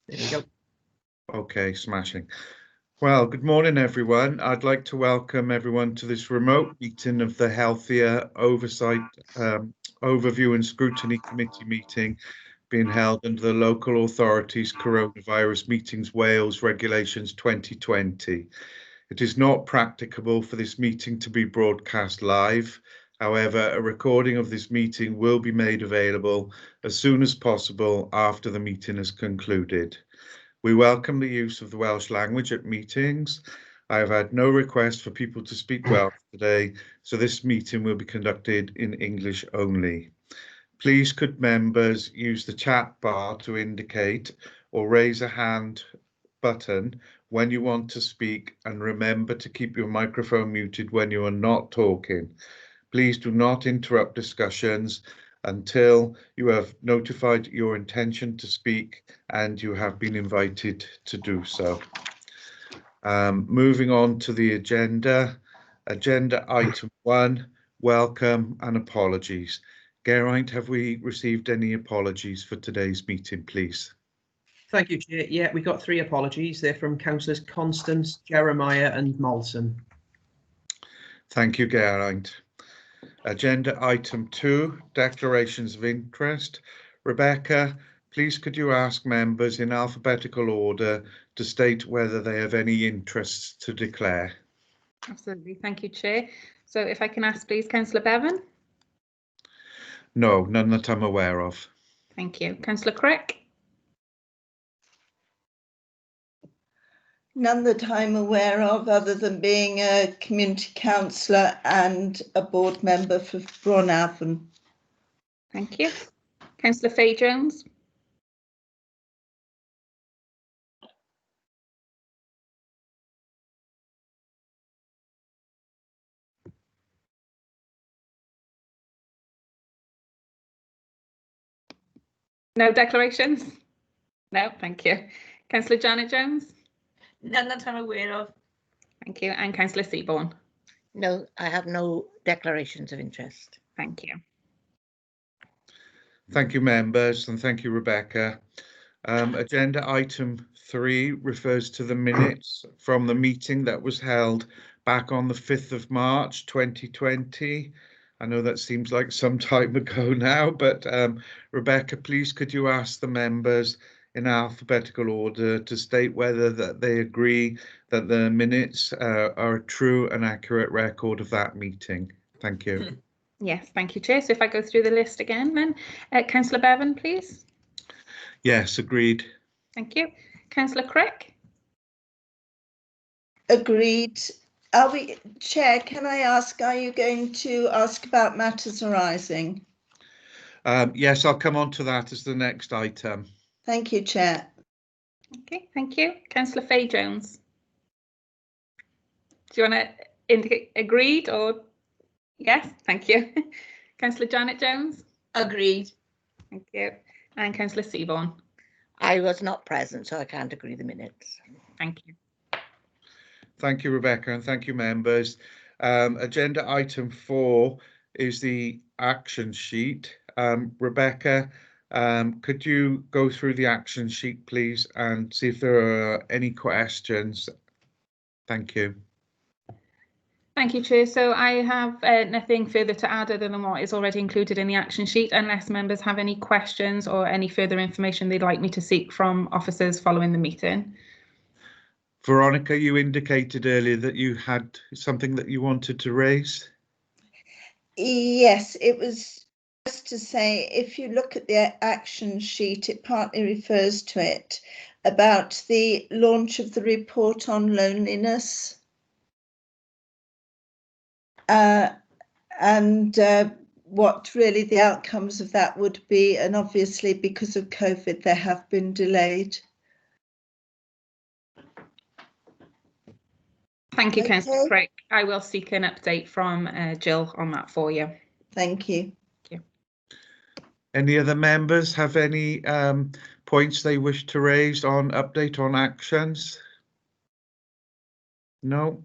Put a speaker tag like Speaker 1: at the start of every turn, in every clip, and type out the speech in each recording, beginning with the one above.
Speaker 1: There we go.
Speaker 2: Okay, smashing. Well, good morning, everyone. I'd like to welcome everyone to this remote meeting of the Healthier Oversight Overview and Scrutiny Committee meeting being held under the Local Authorities Coronavirus Meetings Wales Regulations 2020. It is not practicable for this meeting to be broadcast live. However, a recording of this meeting will be made available as soon as possible after the meeting is concluded. We welcome the use of the Welsh language at meetings. I have had no request for people to speak Welsh today, so this meeting will be conducted in English only. Please could members use the chat bar to indicate or raise a hand button when you want to speak, and remember to keep your microphone muted when you are not talking. Please do not interrupt discussions until you have notified your intention to speak and you have been invited to do so. Moving on to the agenda. Agenda item 1, welcome and apologies. Geraint, have we received any apologies for today's meeting, please?
Speaker 1: Thank you, Chair. Yeah, we got 3 apologies. They're from Councillors Constance, Jeremiah and Molson.
Speaker 2: Thank you, Geraint. Agenda item 2, declarations of interest. Rebecca, please could you ask members in alphabetical order to state whether they have any interests to declare?
Speaker 3: Absolutely, thank you, Chair. So if I can ask, please, Councillor Bevan?
Speaker 2: No, none that I'm aware of.
Speaker 3: Thank you. Councillor Crick?
Speaker 4: None that I'm aware of, other than being a community councillor and a board member for Bronavon.
Speaker 3: Thank you. Councillor Fay-Jones? No declarations? No, thank you. Councillor Janet Jones?
Speaker 5: None that I'm aware of.
Speaker 3: Thank you. And Councillor Seaborn?
Speaker 5: No, I have no declarations of interest.
Speaker 3: Thank you.
Speaker 2: Thank you, members, and thank you, Rebecca. Agenda item 3 refers to the minutes from the meeting that was held back on the 5th of March 2020. I know that seems like some time ago now, but Rebecca, please could you ask the members in alphabetical order to state whether that they agree that the minutes are a true and accurate record of that meeting. Thank you.
Speaker 3: Yes, thank you, Chair. So if I go through the list again then, Councillor Bevan, please.
Speaker 2: Yes, agreed.
Speaker 3: Thank you. Councillor Crick?
Speaker 4: Agreed. Chair, can I ask, are you going to ask about matters arising?
Speaker 2: Yes, I'll come on to that as the next item.
Speaker 4: Thank you, Chair.
Speaker 3: Okay, thank you. Councillor Fay-Jones? Do you want to indicate agreed or yes? Thank you. Councillor Janet Jones?
Speaker 5: Agreed.
Speaker 3: Thank you. And Councillor Seaborn?
Speaker 5: I was not present, so I can't agree the minutes.
Speaker 3: Thank you.
Speaker 2: Thank you, Rebecca, and thank you, members. Agenda item 4 is the action sheet. Rebecca, could you go through the action sheet, please, and see if there are any questions? Thank you.
Speaker 3: Thank you, Chair. So I have nothing further to add other than what is already included in the action sheet, unless members have any questions or any further information they'd like me to seek from officers following the meeting.
Speaker 2: Veronica, you indicated earlier that you had something that you wanted to raise.
Speaker 4: Yes, it was just to say, if you look at the action sheet, it partly refers to it about the launch of the report on loneliness. And what really the outcomes of that would be, and obviously because of COVID they have been delayed.
Speaker 3: Thank you, Councillor Crick. I will seek an update from Jill on that for you.
Speaker 4: Thank you.
Speaker 3: Thank you.
Speaker 2: Any other members have any points they wish to raise on update on actions? No?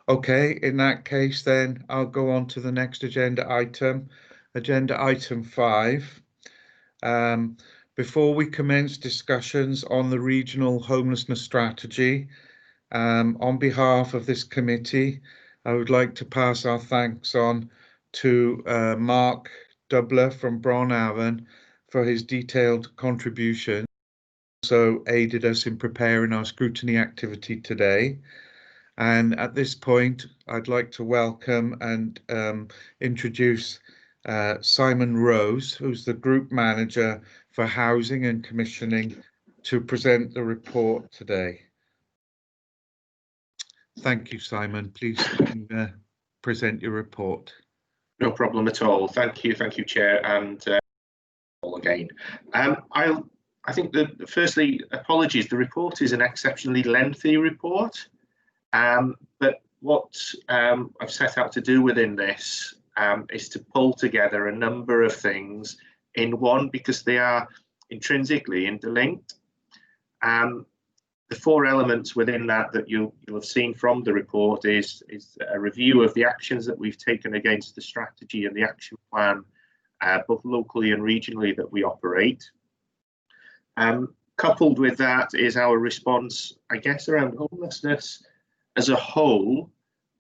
Speaker 2: Okay, in that case, then I'll go on to the next agenda item. Agenda item 5. Before we commence discussions on the regional homelessness strategy, on behalf of this committee, I would like to pass our thanks on to Mark Dubler from Bronavon for his detailed contribution. Also aided us in preparing our scrutiny activity today. And at this point, I'd like to welcome and introduce Simon Rose, who's the Group Manager for Housing and Commissioning, to present the report today. Thank you, Simon. Please present your report.
Speaker 6: No problem at all. Thank you, Chair, and all again. I think that firstly, apologies. The report is an exceptionally lengthy report, but what I've set out to do within this is to pull together a number of things in one, because they are intrinsically interlinked. The four elements within that you'll have seen from the report is a review of the actions that we've taken against the strategy and the action plan, both locally and regionally, that we operate. Coupled with that is our response, I guess, around homelessness as a whole,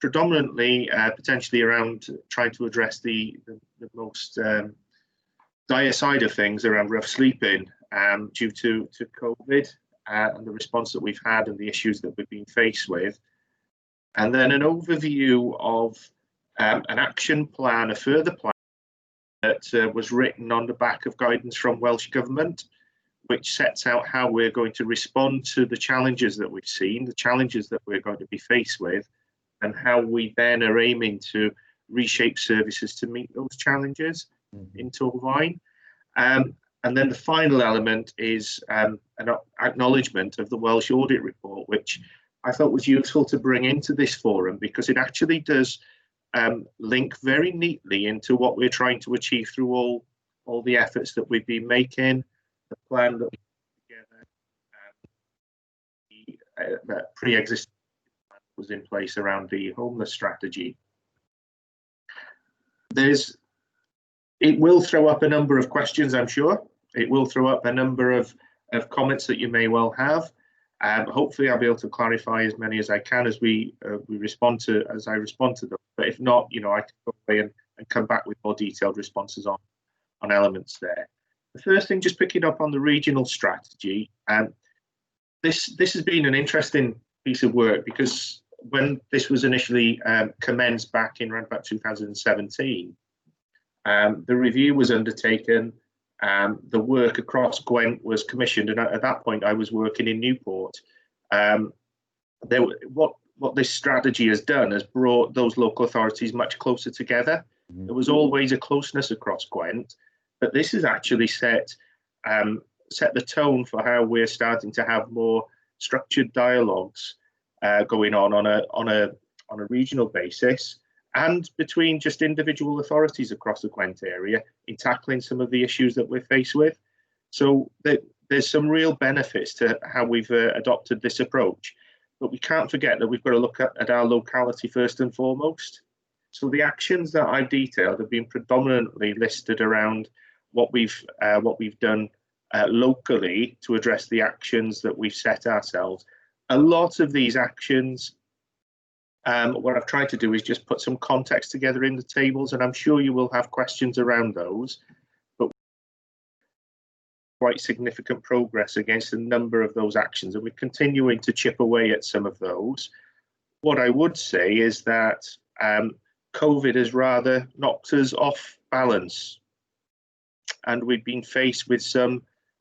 Speaker 6: predominantly potentially around trying to address the most dire side of things around rough sleeping due to COVID. And the response that we've had and the issues that we've been faced with. And then an overview of an action plan, a further plan that was written on the back of guidance from Welsh Government, which sets out how we're going to respond to the challenges that we've seen, the challenges that we're going to be faced with, and how we then are aiming to reshape services to meet those challenges in Torfaen. And then the final element is an acknowledgement of the Welsh Audit Report, which I thought was useful to bring into this forum, because it actually does link very neatly into what we're trying to achieve through all the efforts that we've been making, the plan that we put together, the pre-existing plan that was in place around the homeless strategy. It will throw up a number of questions, I'm sure. It will throw up a number of comments that you may well have. Hopefully, I'll be able to clarify as many as I can as I respond to them. But if not, I can go away and come back with more detailed responses on elements there. The first thing, just picking up on the regional strategy, this has been an interesting piece of work, because when this was initially commenced back in around about 2017, the review was undertaken. The work across Gwent was commissioned, and at that point I was working in Newport. What this strategy has done has brought those local authorities much closer together. There was always a closeness across Gwent, but this has actually set the tone for how we're starting to have more structured dialogues going on a regional basis, and between just individual authorities across the Gwent area in tackling some of the issues that we're faced with. So there's some real benefits to how we've adopted this approach, but we can't forget that we've got to look at our locality first and foremost. So the actions that I've detailed have been predominantly listed around what we've done locally to address the actions that we've set ourselves. A lot of these actions, what I've tried to do is just put some context together in the tables, and I'm sure you will have questions around those, but quite significant progress against a number of those actions, and we're continuing to chip away at some of those. What I would say is that COVID has rather knocked us off balance, and we've been faced with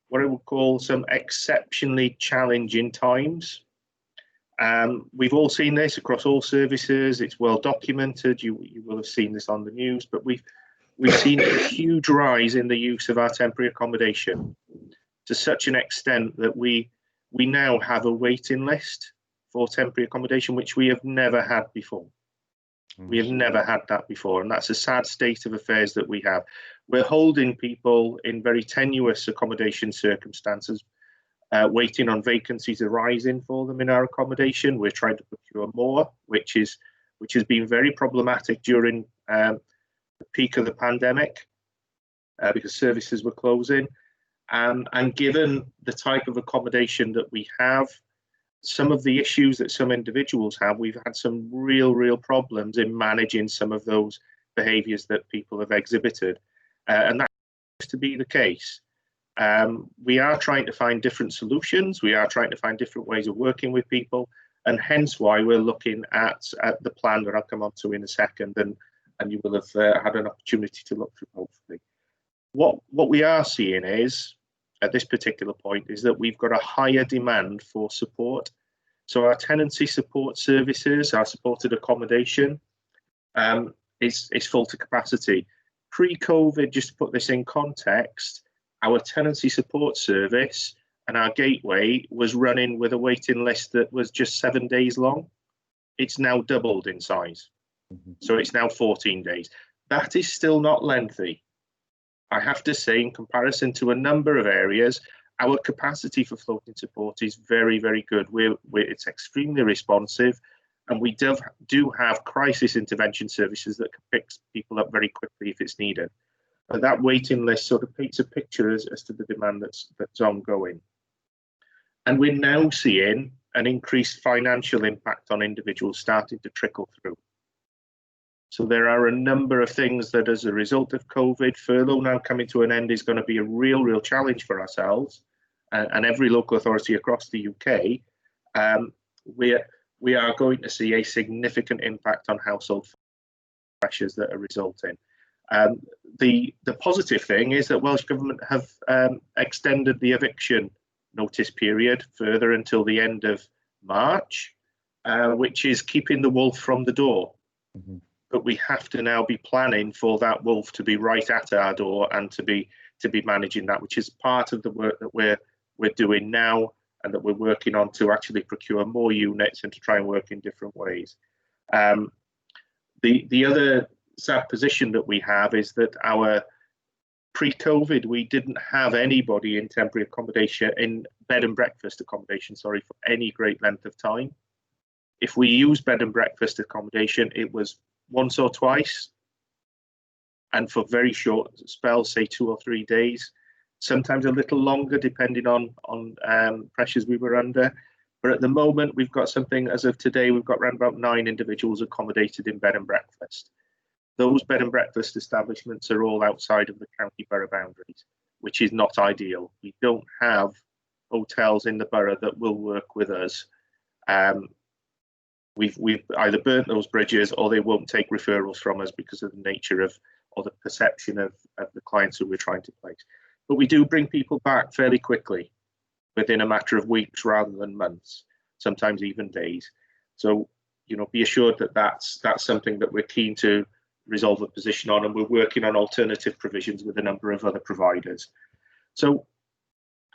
Speaker 6: what I would call some exceptionally challenging times. We've all seen this across all services. It's well documented. You will have seen this on the news, but we've seen a huge rise in the use of our temporary accommodation, to such an extent that we now have a waiting list for temporary accommodation, which we have never had before. We have never had that before, and that's a sad state of affairs that we have. We're holding people in very tenuous accommodation circumstances, waiting on vacancies arising for them in our accommodation. We're trying to procure more, which has been very problematic during the peak of the pandemic, because services were closing. And given the type of accommodation that we have, some of the issues that some individuals have, we've had some real problems in managing some of those behaviours that people have exhibited. And that has to be the case. We are trying to find different solutions. We are trying to find different ways of working with people, and hence why we're looking at the plan that I'll come on to in a second, and you will have had an opportunity to look through, hopefully. What we are seeing is, at this particular point, is that we've got a higher demand for support. So our tenancy support services, our supported accommodation, is full to capacity. Pre-COVID, just to put this in context, our tenancy support service and our gateway was running with a waiting list that was just 7 days long. It's now doubled in size. So it's now 14 days. That is still not lengthy. I have to say, in comparison to a number of areas, our capacity for floating support is very good. It's extremely responsive, and we do have crisis intervention services that can pick people up very quickly if it's needed. But that waiting list sort of paints a picture as to the demand that's ongoing. And we're now seeing an increased financial impact on individuals starting to trickle through. So there are a number of things that, as a result of COVID, furlough now coming to an end is going to be a real challenge for ourselves and every local authority across the UK. We are going to see a significant impact on household pressures that are resulting. The positive thing is that Welsh Government have extended the eviction notice period further until the end of March, which is keeping the wolf from the door. But we have to now be planning for that wolf to be right at our door and to be managing that, which is part of the work that we're doing now, and that we're working on to actually procure more units and to try and work in different ways. The other sad position that we have is that our pre-COVID, we didn't have anybody in temporary accommodation, in bed and breakfast accommodation, for any great length of time. If we use bed and breakfast accommodation, it was once or twice, and for very short spells, say 2 or 3 days, sometimes a little longer depending on pressures we were under. But at the moment, we've got something, as of today, we've got around about 9 individuals accommodated in bed and breakfast. Those bed and breakfast establishments are all outside of the county borough boundaries, which is not ideal. We don't have hotels in the borough that will work with us. We've either burnt those bridges, or they won't take referrals from us because of the nature of, or the perception of the clients who we're trying to place. But we do bring people back fairly quickly, within a matter of weeks rather than months, sometimes even days. So, be assured that that's something that we're keen to resolve a position on, and we're working on alternative provisions with a number of other providers. So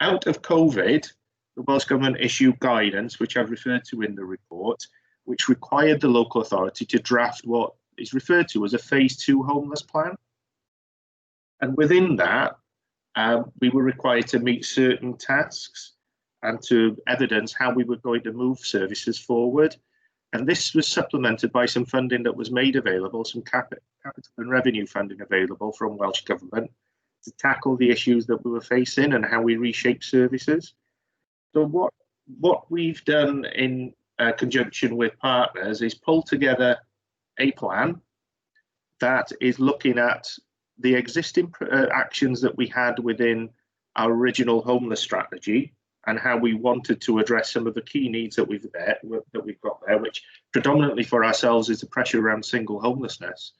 Speaker 6: out of COVID, the Welsh Government issued guidance, which I've referred to in the report, which required the local authority to draft what is referred to as a phase 2 homeless plan. And within that, we were required to meet certain tasks and to evidence how we were going to move services forward. And this was supplemented by some funding that was made available, some capital and revenue funding available from Welsh Government to tackle the issues that we were facing and how we reshape services. So what we've done in conjunction with partners is pull together a plan that is looking at the existing actions that we had within our original homeless strategy and how we wanted to address some of the key needs that we've got there, which predominantly for ourselves is the pressure around single homelessness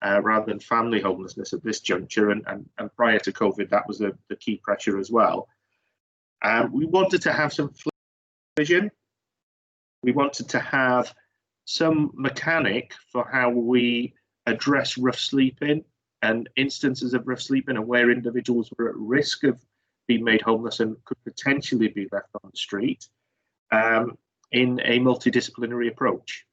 Speaker 6: rather than family homelessness at this juncture, and prior to COVID that was the key pressure as well. We wanted to have some vision. We wanted to have some mechanic for how we address rough sleeping and instances of rough sleeping and where individuals were at risk of being made homeless and could potentially be left on the street in a multidisciplinary approach.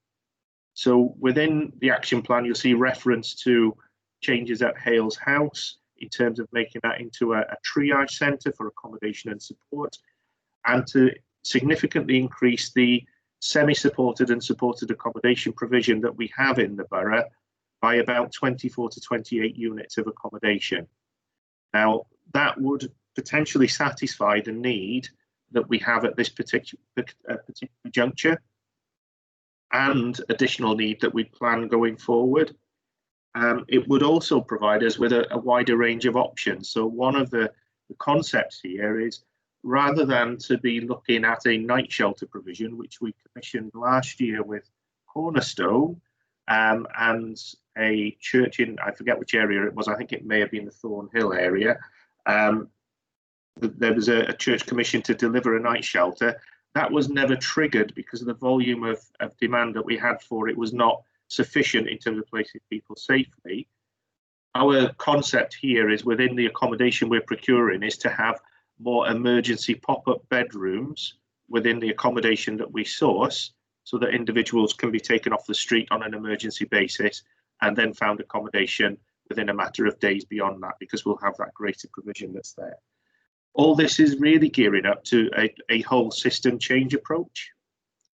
Speaker 6: So within the action plan, you'll see reference to changes at Hales House in terms of making that into a triage centre for accommodation and support, and to significantly increase the semi-supported and supported accommodation provision that we have in the borough by about 24 to 28 units of accommodation. Now, that would potentially satisfy the need that we have at this particular juncture, and additional need that we plan going forward. It would also provide us with a wider range of options. So one of the concepts here is, rather than to be looking at a night shelter provision, which we commissioned last year with Cornerstone, and a church in, I forget which area it was, I think it may have been the Thornhill area. There was a church commission to deliver a night shelter. That was never triggered because of the volume of demand that we had for it was not sufficient in terms of placing people safely. Our concept here is, within the accommodation we're procuring, is to have more emergency pop-up bedrooms within the accommodation that we source, so that individuals can be taken off the street on an emergency basis and then found accommodation within a matter of days beyond that, because we'll have that greater provision that's there. All this is really gearing up to a whole system change approach.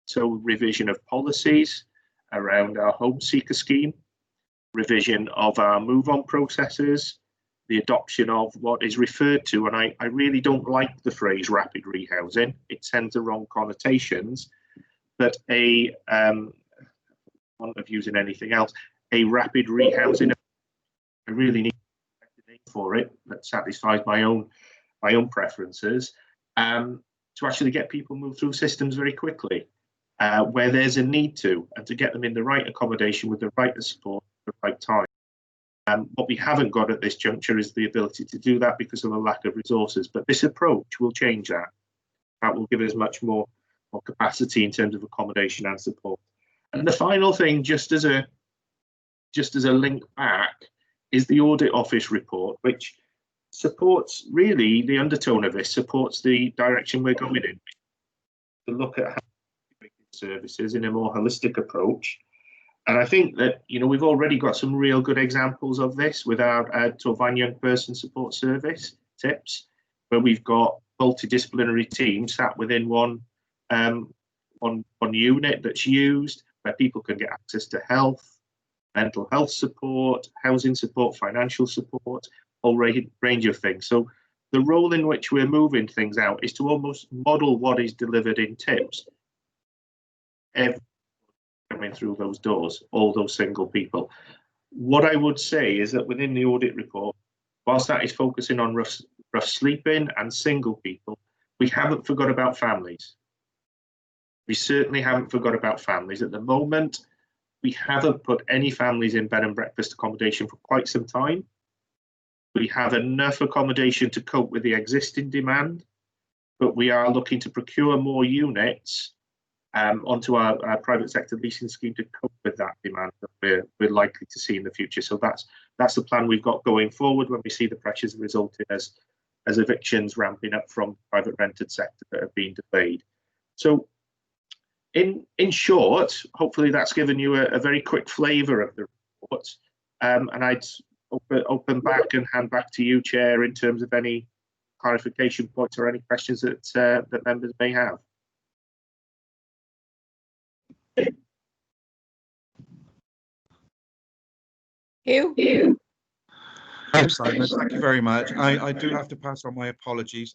Speaker 6: So revision of policies around our home seeker scheme, revision of our move-on processes, the adoption of what is referred to, and I really don't like the phrase rapid rehousing. It sends the wrong connotations, but I want of using anything else, a rapid rehousing. I really need a name for it that satisfies my own preferences, to actually get people moved through systems very quickly, where there's a need to, and to get them in the right accommodation with the right support at the right time. What we haven't got at this juncture is the ability to do that because of a lack of resources, but this approach will change that. That will give us much more capacity in terms of accommodation and support. And the final thing, just as a link back, is the Audit Office report, which supports, really, the undertone of this supports the direction we're going in, to look at how services in a more holistic approach. And I think that, you know, we've already got some real good examples of this with our Torfaen Young Person Support Service tips, where we've got multidisciplinary teams sat within one unit that's used, where people can get access to health, mental health support, housing support, financial support, whole range of things. So the role in which we're moving things out is to almost model what is delivered in tips. Every coming through those doors, all those single people. What I would say is that within the audit report, whilst that is focusing on rough sleeping and single people, we haven't forgot about families. We certainly haven't forgot about families. At the moment, we haven't put any families in bed and breakfast accommodation for quite some time. We have enough accommodation to cope with the existing demand, but we are looking to procure more units onto our private sector leasing scheme to cope with that demand that we're likely to see in the future. So that's the plan we've got going forward when we see the pressures resulting as evictions ramping up from private rented sector that have been delayed. So in short, hopefully that's given you a very quick flavour of the report, and I'd open back and hand back to you, Chair, in terms of any clarification points or any questions that members may have.
Speaker 5: Hugh?
Speaker 2: Thanks, Simon. Thank you very much. I do have to pass on my apologies.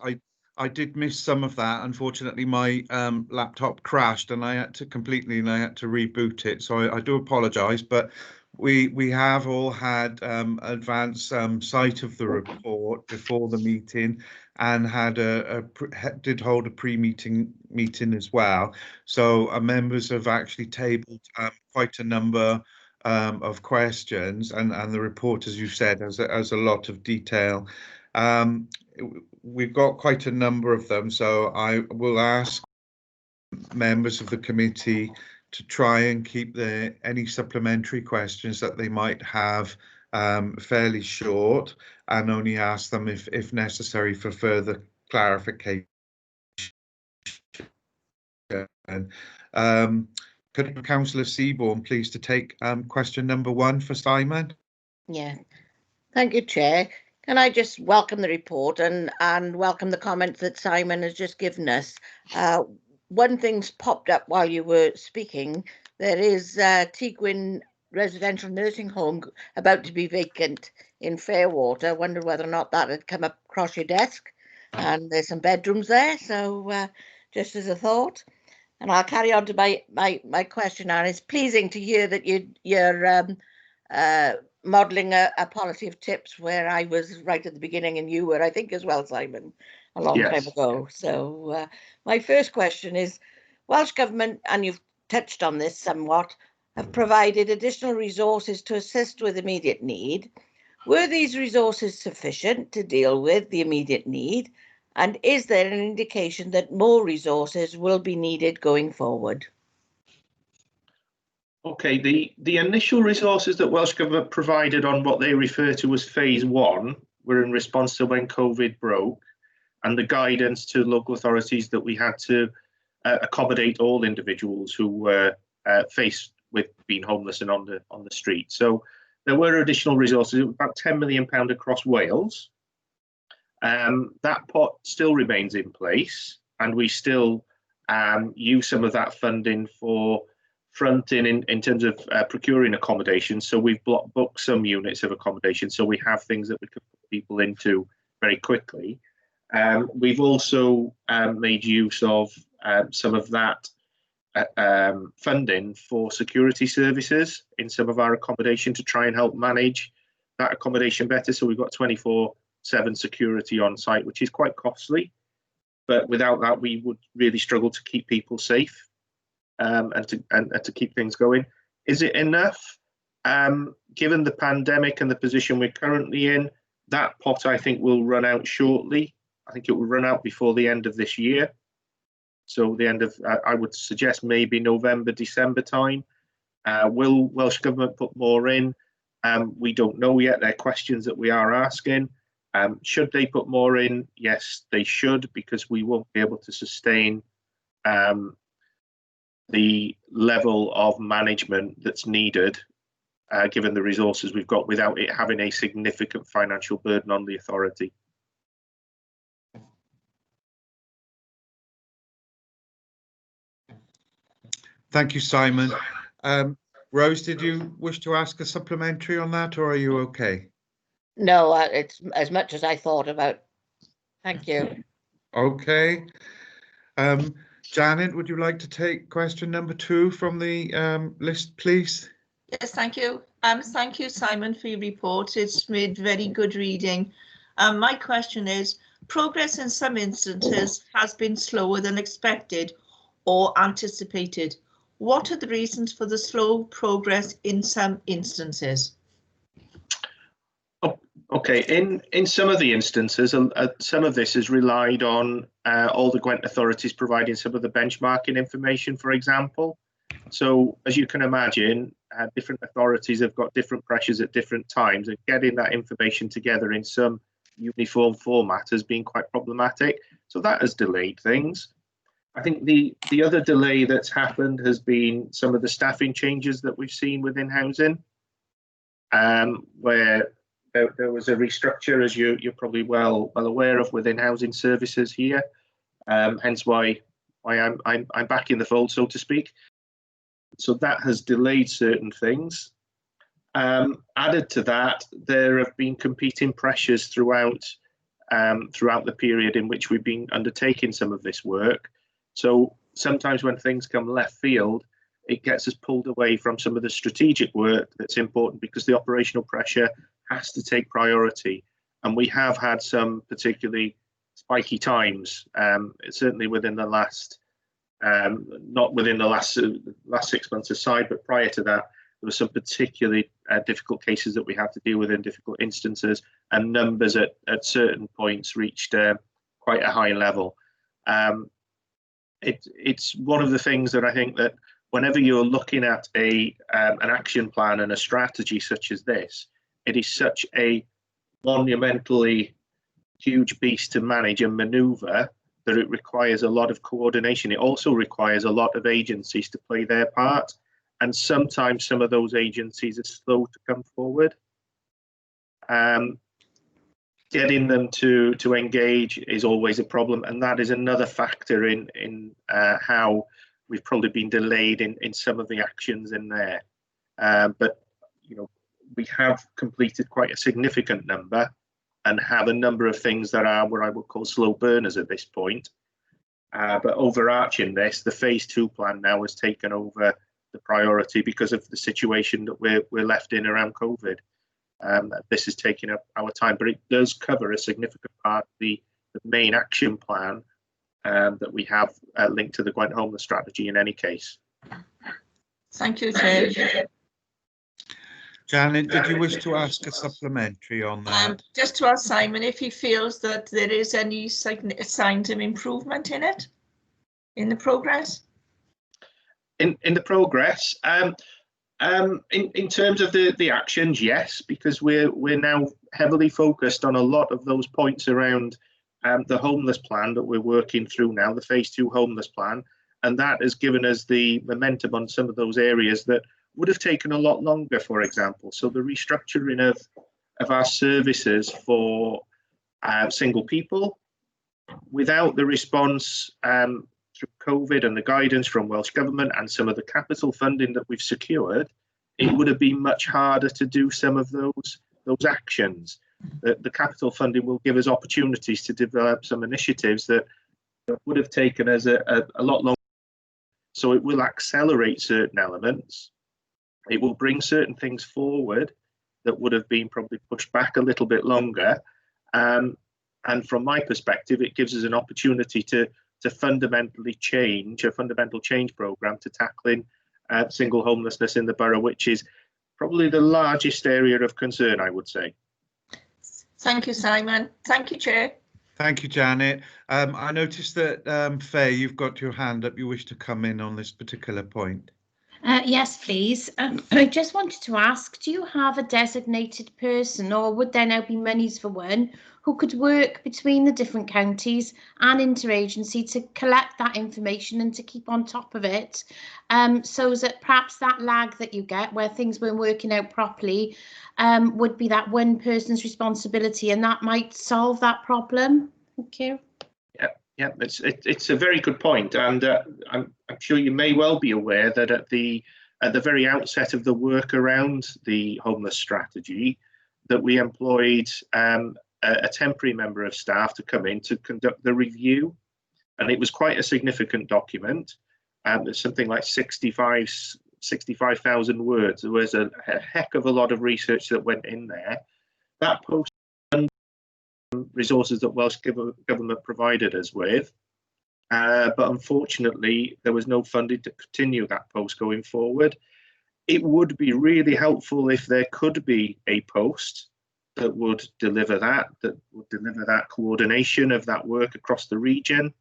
Speaker 2: I did miss some of that. Unfortunately, my laptop crashed and I had to reboot it. So I do apologise, but we have all had advance sight of the report before the meeting, and did hold a pre-meeting meeting as well. So members have actually tabled quite a number of questions, and the report, as you said, has a lot of detail. We've got quite a number of them, so I will ask members of the committee to try and keep any supplementary questions that they might have fairly short, and only ask them if necessary for further clarification. Could Councillor Seaborn please to take question number 1 for Simon?
Speaker 5: Yeah, thank you, Chair. Can I just welcome the report and welcome the comments that Simon has just given us. One thing's popped up while you were speaking. There is Teigwyn residential nursing home about to be vacant in Fairwater. I wonder whether or not that had come across your desk. and there's some bedrooms there. So just as a thought, and I'll carry on to my question. And it's pleasing to hear that you're modelling a policy of tips where I was right at the beginning and you were, I think, as well, Simon, a long time ago. So my first question is, Welsh Government, and you've touched on this somewhat, have provided additional resources to assist with immediate need. Were these resources sufficient to deal with the immediate need? And is there an indication that more resources will be needed going forward?
Speaker 6: Okay, the initial resources that Welsh Government provided on what they refer to as phase 1 were in response to when COVID broke, and the guidance to local authorities that we had to accommodate all individuals who were faced with being homeless and on the street. So there were additional resources, about £10 million across Wales. That pot still remains in place, and we still use some of that funding for fronting in terms of procuring accommodation. So we've booked some units of accommodation, so we have things that we can put people into very quickly. We've also made use of some of that funding for security services in some of our accommodation to try and help manage that accommodation better. So we've got 24/7 security on site, which is quite costly, but without that we would really struggle to keep people safe and to keep things going. Is it enough? Given the pandemic and the position we're currently in, that pot I think will run out shortly. I think it will run out before the end of this year. So the end of, I would suggest maybe November, December time. Will Welsh Government put more in? We don't know yet. They're questions that we are asking. Should they put more in? Yes, they should, because we won't be able to sustain the level of management that's needed, given the resources we've got, without it having a significant financial burden on the authority.
Speaker 2: Thank you, Simon. Rose, did you wish to ask a supplementary on that, or are you okay?
Speaker 5: No, it's as much as I thought about. Thank you.
Speaker 2: Okay. Janet, would you like to take question number 2 from the list, please?
Speaker 7: Yes, thank you. Thank you, Simon, for your report. It's made very good reading. My question is, progress in some instances has been slower than expected or anticipated. What are the reasons for the slow progress in some instances?
Speaker 6: Okay, in some of the instances, some of this has relied on all the Gwent authorities providing some of the benchmarking information, for example. So as you can imagine, different authorities have got different pressures at different times, and getting that information together in some uniform format has been quite problematic. So that has delayed things. I think the other delay that's happened has been some of the staffing changes that we've seen within housing, where there was a restructure, as you're probably well aware of, within housing services here. Hence why I'm back in the fold, so to speak. So that has delayed certain things. Added to that, there have been competing pressures throughout the period in which we've been undertaking some of this work. So sometimes when things come left field, it gets us pulled away from some of the strategic work that's important, because the operational pressure has to take priority. And we have had some particularly spiky times, certainly within the last, not within the last 6 months aside, but prior to that, there were some particularly difficult cases that we had to deal with in difficult instances, and numbers at certain points reached quite a high level. It's one of the things that I think that whenever you're looking at an action plan and a strategy such as this, it is such a monumentally huge beast to manage and maneuver that it requires a lot of coordination. It also requires a lot of agencies to play their part, and sometimes some of those agencies are slow to come forward. Getting them to engage is always a problem, and that is another factor in how we've probably been delayed in some of the actions in there. But you know, we have completed quite a significant number, and have a number of things that are what I would call slow burners at this point. But overarching this, the phase 2 plan now has taken over the priority because of the situation that we're left in around COVID. This is taking up our time, but it does cover a significant part of the main action plan that we have linked to the Gwent Homeless strategy in any case.
Speaker 7: Thank you, Chair.
Speaker 2: Janet, did you wish to ask a supplementary on that?
Speaker 7: Just to ask Simon if he feels that there is any signs of improvement in it, in the progress?
Speaker 6: In the progress, in terms of the actions, yes, because we're now heavily focused on a lot of those points around the homeless plan that we're working through now, the phase 2 homeless plan, and that has given us the momentum on some of those areas that would have taken a lot longer, for example. So the restructuring of our services for single people, without the response through COVID and the guidance from Welsh Government and some of the capital funding that we've secured, it would have been much harder to do some of those actions. The capital funding will give us opportunities to develop some initiatives that would have taken us a lot longer. So it will accelerate certain elements. It will bring certain things forward that would have been probably pushed back a little bit longer. And from my perspective, it gives us an opportunity to fundamentally change, a fundamental change programme to tackling single homelessness in the borough, which is probably the largest area of concern, I would say.
Speaker 7: Thank you, Simon. Thank you, Chair.
Speaker 2: Thank you, Janet. I noticed that, Faye, you've got your hand up. You wish to come in on this particular point.
Speaker 8: Yes, please. I just wanted to ask, do you have a designated person, or would there now be monies for one, who could work between the different counties and interagency to collect that information and to keep on top of it, so that perhaps that lag that you get where things weren't working out properly would be that one person's responsibility, and that might solve that problem? Thank you.
Speaker 6: Yeah, it's a very good point, and I'm sure you may well be aware that at the very outset of the work around the homeless strategy, that we employed a temporary member of staff to come in to conduct the review, and it was quite a significant document. There's something like 65,000 words. There was a heck of a lot of research that went in there. That post resources that Welsh Government provided us with, but unfortunately there was no funding to continue that post going forward. It would be really helpful if there could be a post that would deliver that coordination of that work across the region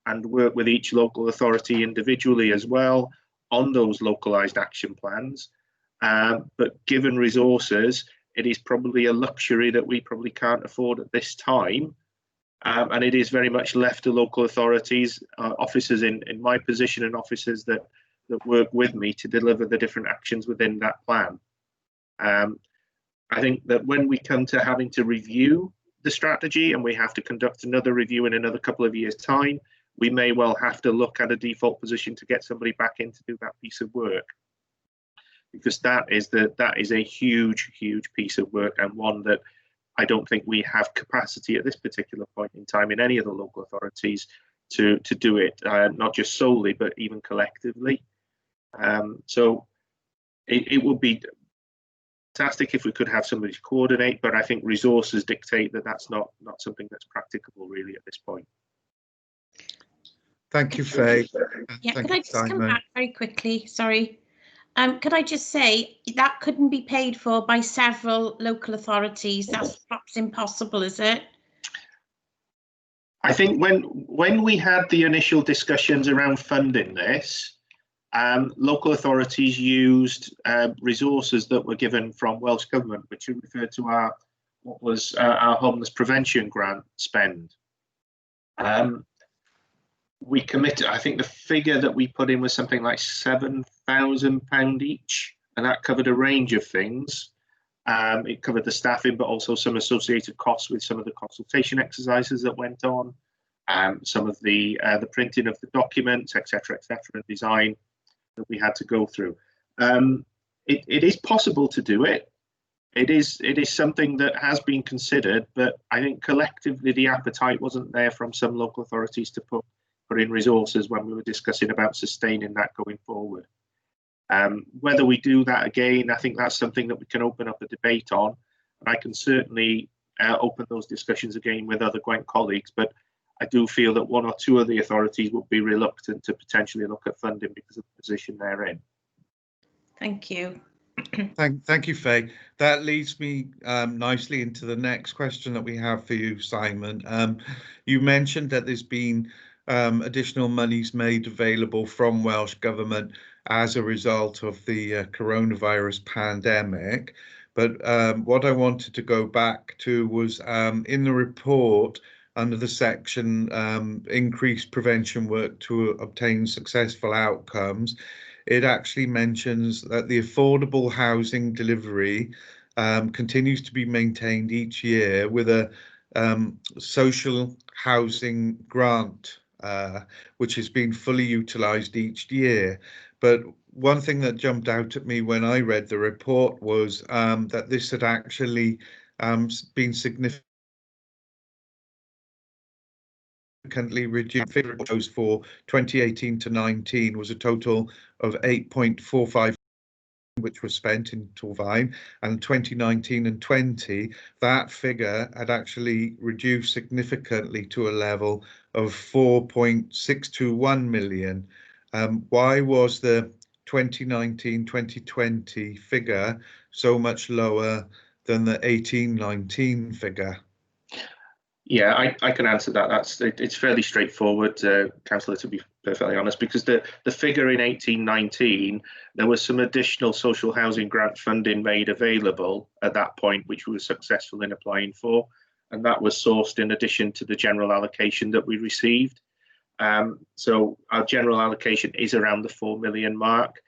Speaker 6: and work with each local authority individually as well on those localised action plans. But given resources, it is probably a luxury that we probably can't afford at this time. And it is very much left to local authorities, officers in my position and officers that work with me to deliver the different actions within that plan. I think that when we come to having to review the strategy and we have to conduct another review in another couple of years' time, we may well have to look at a default position to get somebody back in to do that piece of work. Because that is a huge piece of work, and one that I don't think we have capacity at this particular point in time in any of the local authorities to do it, not just solely, but even collectively. So it would be fantastic if we could have somebody to coordinate, but I think resources dictate that that's not something that's practicable really at this point.
Speaker 2: Thank you, Faye.
Speaker 8: Yeah,
Speaker 2: Thank
Speaker 8: could I
Speaker 2: you,
Speaker 8: just come
Speaker 2: Simon.
Speaker 8: back very quickly? Sorry. Could I just say that couldn't be paid for by several local authorities? That's perhaps impossible, is it?
Speaker 6: I think when we had the initial discussions around funding this, local authorities used resources that were given from Welsh Government, which we referred to our homeless prevention grant spend. We committed, I think the figure that we put in was something like £7,000 each, and that covered a range of things. It covered the staffing, but also some associated costs with some of the consultation exercises that went on, some of the printing of the documents, etc., and design that we had to go through. It is possible to do it. it is something that has been considered, but I think collectively the appetite wasn't there from some local authorities to put in resources when we were discussing about sustaining that going forward. Whether we do that again, I think that's something that we can open up a debate on, and I can certainly open those discussions again with other Gwent colleagues, but I do feel that one or two of the authorities would be reluctant to potentially look at funding because of the position they're in.
Speaker 8: Thank you.
Speaker 2: Thank you, Faye. That leads me nicely into the next question that we have for you, Simon. You mentioned that there's been additional monies made available from Welsh Government as a result of the coronavirus pandemic. But what I wanted to go back to was in the report under the section increased prevention work to obtain successful outcomes. It actually mentions that the affordable housing delivery continues to be maintained each year with a social housing grant, which has been fully utilised each year. But one thing that jumped out at me when I read the report was that this had actually been significantly reduced. Figures for 2018 to 19 was a total of 8.45, which was spent in Torfaen, and 2019 and 20, that figure had actually reduced significantly to a level of 4.621 million. Why was the 2019-2020 figure so much lower than the 18-19 figure?
Speaker 6: Yeah, I can answer that. It's fairly straightforward, Councillor, to be perfectly honest, because the figure in 18-19, there was some additional social housing grant funding made available at that point, which we were successful in applying for, and that was sourced in addition to the general allocation that we received. So our general allocation is around the 4 million mark.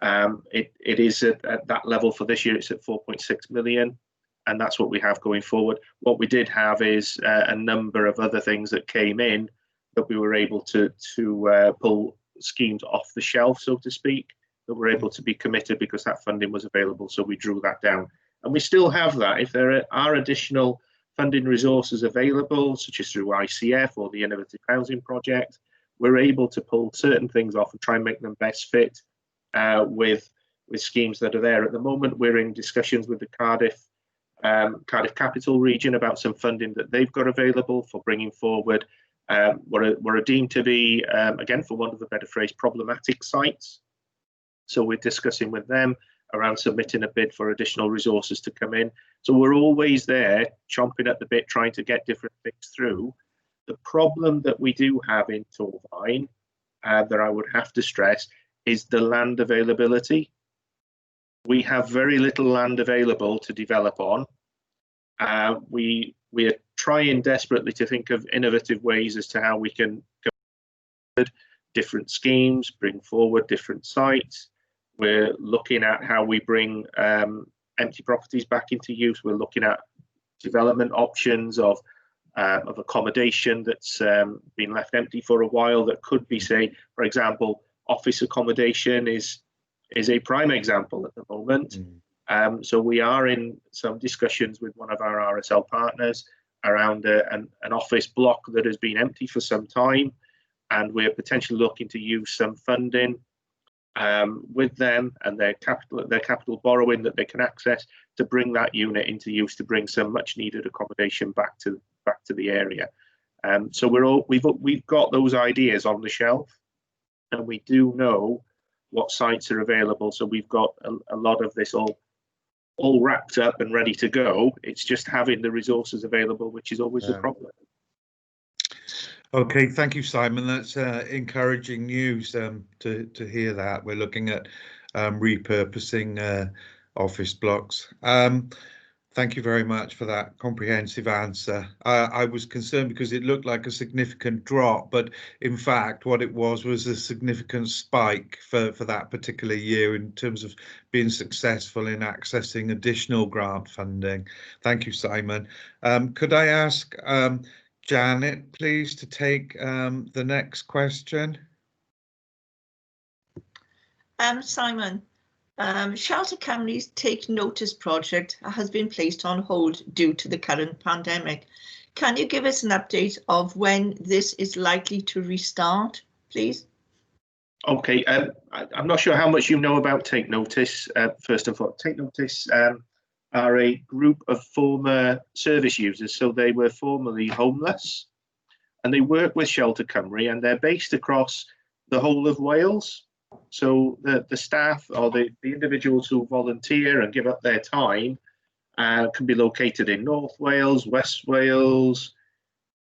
Speaker 6: It is at that level for this year. It's at 4.6 million. And that's what we have going forward. What we did have is a number of other things that came in that we were able to pull schemes off the shelf, so to speak, that were able to be committed because that funding was available. So we drew that down. And we still have that. If there are additional funding resources available, such as through ICF or the Innovative Housing Project, we're able to pull certain things off and try and make them best fit with schemes that are there. At the moment, we're in discussions with the Cardiff Capital Region about some funding that they've got available for bringing forward what are deemed to be, again, for want of a better phrase, problematic sites. So we're discussing with them around submitting a bid for additional resources to come in. So we're always there, chomping at the bit, trying to get different things through. The problem that we do have in Torfaen, that I would have to stress, is the land availability. We have very little land available to develop on. We are trying desperately to think of innovative ways as to how we can go forward different schemes, bring forward different sites. We're looking at how we bring empty properties back into use. We're looking at development options of accommodation that's been left empty for a while that could be, say, for example, office accommodation is a prime example at the moment. So we are in some discussions with one of our RSL partners around an office block that has been empty for some time, and we're potentially looking to use some funding with them and their capital borrowing that they can access to bring that unit into use, to bring some much needed accommodation back to the area. So we've got those ideas on the shelf, and we do know what sites are available. So we've got a lot of this all wrapped up and ready to go. It's just having the resources available, which is always the problem.
Speaker 2: Okay, thank you, Simon. That's encouraging news to hear that. We're looking at repurposing office blocks. Thank you very much for that comprehensive answer. I was concerned because it looked like a significant drop, but in fact, what it was a significant spike for that particular year in terms of being successful in accessing additional grant funding. Thank you, Simon. Could I ask Janet, please, to take the next question?
Speaker 7: Simon, Shelter Cymru's Take Notice project has been placed on hold due to the current pandemic. Can you give us an update of when this is likely to restart, please?
Speaker 6: Okay, I'm not sure how much you know about Take Notice. First of all, Take Notice are a group of former service users, so they were formerly homeless, and they work with Shelter Cymru, and they're based across the whole of Wales. So the staff or the individuals who volunteer and give up their time can be located in North Wales, West Wales,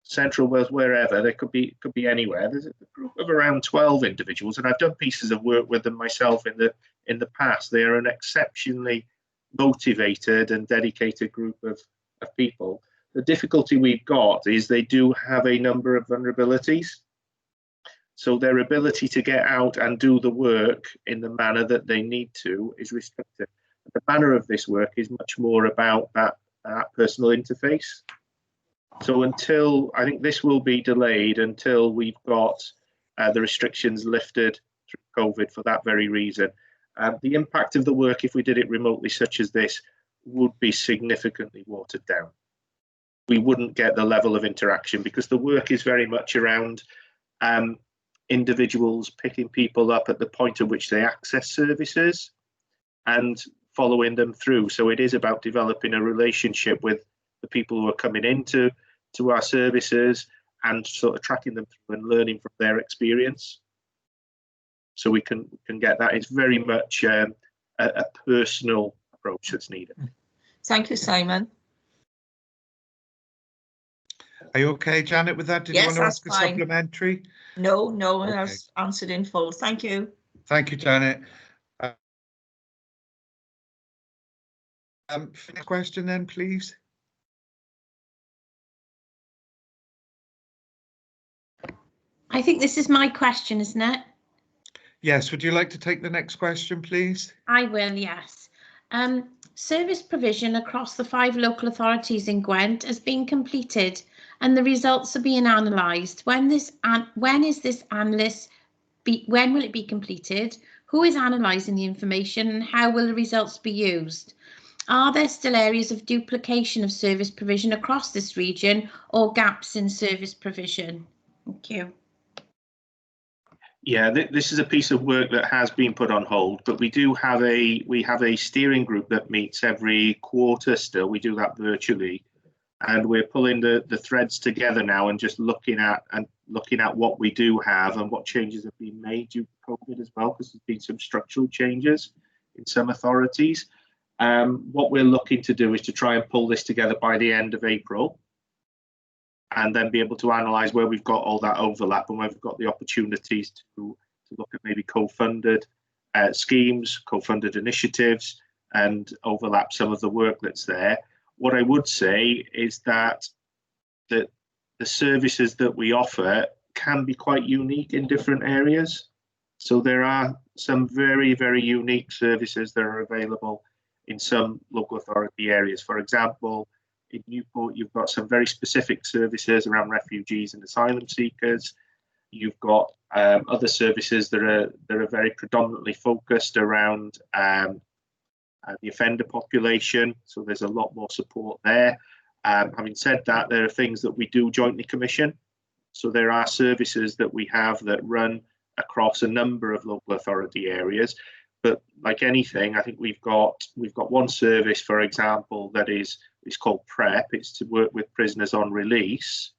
Speaker 6: Central Wales, wherever. They could be anywhere. There's a group of around 12 individuals, and I've done pieces of work with them myself in the past. They are an exceptionally motivated and dedicated group of people. The difficulty we've got is they do have a number of vulnerabilities. So their ability to get out and do the work in the manner that they need to is restricted. The manner of this work is much more about that personal interface. So until, I think this will be delayed until we've got the restrictions lifted through COVID for that very reason. The impact of the work, if we did it remotely such as this, would be significantly watered down. We wouldn't get the level of interaction because the work is very much around individuals picking people up at the point at which they access services and following them through. So it is about developing a relationship with the people who are coming into our services and sort of tracking them through and learning from their experience. So we can get that. It's very much a personal approach that's needed.
Speaker 7: Thank you, Simon.
Speaker 2: Are you okay, Janet, with that? Did
Speaker 7: Yes,
Speaker 2: you want to ask a
Speaker 7: fine.
Speaker 2: supplementary?
Speaker 7: No,
Speaker 2: Okay.
Speaker 7: I've answered in full. Thank you.
Speaker 2: Thank you, Janet. Next question then, please.
Speaker 8: I think this is my question, isn't it?
Speaker 2: Yes, would you like to take the next question, please?
Speaker 8: I will, yes. Service provision across the 5 local authorities in Gwent has been completed and the results are being analysed. When will it be completed? Who is analysing the information and how will the results be used? Are there still areas of duplication of service provision across this region or gaps in service provision? Thank you.
Speaker 6: Yeah, this is a piece of work that has been put on hold, but we have a steering group that meets every quarter still. We do that virtually, and we're pulling the threads together now and just looking at what we do have and what changes have been made due to COVID as well, because there's been some structural changes in some authorities. What we're looking to do is to try and pull this together by the end of April, and then be able to analyse where we've got all that overlap and where we've got the opportunities to look at maybe co-funded schemes, co-funded initiatives, and overlap some of the work that's there. What I would say is that the services that we offer can be quite unique in different areas. So there are some very, very unique services that are available in some local authority areas. For example, in Newport, you've got some very specific services around refugees and asylum seekers. You've got other services that are very predominantly focused around the offender population. So there's a lot more support there. Having said that, there are things that we do jointly commission. So there are services that we have that run across a number of local authority areas. But like anything, I think we've got one service, for example, that is called PrEP. It's to work with prisoners on release,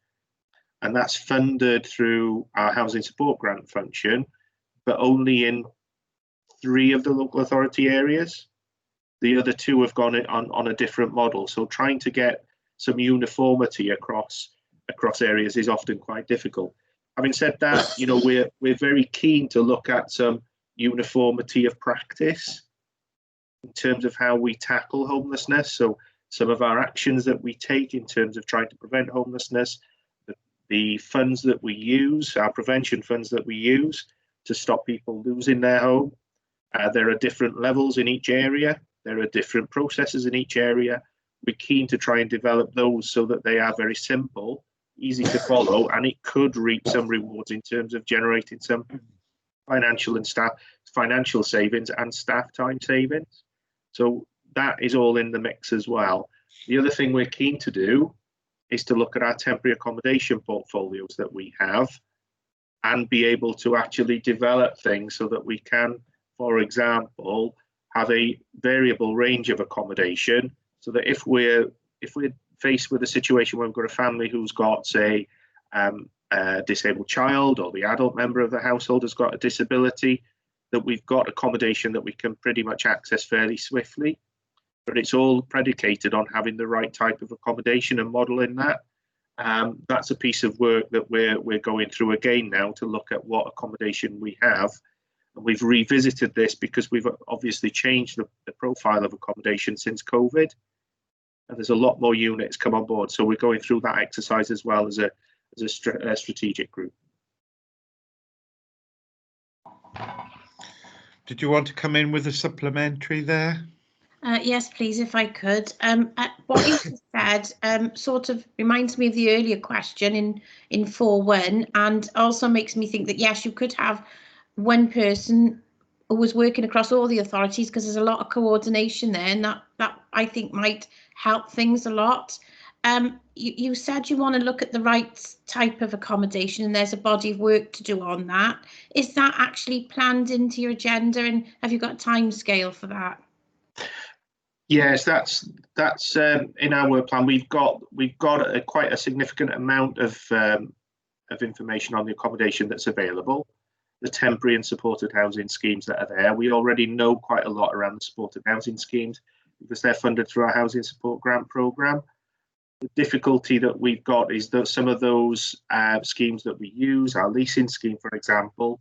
Speaker 6: and that's funded through our housing support grant function, but only in 3 of the local authority areas. The other 2 have gone on a different model. So trying to get some uniformity across areas is often quite difficult. Having said that, you know, we're very keen to look at some uniformity of practice in terms of how we tackle homelessness. So some of our actions that we take in terms of trying to prevent homelessness, the funds that we use, our prevention funds that we use to stop people losing their home. There are different levels in each area. There are different processes in each area. We're keen to try and develop those so that they are very simple, easy to follow, and it could reap some rewards in terms of generating some financial savings and staff time savings. So that is all in the mix as well. The other thing we're keen to do is to look at our temporary accommodation portfolios that we have and be able to actually develop things so that we can, for example, have a variable range of accommodation, so that if we're faced with a situation where we've got a family who's got, say, a disabled child, or the adult member of the household has got a disability, that we've got accommodation that we can pretty much access fairly swiftly. But it's all predicated on having the right type of accommodation and modelling that. That's a piece of work that we're going through again now to look at what accommodation we have. And we've revisited this because we've obviously changed the profile of accommodation since COVID. And there's a lot more units come on board. So we're going through that exercise as well as a strategic group.
Speaker 2: Did you want to come in with a supplementary there?
Speaker 8: Yes, please, if I could. What you said sort of reminds me of the earlier question in 4.1, and also makes me think that, yes, you could have one person who was working across all the authorities, because there's a lot of coordination there, and that I think might help things a lot. You said you want to look at the right type of accommodation, and there's a body of work to do on that. Is that actually planned into your agenda, and have you got a time scale for that?
Speaker 6: Yes, that's in our work plan. We've got quite a significant amount of information on the accommodation that's available, the temporary and supported housing schemes that are there. We already know quite a lot around the supported housing schemes because they're funded through our Housing Support Grant Programme. The difficulty that we've got is that some of those schemes that we use, our leasing scheme, for example,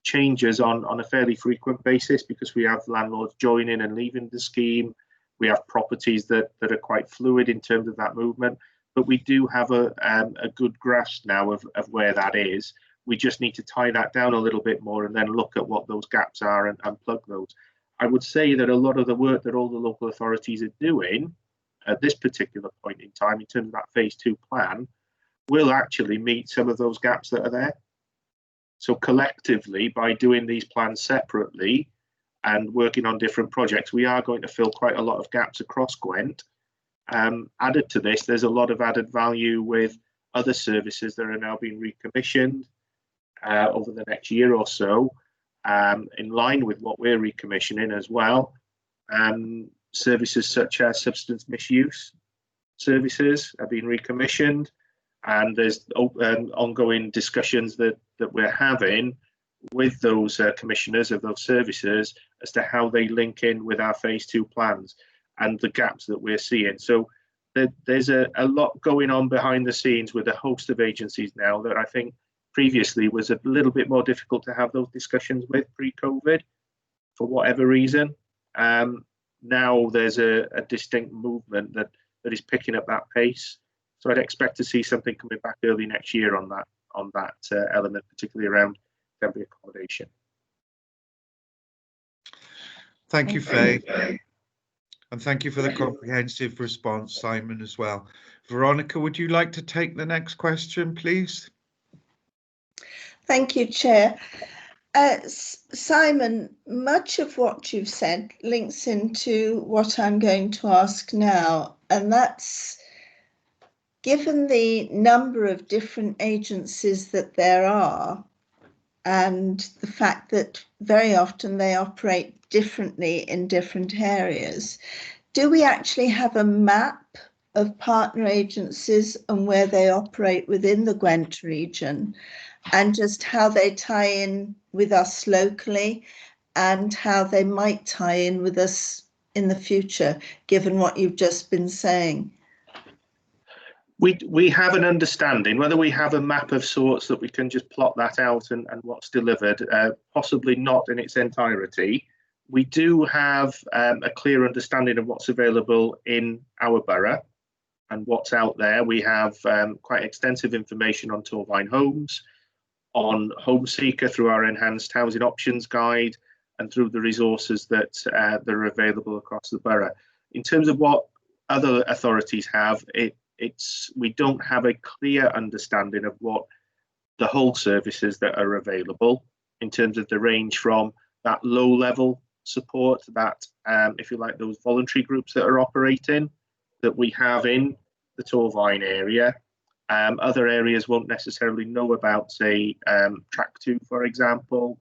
Speaker 6: changes on a fairly frequent basis because we have landlords joining and leaving the scheme. We have properties that are quite fluid in terms of that movement, but we do have a good grasp now of where that is. We just need to tie that down a little bit more and then look at what those gaps are and plug those. I would say that a lot of the work that all the local authorities are doing at this particular point in time, in terms of that phase 2 plan, will actually meet some of those gaps that are there. So collectively, by doing these plans separately and working on different projects, we are going to fill quite a lot of gaps across Gwent. Added to this, there's a lot of added value with other services that are now being recommissioned over the next year or so, in line with what we're recommissioning as well. Services such as substance misuse services are being recommissioned, and there's ongoing discussions that we're having with those commissioners of those services as to how they link in with our phase 2 plans and the gaps that we're seeing. So there's a lot going on behind the scenes with a host of agencies now that I think previously was a little bit more difficult to have those discussions with pre-COVID for whatever reason. Now there's a distinct movement that is picking up that pace. So I'd expect to see something coming back early next year on that element, particularly around temporary accommodation.
Speaker 2: Thank you, Faye. And thank you for the comprehensive response, Simon, as well. Veronica, would you like to take the next question, please?
Speaker 4: Thank you, Chair. Simon, much of what you've said links into what I'm going to ask now, and that's, given the number of different agencies that there are, and the fact that very often they operate differently in different areas, do we actually have a map of partner agencies and where they operate within the Gwent region, and just how they tie in with us locally and how they might tie in with us in the future, given what you've just been saying?
Speaker 6: We have an understanding. Whether we have a map of sorts that we can just plot that out and what's delivered, possibly not in its entirety. We do have a clear understanding of what's available in our borough and what's out there. We have quite extensive information on Torvine Homes, on Home Seeker through our enhanced housing options guide, and through the resources that are available across the borough. In terms of what other authorities have, we don't have a clear understanding of what the whole services that are available. in terms of the range from that low-level support, that, if you like, those voluntary groups that are operating, that we have in the Torfaen area. Other areas won't necessarily know about, say, Track 2, for example,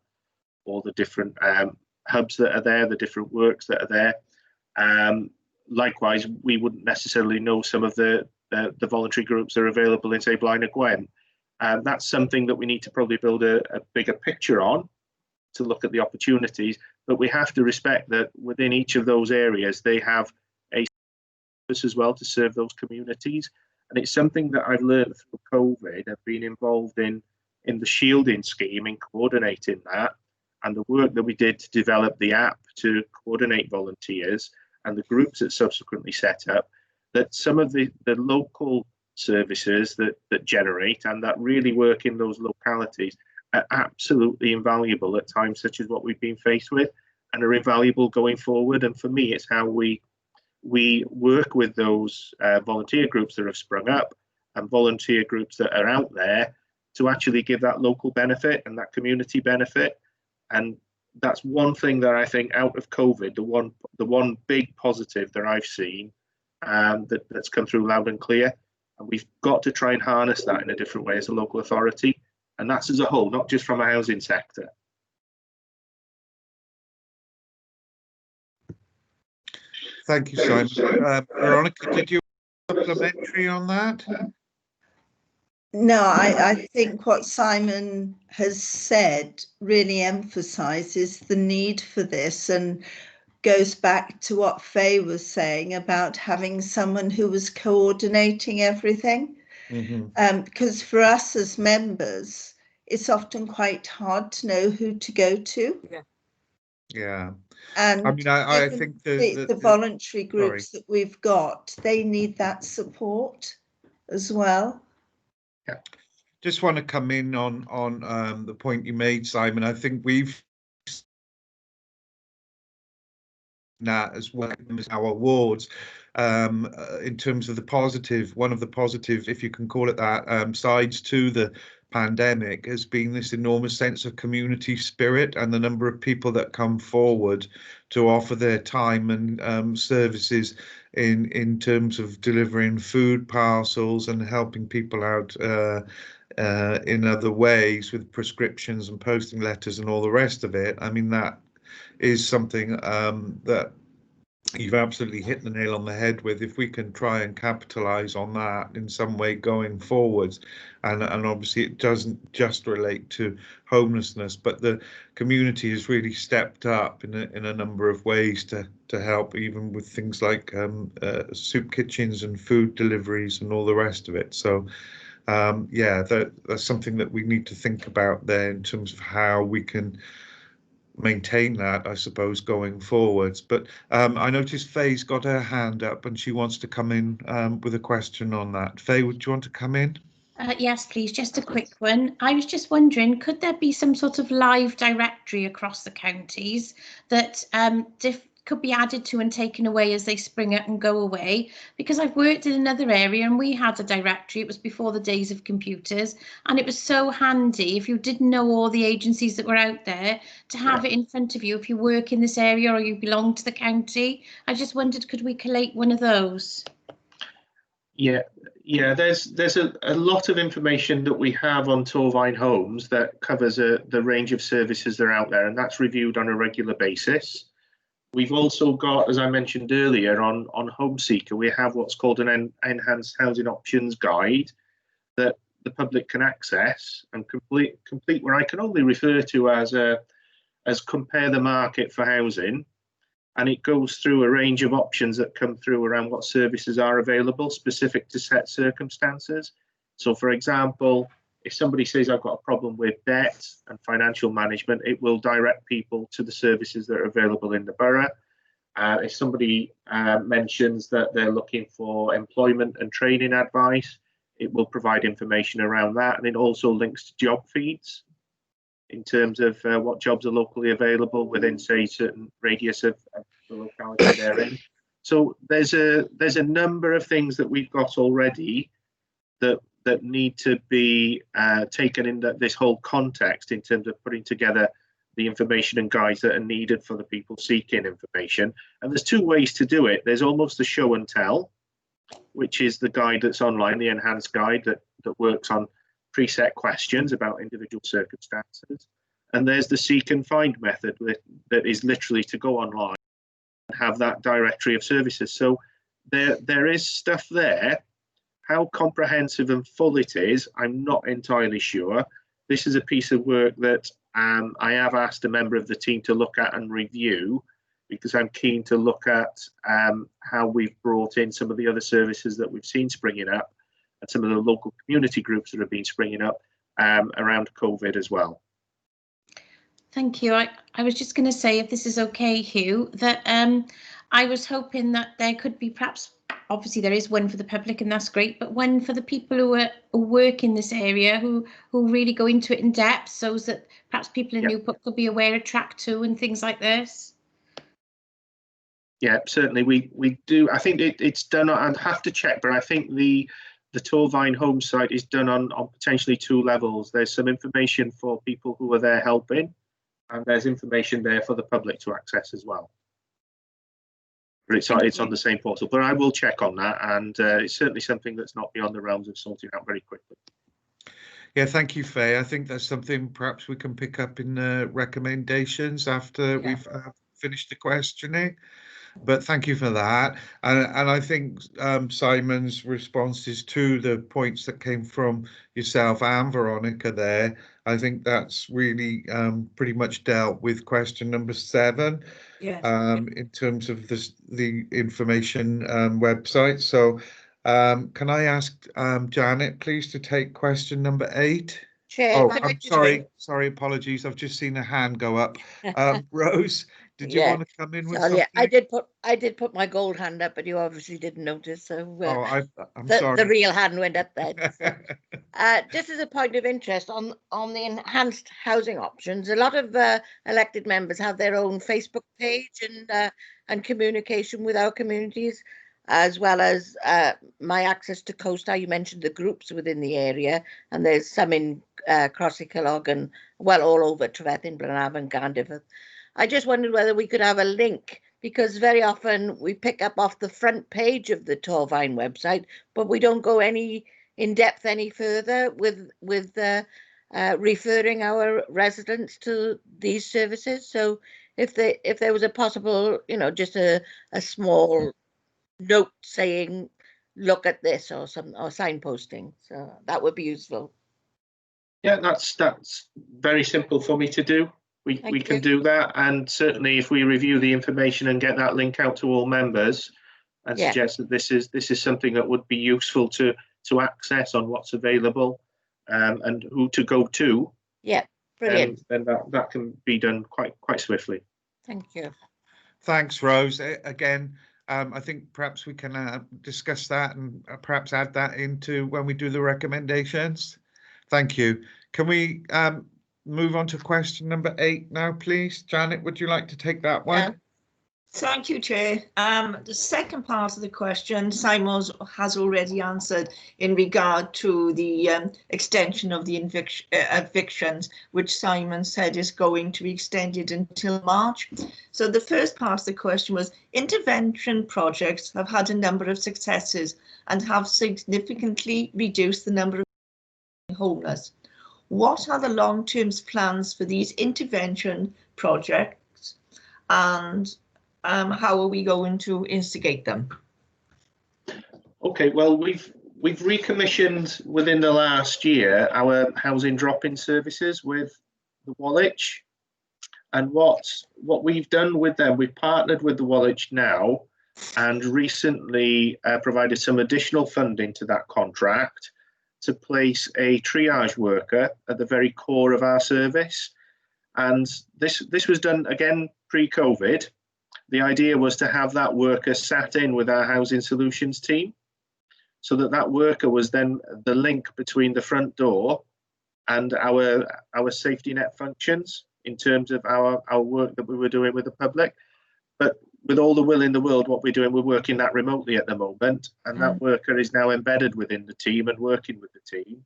Speaker 6: or the different hubs that are there, the different works that are there. Likewise, we wouldn't necessarily know some of the voluntary groups that are available in, say, Blaenau Gwent. That's something that we need to probably build a bigger picture on, to look at the opportunities, but we have to respect that within each of those areas, they have a service as well to serve those communities. And it's something that I've learned through COVID. I've been involved in the shielding scheme, in coordinating that, and the work that we did to develop the app to coordinate volunteers and the groups that subsequently set up, that some of the local services that generate and that really work in those localities are absolutely invaluable at times such as what we've been faced with, and are invaluable going forward. And for me, it's how we work with those volunteer groups that have sprung up and volunteer groups that are out there to actually give that local benefit and that community benefit. And that's one thing that I think out of COVID, the one big positive that I've seen that's come through loud and clear. And we've got to try and harness that in a different way as a local authority. And that's as a whole, not just from a housing sector.
Speaker 2: Thank you, Simon. Veronica, did you have a supplementary on that?
Speaker 4: No, I think what Simon has said really emphasises the need for this, and goes back to what Faye was saying about having someone who was coordinating everything. Because for us as members, it's often quite hard to know who to go to.
Speaker 2: Yeah.
Speaker 4: And
Speaker 2: I mean, I think
Speaker 4: the voluntary groups that we've got, they need that support as well.
Speaker 2: Yeah. Just want to come in on the point you made, Simon. I think we've that as well as our awards in terms of the positive, one of the positive, if you can call it that, sides to the pandemic has been this enormous sense of community spirit, and the number of people that come forward to offer their time and services in terms of delivering food parcels and helping people out in other ways with prescriptions and posting letters and all the rest of it. I mean, that is something that you've absolutely hit the nail on the head with. If we can try and capitalize on that in some way going forwards, and obviously it doesn't just relate to homelessness, but the community has really stepped up in a number of ways to help, even with things like soup kitchens and food deliveries and all the rest of it. So yeah, that's something that we need to think about there in terms of how we can maintain that, I suppose, going forwards. But I noticed Faye's got her hand up and she wants to come in with a question on that. Faye, would you want to come in?
Speaker 8: Yes, please, just a quick one. I was just wondering, could there be some sort of live directory across the counties that could be added to and taken away as they spring up and go away? Because I've worked in another area and we had a directory. It was before the days of computers, and it was so handy if you didn't know all the agencies that were out there to have it in front of you if you work in this area or you belong to the county. I just wondered, could we collate one of those?
Speaker 6: Yeah, there's a lot of information that we have on Torfaen Homes that covers the range of services that are out there, and that's reviewed on a regular basis. We've also got, as I mentioned earlier, on Home Seeker, we have what's called an enhanced housing options guide that the public can access and complete, where I can only refer to as compare the market for housing. And it goes through a range of options that come through around what services are available specific to set circumstances. So, for example, if somebody says I've got a problem with debt and financial management, it will direct people to the services that are available in the borough. If somebody mentions that they're looking for employment and training advice, it will provide information around that. And it also links to job feeds in terms of what jobs are locally available within, say, certain radius of the locality they're in. So there's a number of things that we've got already that that need to be taken in this whole context in terms of putting together the information and guides that are needed for the people seeking information. And there's two ways to do it. There's almost the show and tell, which is the guide that's online, the enhanced guide that works on preset questions about individual circumstances. And there's the seek and find method that is literally to go online and have that directory of services. So there is stuff there. How comprehensive and full it is, I'm not entirely sure. This is a piece of work that I have asked a member of the team to look at and review, because I'm keen to look at how we've brought in some of the other services that we've seen springing up and some of the local community groups that have been springing up around COVID as well.
Speaker 8: Thank you. I was just going to say, if this is okay, Hugh, that I was hoping that there could be perhaps, obviously there is one for the public and that's great, but one for the people who work in this area, who really go into it in depth, so that perhaps people in Newport could be aware of Track 2 and things like this.
Speaker 6: Yeah, certainly we do. I think it's done, I'd have to check, but I think the Torvine home site is done on potentially 2 levels. There's some information for people who are there helping, and there's information there for the public to access as well. But it's on the same portal. But I will check on that, and it's certainly something that's not beyond the realms of sorting out very quickly.
Speaker 2: Yeah, thank you, Faye. I think that's something perhaps we can pick up in the recommendations after we've finished the questioning. But thank you for that. And I think Simon's responses to the points that came from yourself and Veronica there, I think that's really pretty much dealt with question number 7 in terms of the information website. So can I ask Janet, please, to take question number 8?
Speaker 5: Chair,
Speaker 2: Oh, I'm sorry, apologies. I've just seen a hand go up. Rose, did you want to come in with something?
Speaker 5: Yeah, I did put my gold hand up, but you obviously didn't notice. So
Speaker 2: I'm sorry.
Speaker 5: The real hand went up then. So, just as a point of interest on the enhanced housing options, a lot of elected members have their own Facebook page and communication with our communities, as well as my access to CoStar. You mentioned the groups within the area, and there's some in Crossy-Kellogg and all over Trevethin, Blenavon, Gandyford. I just wondered whether we could have a link, because very often we pick up off the front page of the Torvine website, but we don't go any in depth any further with referring our residents to these services. So if there was a possible, just a small note saying, look at this, or signposting, so that would be useful.
Speaker 6: Yeah, that's very simple for me to do. We can do that, and certainly if we review the information and get that link out to all members and suggest that this is something that would be useful to access on what's available and who to go to.
Speaker 5: Yeah, brilliant.
Speaker 6: Then that can be done quite swiftly.
Speaker 5: Thank you.
Speaker 2: Thanks, Rose. Again, I think perhaps we can discuss that and perhaps add that into when we do the recommendations. Thank you. Can we move on to question number 8 now, please? Janet, would you like to take that one?
Speaker 7: Thank you, Chair. The second part of the question, Simon has already answered in regard to the extension of the evictions, which Simon said is going to be extended until March. So the first part of the question was, intervention projects have had a number of successes and have significantly reduced the number of homeless. What are the long-term plans for these intervention projects, and how are we going to instigate them?
Speaker 6: Okay, well, we've recommissioned within the last year our housing drop-in services with the Woolwich, and what we've done with them, we've partnered with the Woolwich now and recently provided some additional funding to that contract to place a triage worker at the very core of our service. And this was done again pre-COVID. The idea was to have that worker sat in with our housing solutions team, so that worker was then the link between the front door and our safety net functions in terms of our work that we were doing with the public. But with all the will in the world, what we're doing, we're working that remotely at the moment, and that worker is now embedded within the team and working with the team.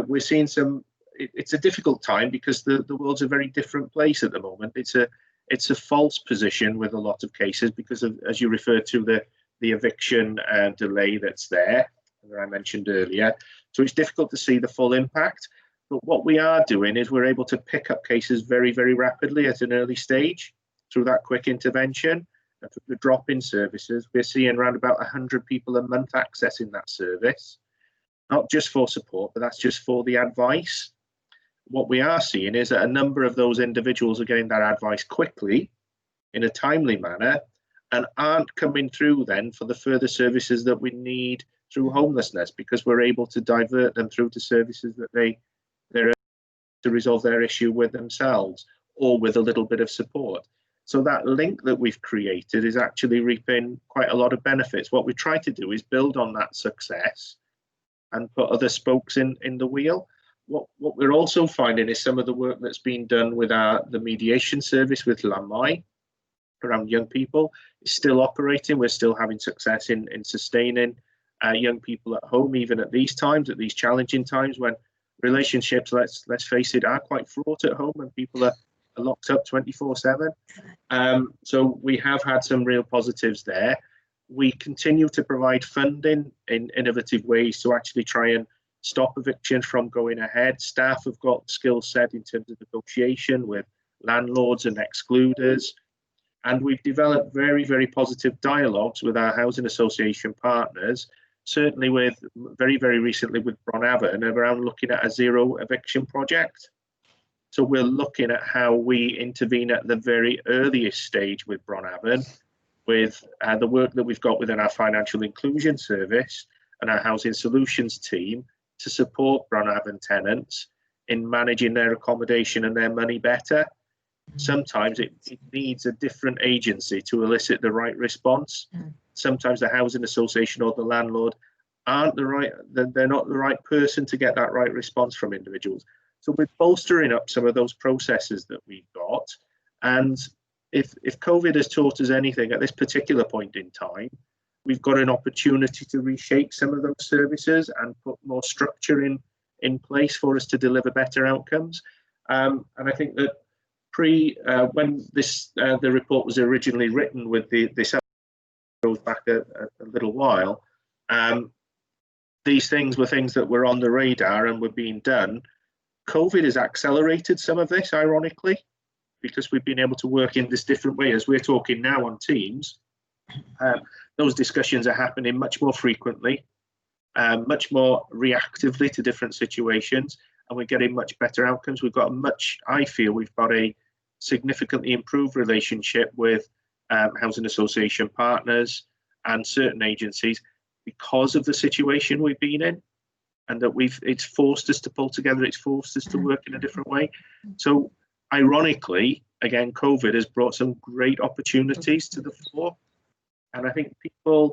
Speaker 6: We're seeing it's a difficult time because the world's a very different place at the moment. It's a false position with a lot of cases because of, as you referred to, the eviction delay that's there that I mentioned earlier. So it's difficult to see the full impact. But what we are doing is we're able to pick up cases very, very rapidly at an early stage through that quick intervention. And through the drop-in services, we're seeing around about 100 people a month accessing that service, not just for support, but that's just for the advice. What we are seeing is that a number of those individuals are getting that advice quickly in a timely manner and aren't coming through then for the further services that we need through homelessness, because we're able to divert them through to services that they're to resolve their issue with themselves or with a little bit of support. So that link that we've created is actually reaping quite a lot of benefits. What we try to do is build on that success and put other spokes in the wheel. What we're also finding is some of the work that's been done with the mediation service with Lamai around young people is still operating. We're still having success in sustaining young people at home, even at these times, at these challenging times when relationships, let's face it, are quite fraught at home and people are locked up 24/7. So we have had some real positives there. We continue to provide funding in innovative ways to actually try and stop eviction from going ahead. Staff have got skill set in terms of negotiation with landlords and excluders. And we've developed very, very positive dialogues with our housing association partners, certainly with very, very recently with Bronavon around looking at a zero eviction project. So we're looking at how we intervene at the very earliest stage with Bronavon, with the work that we've got within our financial inclusion service and our housing solutions team to support Bronavon tenants in managing their accommodation and their money better. Sometimes it needs a different agency to elicit the right response. Sometimes the housing association or the landlord they're not the right person to get that right response from individuals. So we're bolstering up some of those processes that we've got. And if COVID has taught us anything at this particular point in time, we've got an opportunity to reshape some of those services and put more structure in place for us to deliver better outcomes. And I think that when the report was originally written with this goes back a little while, these things were things that were on the radar and were being done. COVID has accelerated some of this, ironically, because we've been able to work in this different way. As we're talking now on Teams, those discussions are happening much more frequently, much more reactively to different situations, and we're getting much better outcomes. I feel we've got a significantly improved relationship with housing association partners and certain agencies because of the situation we've been in, and that it's forced us to pull together, it's forced us to work in a different way. So ironically, again, COVID has brought some great opportunities to the fore. And I think the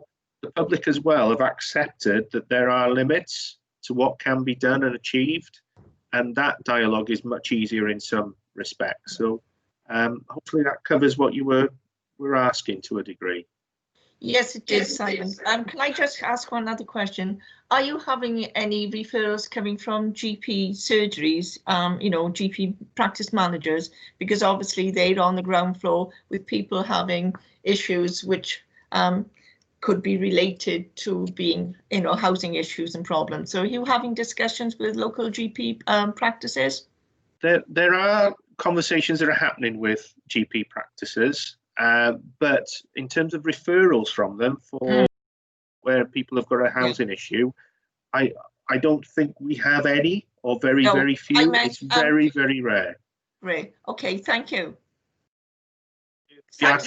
Speaker 6: public as well, have accepted that there are limits to what can be done and achieved. And that dialogue is much easier in some respects. So hopefully that covers what you were asking to a degree.
Speaker 7: Yes, it did, Simon. Can I just ask one other question? Are you having any referrals coming from GP surgeries, GP practice managers? Because obviously they're on the ground floor with people having issues which could be related to being, housing issues and problems. So are you having discussions with local GP practices?
Speaker 6: There are conversations that are happening with GP practices. But in terms of referrals from them for where people have got a housing issue, I don't think we have any, or very few. It's very, very rare.
Speaker 7: Right. Okay. Thank you.
Speaker 6: Yeah,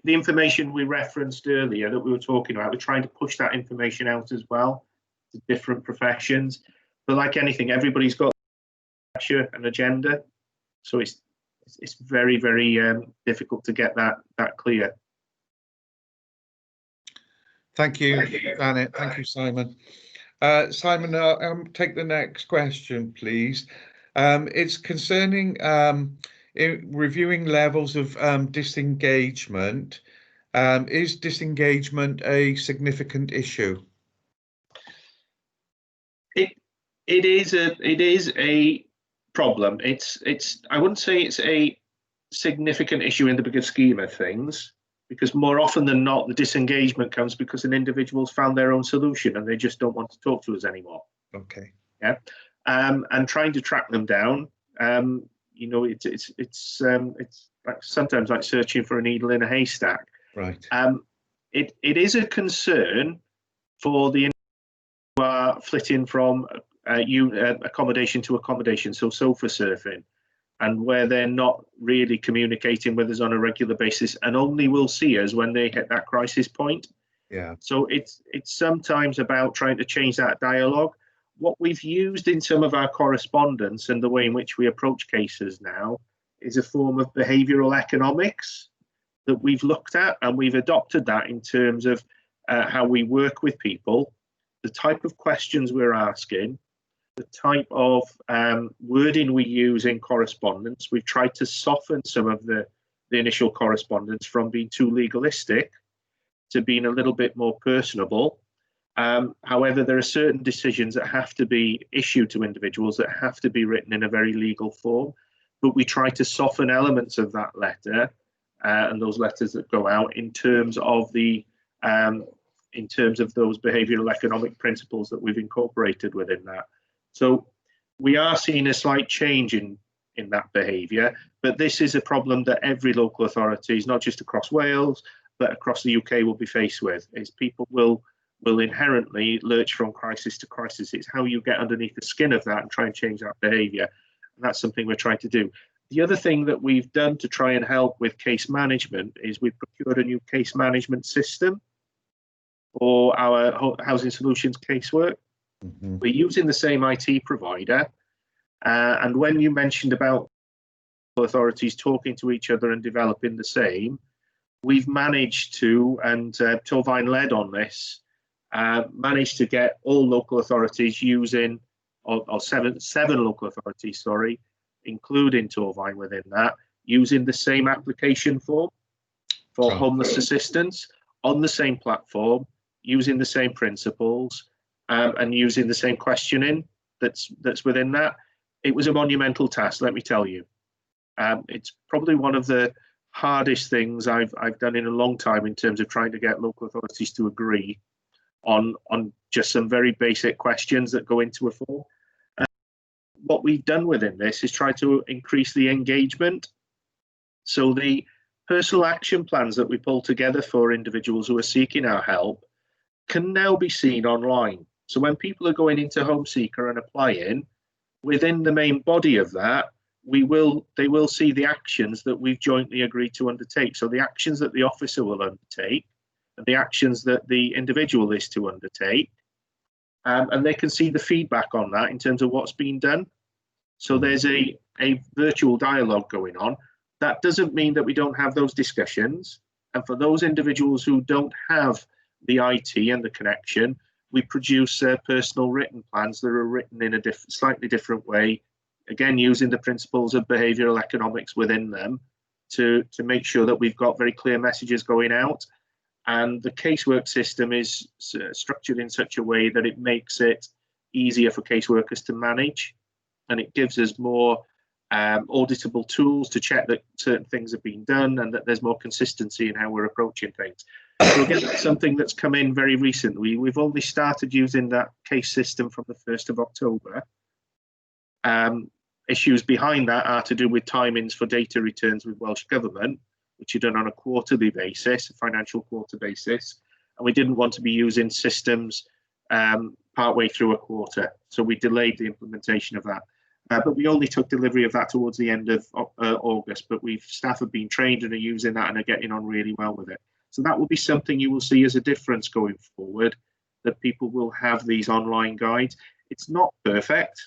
Speaker 6: the information we referenced earlier that we were talking about, we're trying to push that information out as well to different professions. But like anything, everybody's got an agenda, so it's very, very difficult to get that clear.
Speaker 2: Thank you, Janet. Thank you, Simon. Simon, take the next question, please. It's concerning reviewing levels of disengagement. Is disengagement a significant issue?
Speaker 6: It is a problem. I wouldn't say it's a significant issue in the bigger scheme of things, because more often than not, the disengagement comes because an individual's found their own solution and they just don't want to talk to us anymore.
Speaker 2: Okay.
Speaker 6: Yeah. And trying to track them down, you know, it's like sometimes like searching for a needle in a haystack.
Speaker 2: Right.
Speaker 6: It is a concern for the who are flitting from accommodation to accommodation, so sofa surfing, and where they're not really communicating with us on a regular basis and only will see us when they hit that crisis point.
Speaker 2: Yeah.
Speaker 6: So it's sometimes about trying to change that dialogue. What we've used in some of our correspondence and the way in which we approach cases now is a form of behavioural economics that we've looked at, and we've adopted that in terms of how we work with people, the type of questions we're asking, the type of wording we use in correspondence. We've tried to soften some of the initial correspondence from being too legalistic to being a little bit more personable. However, there are certain decisions that have to be issued to individuals that have to be written in a very legal form, but we try to soften elements of that letter and those letters that go out in terms of those behavioural economic principles that we've incorporated within that. So we are seeing a slight change in that behaviour, but this is a problem that every local authorities, not just across Wales, but across the UK, will be faced with, is people will inherently lurch from crisis to crisis. It's how you get underneath the skin of that and try and change that behaviour. And that's something we're trying to do. The other thing that we've done to try and help with case management is we've procured a new case management system for our Housing Solutions casework. Mm-hmm. We're using the same IT provider. And when you mentioned about authorities talking to each other and developing the same, we've managed to, and Torfaen led on this, managed to get all local authorities using, or seven local authorities, sorry, including Torfaen within that, using the same application form for homeless assistance on the same platform, using the same principles, and using the same questioning that's within that. It was a monumental task, let me tell you. It's probably one of the hardest things I've done in a long time in terms of trying to get local authorities to agree on just some very basic questions that go into a form. What we've done within this is try to increase the engagement. So the personal action plans that we pull together for individuals who are seeking our help can now be seen online. So when people are going into Home Seeker and applying, within the main body of that, they will see the actions that we've jointly agreed to undertake. So the actions that the officer will undertake and the actions that the individual is to undertake. And they can see the feedback on that in terms of what's been done. So there's a virtual dialogue going on. That doesn't mean that we don't have those discussions. And for those individuals who don't have the IT and the connection, we produce personal written plans that are written in a slightly different way, again, using the principles of behavioural economics within them to make sure that we've got very clear messages going out. And the casework system is structured in such a way that it makes it easier for caseworkers to manage. And it gives us more auditable tools to check that certain things have been done and that there's more consistency in how we're approaching things. So again, that's something that's come in very recently. We've only started using that case system from the 1st of October. Issues behind that are to do with timings for data returns with Welsh Government, which are done on a quarterly basis, a financial quarter basis. And we didn't want to be using systems partway through a quarter. So we delayed the implementation of that. But we only took delivery of that towards the end of August, but staff have been trained and are using that and are getting on really well with it. So that will be something you will see as a difference going forward, that people will have these online guides. It's not perfect.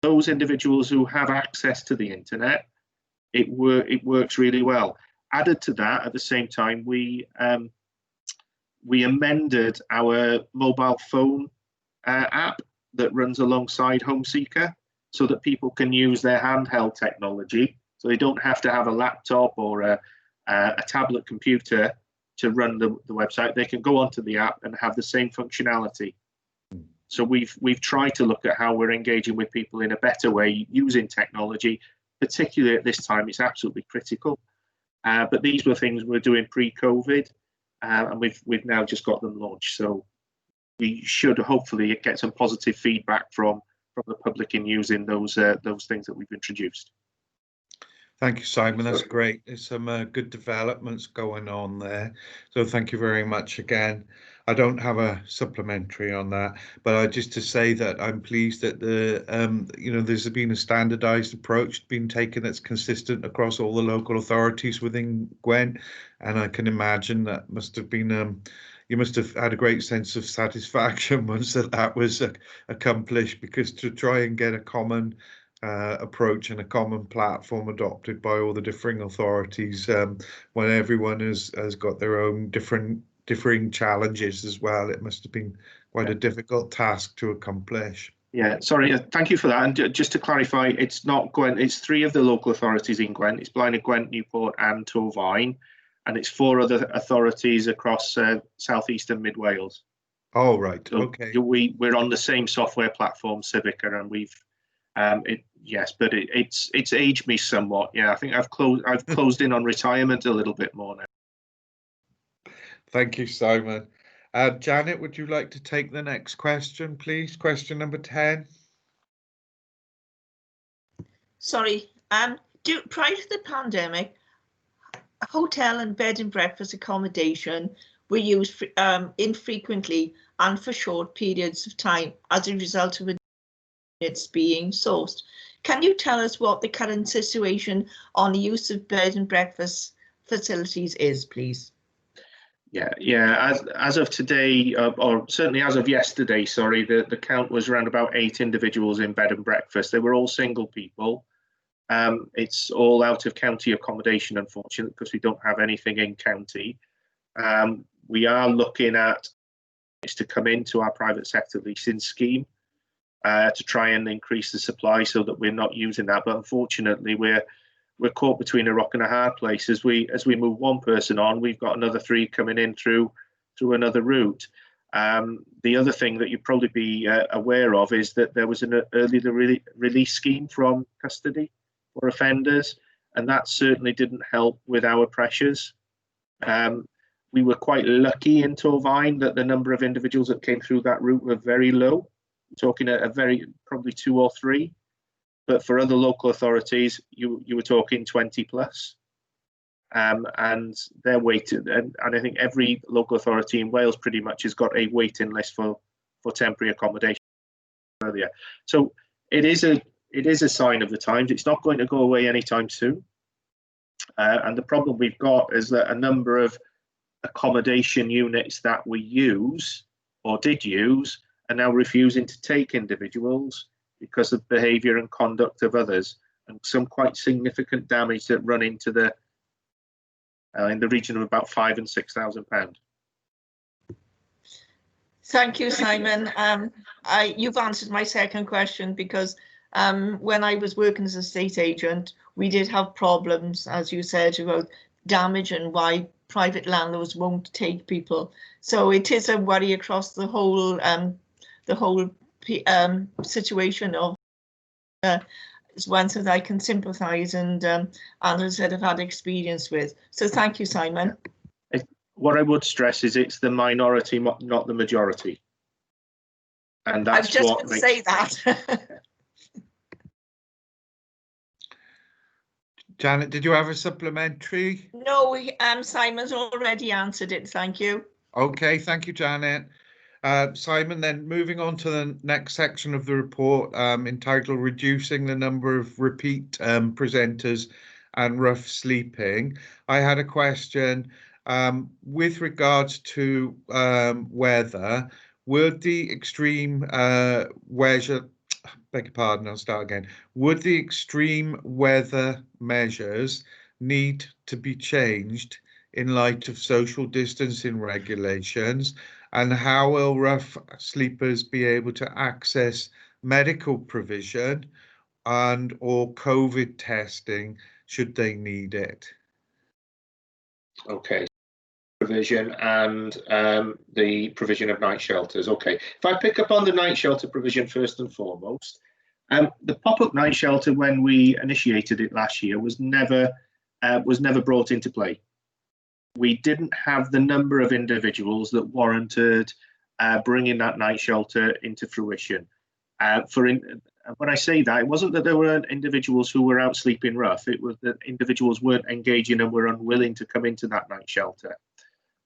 Speaker 6: Those individuals who have access to the internet, it works really well. Added to that, at the same time, we amended our mobile phone app that runs alongside Home Seeker. so that people can use their handheld technology. So they don't have to have a laptop or a tablet computer to run the website. They can go onto the app and have the same functionality. So we've tried to look at how we're engaging with people in a better way using technology, particularly at this time. It's absolutely critical. But these were things we were doing pre-COVID, and we've now just got them launched. So we should hopefully get some positive feedback from the public in using those things that we've introduced.
Speaker 2: Thank you, Simon. That's great. There's some good developments going on there. So thank you very much again. I don't have a supplementary on that, but just to say that I'm pleased that there's been a standardised approach being taken that's consistent across all the local authorities within Gwent, and I can imagine that must have been you must have had a great sense of satisfaction once that was accomplished, because to try and get a common approach and a common platform adopted by all the differing authorities when everyone has got their own differing challenges as well, it must have been quite a difficult task to accomplish.
Speaker 6: Yeah, sorry, thank you for that. And just to clarify, it's not Gwent, it's 3 of the local authorities in Gwent. It's Blaenau, Gwent, Newport and Torfaen, and it's 4 other authorities across South East and Mid Wales.
Speaker 2: Oh, right,
Speaker 6: So
Speaker 2: okay.
Speaker 6: We're on the same software platform, Civica, and we've yes, but it's aged me somewhat. Yeah, I think I've closed in on retirement a little bit more now.
Speaker 2: Thank you, Simon. Janet, would you like to take the next question, please? Question number 10.
Speaker 7: Sorry, prior to the pandemic, hotel and bed and breakfast accommodation were used infrequently and for short periods of time as a result of it's being sourced. Can you tell us what the current situation on the use of bed and breakfast facilities is, please?
Speaker 6: Yeah. As of today, or certainly as of yesterday, sorry, the count was around about 8 individuals in bed and breakfast. They were all single people. It's all out of county accommodation, unfortunately, because we don't have anything in county. We are looking at to come into our private sector leasing scheme to try and increase the supply so that we're not using that. But unfortunately, we're caught between a rock and a hard place. As we move one person on, we've got another 3 coming in through another route. The other thing that you'd probably be aware of is that there was an early release scheme from custody for offenders, and that certainly didn't help with our pressures. We were quite lucky in Torfaen that the number of individuals that came through that route were very low. We're talking a very probably 2 or 3. But for other local authorities, you were talking 20 plus, and they're waiting. And I think every local authority in Wales pretty much has got a waiting list for temporary accommodation earlier. So it is a sign of the times. It's not going to go away anytime soon. And the problem we've got is that a number of accommodation units that we use or did use are now refusing to take individuals because of behaviour and conduct of others, and some quite significant damage that run into the in the region of about £5,000 and £6,000.
Speaker 7: Thank you, Simon. You've answered my second question, because when I was working as a estate agent, we did have problems, as you said, about damage and why private landlords won't take people. So it is a worry across the whole situation of it's one that I can sympathise and others that have had experience with. So thank you, Simon.
Speaker 6: What I would stress is it's the minority, not the majority. And that's
Speaker 7: I was just going to say that.
Speaker 2: Janet, did you have a supplementary?
Speaker 7: No, Simon's already answered it. Thank you.
Speaker 2: Okay, thank you, Janet. Simon, then moving on to the next section of the report entitled Reducing the Number of Repeat Presenters and Rough Sleeping. I had a question with regards to weather. Would the extreme weather, beg your pardon, I'll start again. Would the extreme weather measures need to be changed in light of social distancing regulations? And how will rough sleepers be able to access medical provision and or COVID testing should they need it.
Speaker 6: Okay. Provision and the provision of night shelters. Okay, if I pick up on the night shelter provision first and foremost, the pop-up night shelter, when we initiated it last year, was never brought into play. We didn't have the number of individuals that warranted bringing that night shelter into fruition. When I say that, it wasn't that there weren't individuals who were out sleeping rough. It was that individuals weren't engaging and were unwilling to come into that night shelter.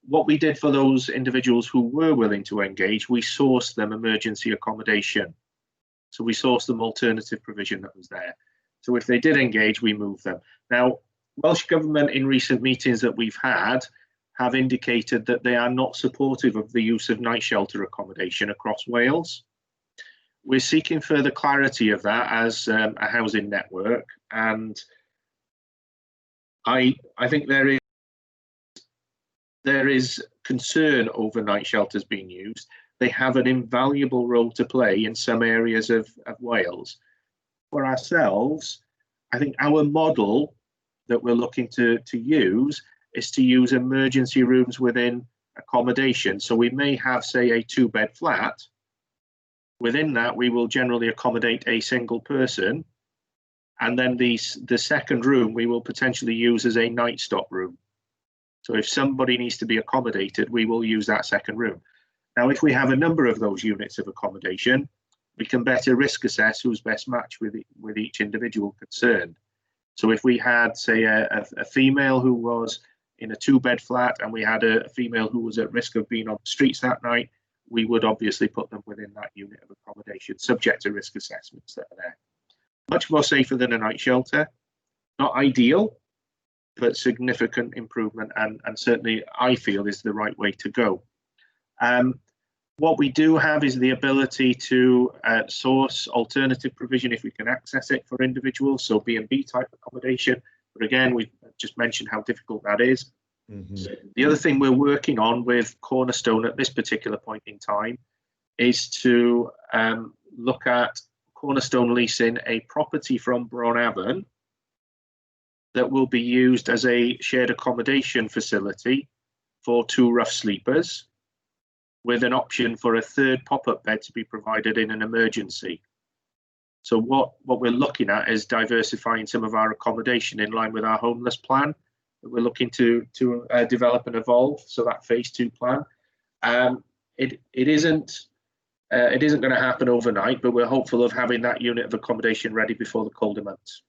Speaker 6: What we did for those individuals who were willing to engage, we sourced them emergency accommodation. So we sourced them alternative provision that was there. So if they did engage, we moved them. Now, Welsh Government in recent meetings that we've had have indicated that they are not supportive of the use of night shelter accommodation across Wales. We're seeking further clarity of that as a housing network, and I think there is concern over night shelters being used. They have an invaluable role to play in some areas of Wales. For ourselves, I think our model that we're looking to use is to use emergency rooms within accommodation. So we may have, say, a 2-bed flat. Within that, we will generally accommodate a single person. And then the second room we will potentially use as a night stop room. So if somebody needs to be accommodated, we will use that second room. Now, if we have a number of those units of accommodation, we can better risk assess who's best matched with each individual concerned. So if we had, say, a female who was in a 2-bed flat and we had a female who was at risk of being on the streets that night, we would obviously put them within that unit of accommodation, subject to risk assessments that are there. Much more safer than a night shelter. Not ideal, but significant improvement, and certainly I feel is the right way to go. What we do have is the ability to source alternative provision if we can access it for individuals, so B&B type accommodation. But again, we just mentioned how difficult that is. Mm-hmm. The other thing we're working on with Cornerstone at this particular point in time is to look at Cornerstone leasing a property from Bronavon that will be used as a shared accommodation facility for 2 rough sleepers, with an option for a 3rd pop-up bed to be provided in an emergency. So what we're looking at is diversifying some of our accommodation in line with our homeless plan that we're looking to develop and evolve. So that phase 2 plan, it isn't going to happen overnight, but we're hopeful of having that unit of accommodation ready before the colder months,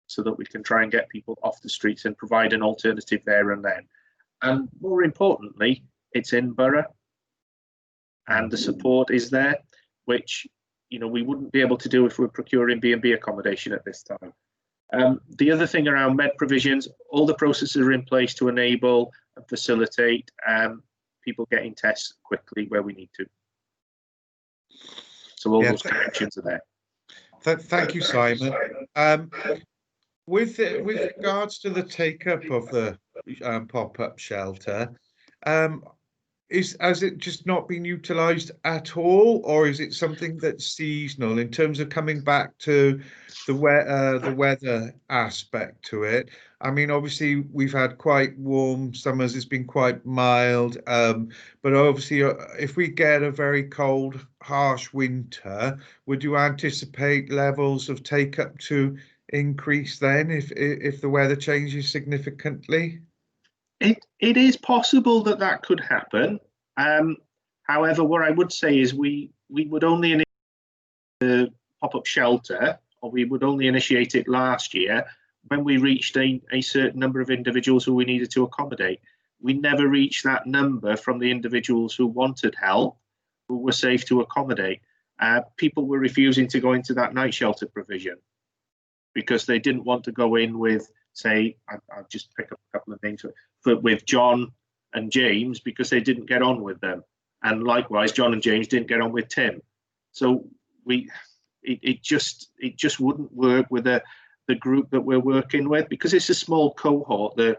Speaker 6: so that we can try and get people off the streets and provide an alternative there and then. And more importantly, it's in borough, and the support is there, which we wouldn't be able to do if we're procuring B&B accommodation at this time. The other thing around med provisions, all the processes are in place to enable and facilitate people getting tests quickly where we need to. So all those connections are there.
Speaker 2: Thank you, Simon. With regards to the take-up of the pop-up shelter, has it just not been utilised at all, or is it something that's seasonal in terms of coming back to the weather aspect to it? I mean, obviously we've had quite warm summers, it's been quite mild, but obviously if we get a very cold, harsh winter, would you anticipate levels of take-up to increase then if the weather changes significantly?
Speaker 6: It is possible that could happen. However, what I would say is we would only initiate the pop-up shelter, or we would only initiate it last year when we reached a certain number of individuals who we needed to accommodate. We never reached that number from the individuals who wanted help, who were safe to accommodate. People were refusing to go into that night shelter provision because they didn't want to go in with, say, I'll just pick up a couple of names, with John and James, because they didn't get on with them. And likewise, John and James didn't get on with Tim. So it just wouldn't work with the group that we're working with, because it's a small cohort, the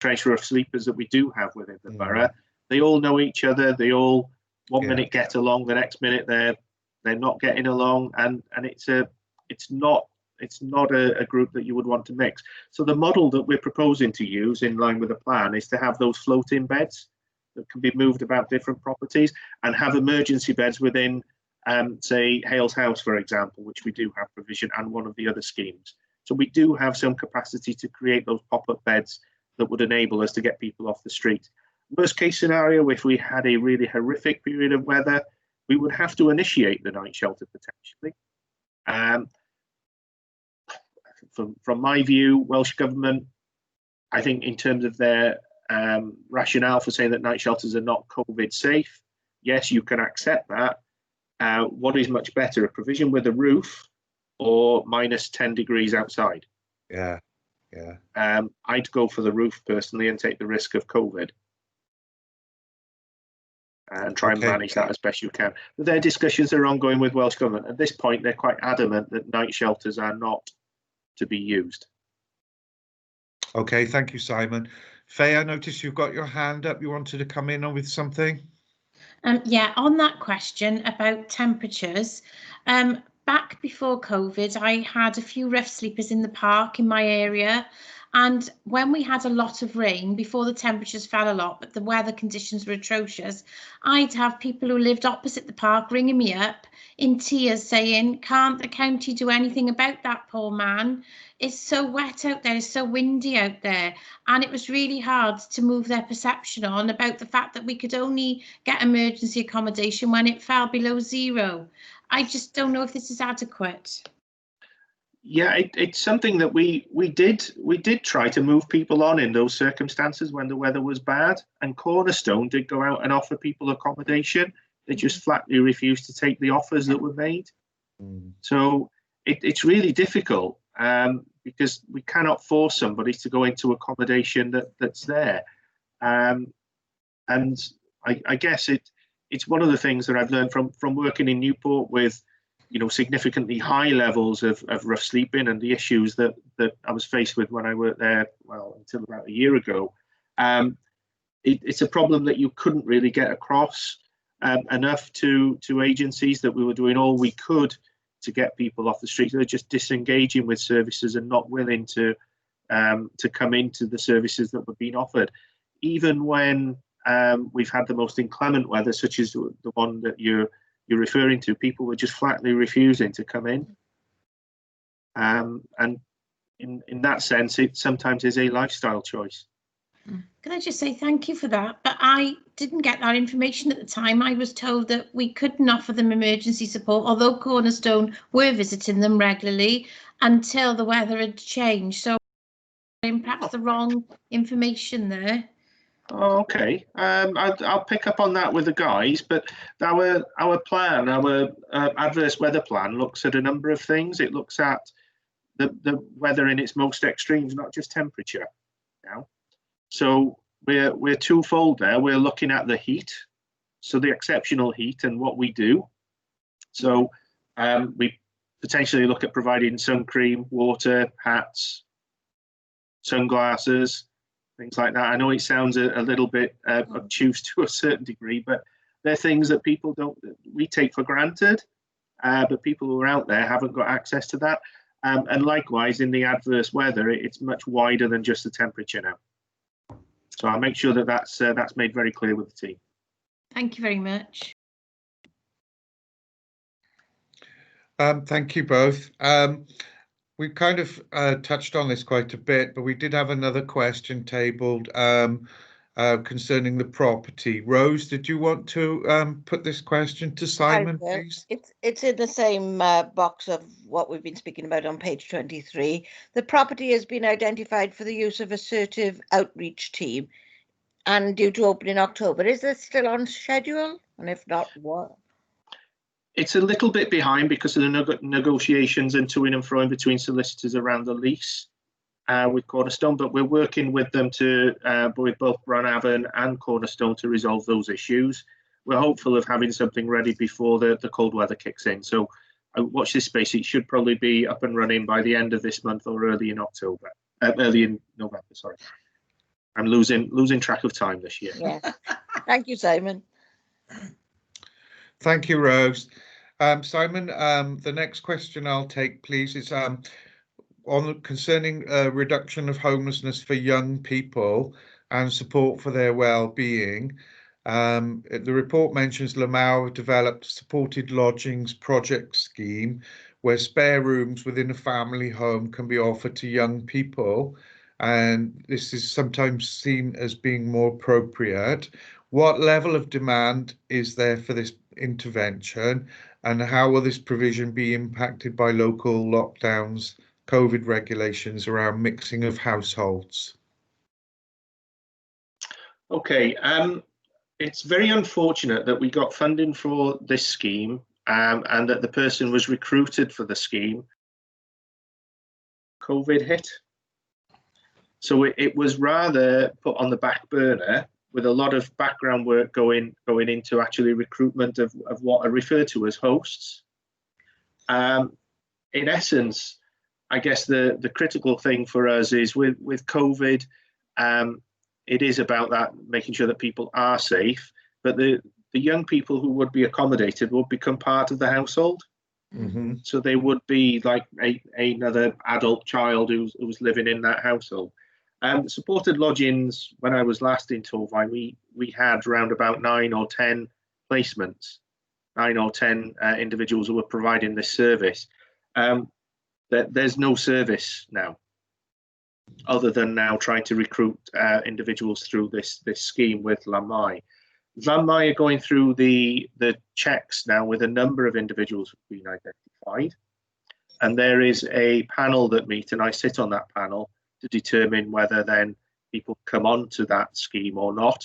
Speaker 6: treasure of sleepers that we do have within the borough. They all know each other. They all one minute get along, the next minute they're not getting along, and it's not it's not a group that you would want to mix. So the model that we're proposing to use in line with the plan is to have those floating beds that can be moved about different properties and have emergency beds within, say, Hales House, for example, which we do have provision, and one of the other schemes. So we do have some capacity to create those pop-up beds that would enable us to get people off the street. Worst case scenario, if we had a really horrific period of weather, we would have to initiate the night shelter potentially. From my view, Welsh Government, I think in terms of their rationale for saying that night shelters are not COVID safe, yes, you can accept that. What is much better, a provision with a roof or minus 10 degrees outside?
Speaker 2: Yeah, yeah.
Speaker 6: I'd go for the roof personally and take the risk of COVID. And try and manage that as best you can. But their discussions are ongoing with Welsh Government. At this point, they're quite adamant that night shelters are not to be used.
Speaker 2: Okay, thank you, Simon. Faye, I noticed you've got your hand up. You wanted to come in with something?
Speaker 8: Yeah, on that question about temperatures, back before COVID, I had a few rough sleepers in the park in my area. And when we had a lot of rain, before the temperatures fell a lot, but the weather conditions were atrocious, I'd have people who lived opposite the park ringing me up in tears saying, can't the county do anything about that poor man? It's so wet out there, it's so windy out there. And it was really hard to move their perception on about the fact that we could only get emergency accommodation when it fell below zero. I just don't know if this is adequate.
Speaker 6: Yeah, it's something that we did try to move people on in those circumstances when the weather was bad, and Cornerstone did go out and offer people accommodation. They just flatly refused to take the offers that were made. So it's really difficult because we cannot force somebody to go into accommodation that's there. And I guess it's one of the things that I've learned from working in Newport with, you know, significantly high levels of rough sleeping and the issues that I was faced with when I worked there, well, until about a year ago. It's a problem that you couldn't really get across enough to agencies, that we were doing all we could to get people off the street. They're just disengaging with services and not willing to come into the services that were being offered. Even when we've had the most inclement weather, such as the one that you're referring to, people were just flatly refusing to come in. And in that sense, it sometimes is a lifestyle choice.
Speaker 8: Can I just say thank you for that? But I didn't get that information at the time. I was told that we couldn't offer them emergency support, although Cornerstone were visiting them regularly, until the weather had changed. So perhaps the wrong information there.
Speaker 6: Oh, okay. I'll pick up on that with the guys, but our plan, our adverse weather plan, looks at a number of things. It looks at the weather in its most extremes, not just temperature. Now, so we're twofold there. We're looking at the heat, so the exceptional heat and what we do. So we potentially look at providing sun cream, water, hats, sunglasses, things like that. I know it sounds a little bit obtuse to a certain degree, but they're things that we take for granted, but people who are out there haven't got access to that. And likewise, in the adverse weather, it's much wider than just the temperature now. So I'll make sure that that's made very clear with the team.
Speaker 8: Thank you very much.
Speaker 2: Thank you both. We've kind of touched on this quite a bit, but we did have another question tabled concerning the property. Rose, did you want to put this question to Simon, please?
Speaker 5: It's in the same box of what we've been speaking about on page 23. The property has been identified for the use of assertive outreach team and due to open in October. Is this still on schedule? And if not, what?
Speaker 6: It's a little bit behind because of the negotiations and to and fro between solicitors around the lease with Cornerstone, but we're working with them with both Branavon and Cornerstone to resolve those issues. We're hopeful of having something ready before the cold weather kicks in. So watch this space. It should probably be up and running by the end of this month or early in October, early in November, sorry. I'm losing track of time this year.
Speaker 5: Yes. Thank you, Simon.
Speaker 2: Thank you, Rose. Simon, the next question I'll take, please, is on concerning reduction of homelessness for young people and support for their well-being. The report mentions Lamau have developed a supported lodgings project scheme where spare rooms within a family home can be offered to young people, and this is sometimes seen as being more appropriate. What level of demand is there for this intervention, and how will this provision be impacted by local lockdowns, COVID regulations around mixing of households?
Speaker 6: Okay, it's very unfortunate that we got funding for this scheme and that the person was recruited for the scheme. COVID hit. So it was rather put on the back burner with a lot of background work going into actually recruitment of what are referred to as hosts. In essence, I guess the critical thing for us is with COVID, it is about that, making sure that people are safe, but the young people who would be accommodated would become part of the household.
Speaker 2: Mm-hmm.
Speaker 6: So they would be like another adult child who was living in that household. Supported lodgings, when I was last in Torfaen, we had around about 9 or 10 placements, 9 or 10 individuals who were providing this service. There's no service now, other than now trying to recruit individuals through this scheme with Lamau. Lamau are going through the checks now with a number of individuals who've been identified, and there is a panel that meet, and I sit on that panel to determine whether then people come on to that scheme or not.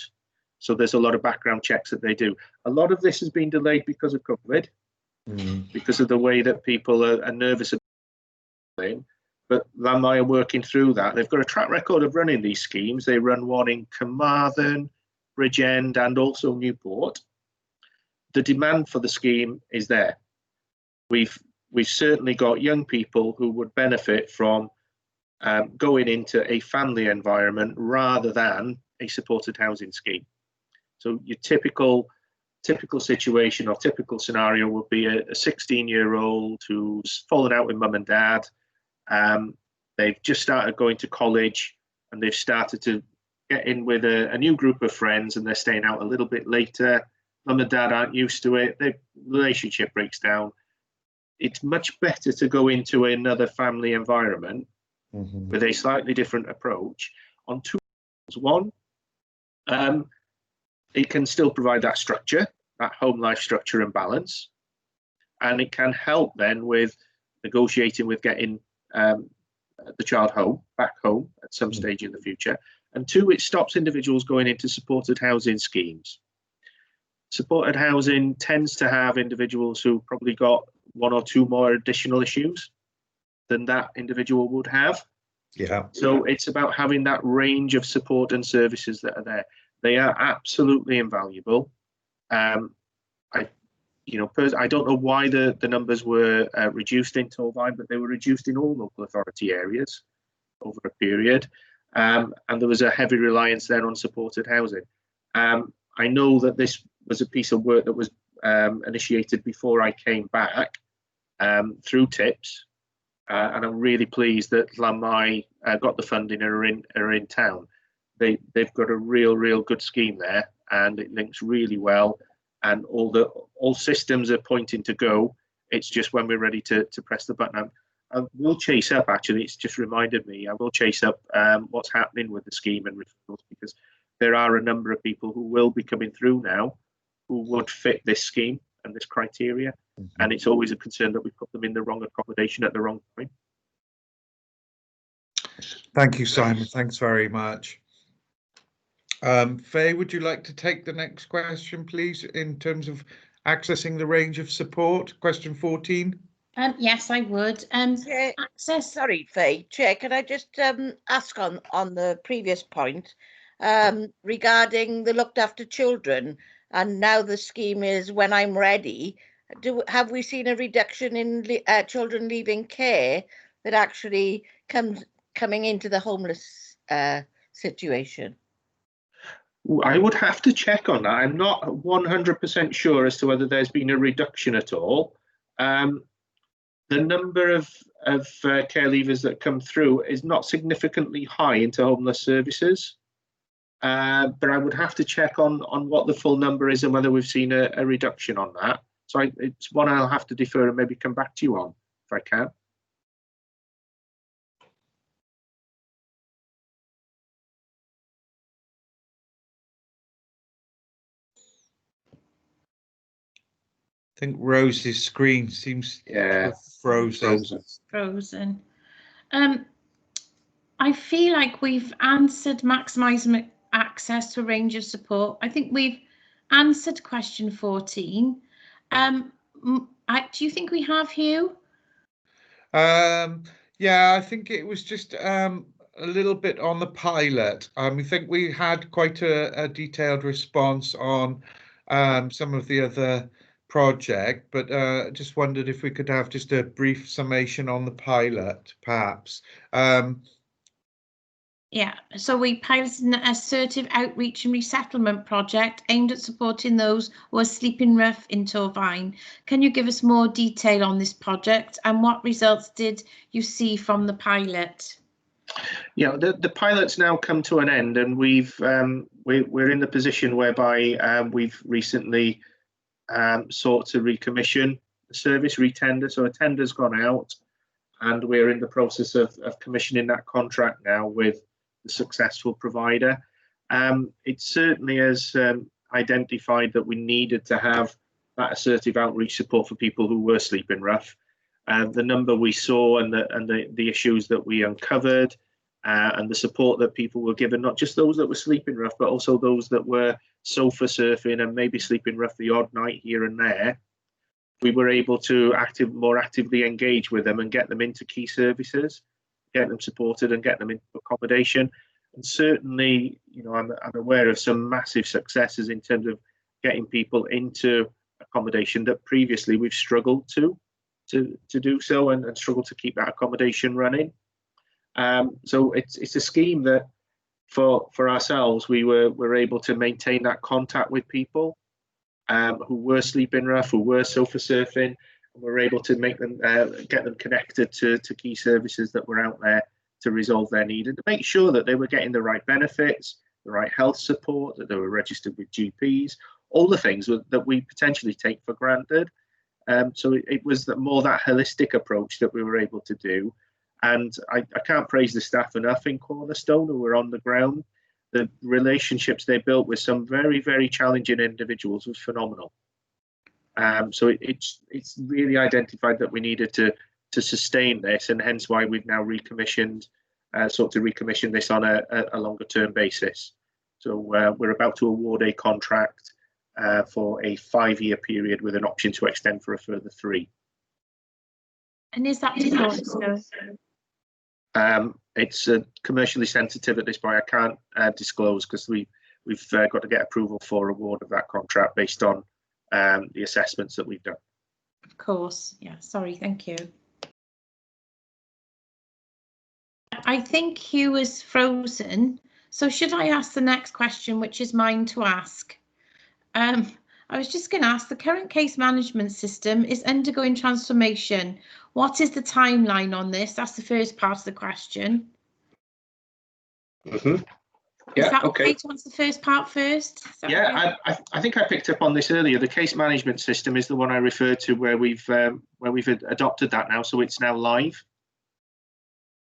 Speaker 6: So there's a lot of background checks that they do. A lot of this has been delayed because of COVID, because of the way that people are nervous about it. But Lamau are working through that. They've got a track record of running these schemes. They run one in Carmarthen, Bridgend, and also Newport. The demand for the scheme is there. We've certainly got young people who would benefit from going into a family environment rather than a supported housing scheme. So your typical situation or typical scenario would be a 16-year-old who's fallen out with mum and dad. They've just started going to college and they've started to get in with a new group of friends, and they're staying out a little bit later. Mum and dad aren't used to it. The relationship breaks down. It's much better to go into another family environment with a slightly different approach on two levels. One, it can still provide that structure, that home life structure and balance, and it can help then with negotiating with getting the child back home at some stage in the future. And two, it stops individuals going into supported housing schemes. Supported housing tends to have individuals who probably got 1 or 2 more additional issues than that individual would have.
Speaker 2: Yeah.
Speaker 6: So it's about having that range of support and services that are there. They are absolutely invaluable. I don't know why the numbers were reduced in Torfaen, but they were reduced in all local authority areas over a period. And there was a heavy reliance then on supported housing. I know that this was a piece of work that was initiated before I came back through TIPS. And I'm really pleased that Lamau got the funding and are in town. They've got a real good scheme there, and it links really well. And all systems are pointing to go. It's just when we're ready to press the button. I will chase up, actually, it's just reminded me, I will chase up what's happening with the scheme and referrals, because there are a number of people who will be coming through now who would fit this scheme and this criteria. And it's always a concern that we put them in the wrong accommodation at the wrong time.
Speaker 2: Thank you, Simon. Thanks very much. Faye, would you like to take the next question, please, in terms of accessing the range of support? Question 14.
Speaker 8: Yes, I would. Access.
Speaker 5: Sorry, Faye. Chair, can I just ask on the previous point regarding the looked after children, and now the scheme is when I'm ready. Have we seen a reduction in children leaving care that actually coming into the homeless situation?
Speaker 6: I would have to check on that. I'm not 100% sure as to whether there's been a reduction at all. The number of care leavers that come through is not significantly high into homeless services, but I would have to check on what the full number is and whether we've seen a reduction on that. So it's one I'll have to defer and maybe come back to you on if I can.
Speaker 2: I think Rose's screen seems frozen.
Speaker 8: Frozen. I feel like we've answered maximising access to a range of support. I think we've answered question 14. Do you think we have, Hugh?
Speaker 2: Yeah, I think it was just a little bit on the pilot. I think we had quite a detailed response on some of the other project, but just wondered if we could have just a brief summation on the pilot, perhaps.
Speaker 8: Yeah, so we piloted an assertive outreach and resettlement project aimed at supporting those who are sleeping rough in Torfaen. Can you give us more detail on this project and what results did you see from the pilot?
Speaker 6: Yeah, the pilot's now come to an end, and we're in the position whereby we've recently sought to recommission the service, retender. So a tender's gone out, and we're in the process of commissioning that contract now with the successful provider. It certainly has identified that we needed to have that assertive outreach support for people who were sleeping rough. The number we saw and the issues that we uncovered and the support that people were given, not just those that were sleeping rough, but also those that were sofa surfing and maybe sleeping rough the odd night here and there. We were able to more actively engage with them and get them into key services, get them supported and get them into accommodation. And certainly, you know, I'm aware of some massive successes in terms of getting people into accommodation that previously we've struggled to do so and struggled to keep that accommodation running. So it's a scheme that for ourselves, we were able to maintain that contact with people who were sleeping rough, who were sofa surfing, and we're able to make them get them connected to key services that were out there to resolve their need and to make sure that they were getting the right benefits, the right health support, that they were registered with GPs, all the things that we potentially take for granted. So it was more that holistic approach that we were able to do. And I can't praise the staff enough in Cornerstone who were on the ground. The relationships they built with some very, very challenging individuals was phenomenal. So it's really identified that we needed to sustain this, and hence why we've now sought to recommission this on a longer term basis. So we're about to award a contract for a 5-year period with an option to extend for a further 3.
Speaker 8: And is that to Cornerstone?
Speaker 6: It's commercially sensitive at this point. I can't disclose because we've got to get approval for award of that contract based on the assessments that we've done.
Speaker 8: Of course, yeah, sorry, thank you. I think Hugh is frozen, so should I ask the next question, which is mine to ask? I was just going to ask, the current case management system is undergoing transformation. What is the timeline on this? That's the first part of the question.
Speaker 6: Mm-hmm.
Speaker 8: Yeah, is that okay to answer the first part first?
Speaker 6: Yeah, okay? I think I picked up on this earlier. The case management system is the one I referred to where we've adopted that now, so it's now live.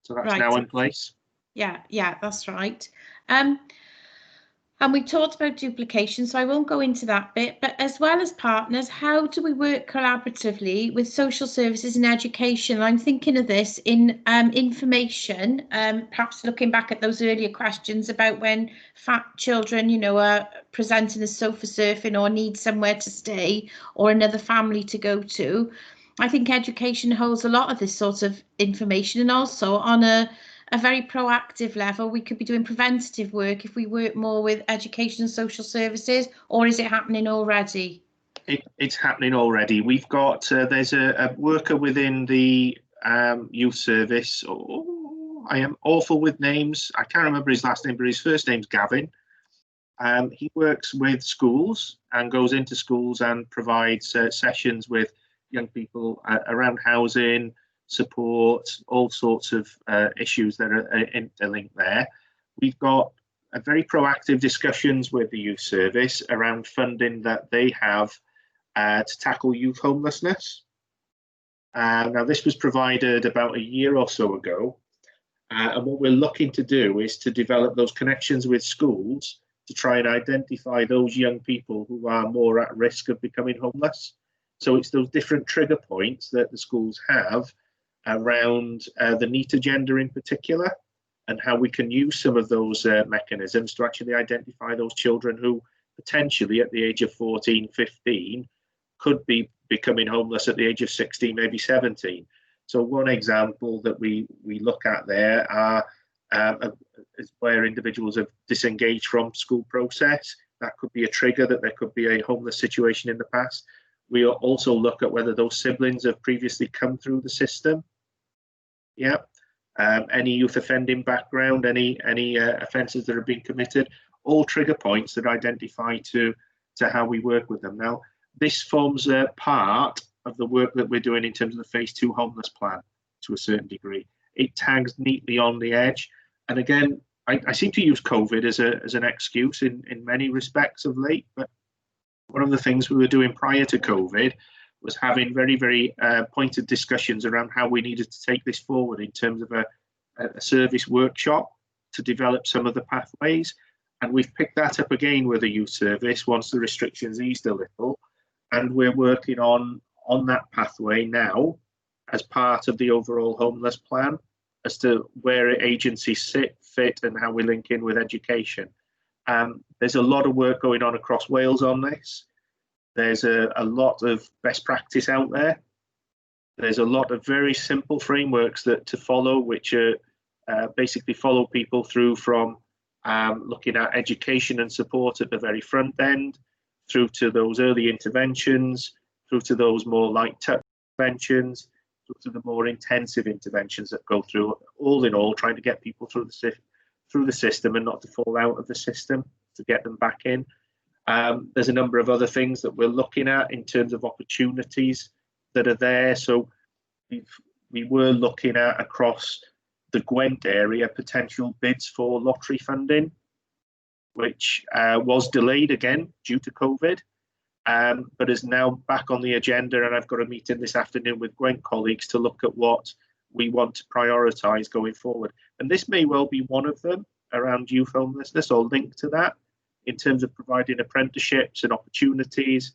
Speaker 6: So that's right. Now in place.
Speaker 8: Yeah, that's right. And we talked about duplication, so I won't go into that bit, but as well as partners, how do we work collaboratively with social services and education? I'm thinking of this in information, perhaps looking back at those earlier questions about when fat children, you know, are presenting as sofa surfing or need somewhere to stay or another family to go to. I think education holds a lot of this sort of information, and also on a very proactive level, we could be doing preventative work if we work more with education and social services, or is it happening already?
Speaker 6: It's happening already. We've got, there's a worker within the youth service. Oh, I am awful with names. I can't remember his last name, but his first name's Gavin. He works with schools and goes into schools and provides sessions with young people around housing, support, all sorts of issues that are interlinked there. We've got very proactive discussions with the youth service around funding that they have to tackle youth homelessness. Now, this was provided about a year or so ago, and what we're looking to do is to develop those connections with schools to try and identify those young people who are more at risk of becoming homeless. So it's those different trigger points that the schools have around the NEET agenda in particular, and how we can use some of those mechanisms to actually identify those children who potentially at the age of 14, 15 could be becoming homeless at the age of 16, maybe 17. So one example that we look at there are is where individuals have disengaged from school process. That could be a trigger that there could be a homeless situation in the past. We also look at whether those siblings have previously come through the system. Yeah. Any youth offending background, any offences that have been committed, all trigger points that identify to how we work with them. Now, this forms a part of the work that we're doing in terms of the phase 2 homeless plan to a certain degree. It tags neatly on the edge. And again, I seem to use COVID as an excuse in many respects of late, but one of the things we were doing prior to COVID was having very, very pointed discussions around how we needed to take this forward in terms of a service workshop to develop some of the pathways. And we've picked that up again with the youth service once the restrictions eased a little. And we're working on that pathway now as part of the overall homeless plan as to where agencies fit and how we link in with education. There's a lot of work going on across Wales on this. There's a lot of best practice out there. There's a lot of very simple frameworks to follow, which are basically follow people through from looking at education and support at the very front end, through to those early interventions, through to those more light touch interventions, through to the more intensive interventions that go through, all in all, trying to get people through the system and not to fall out of the system, to get them back in. There's a number of other things that we're looking at in terms of opportunities that are there. So we were looking at across the Gwent area potential bids for lottery funding, which was delayed again due to COVID, but is now back on the agenda. And I've got a meeting this afternoon with Gwent colleagues to look at what we want to prioritise going forward. And this may well be one of them around youth homelessness or linked to that, in terms of providing apprenticeships and opportunities,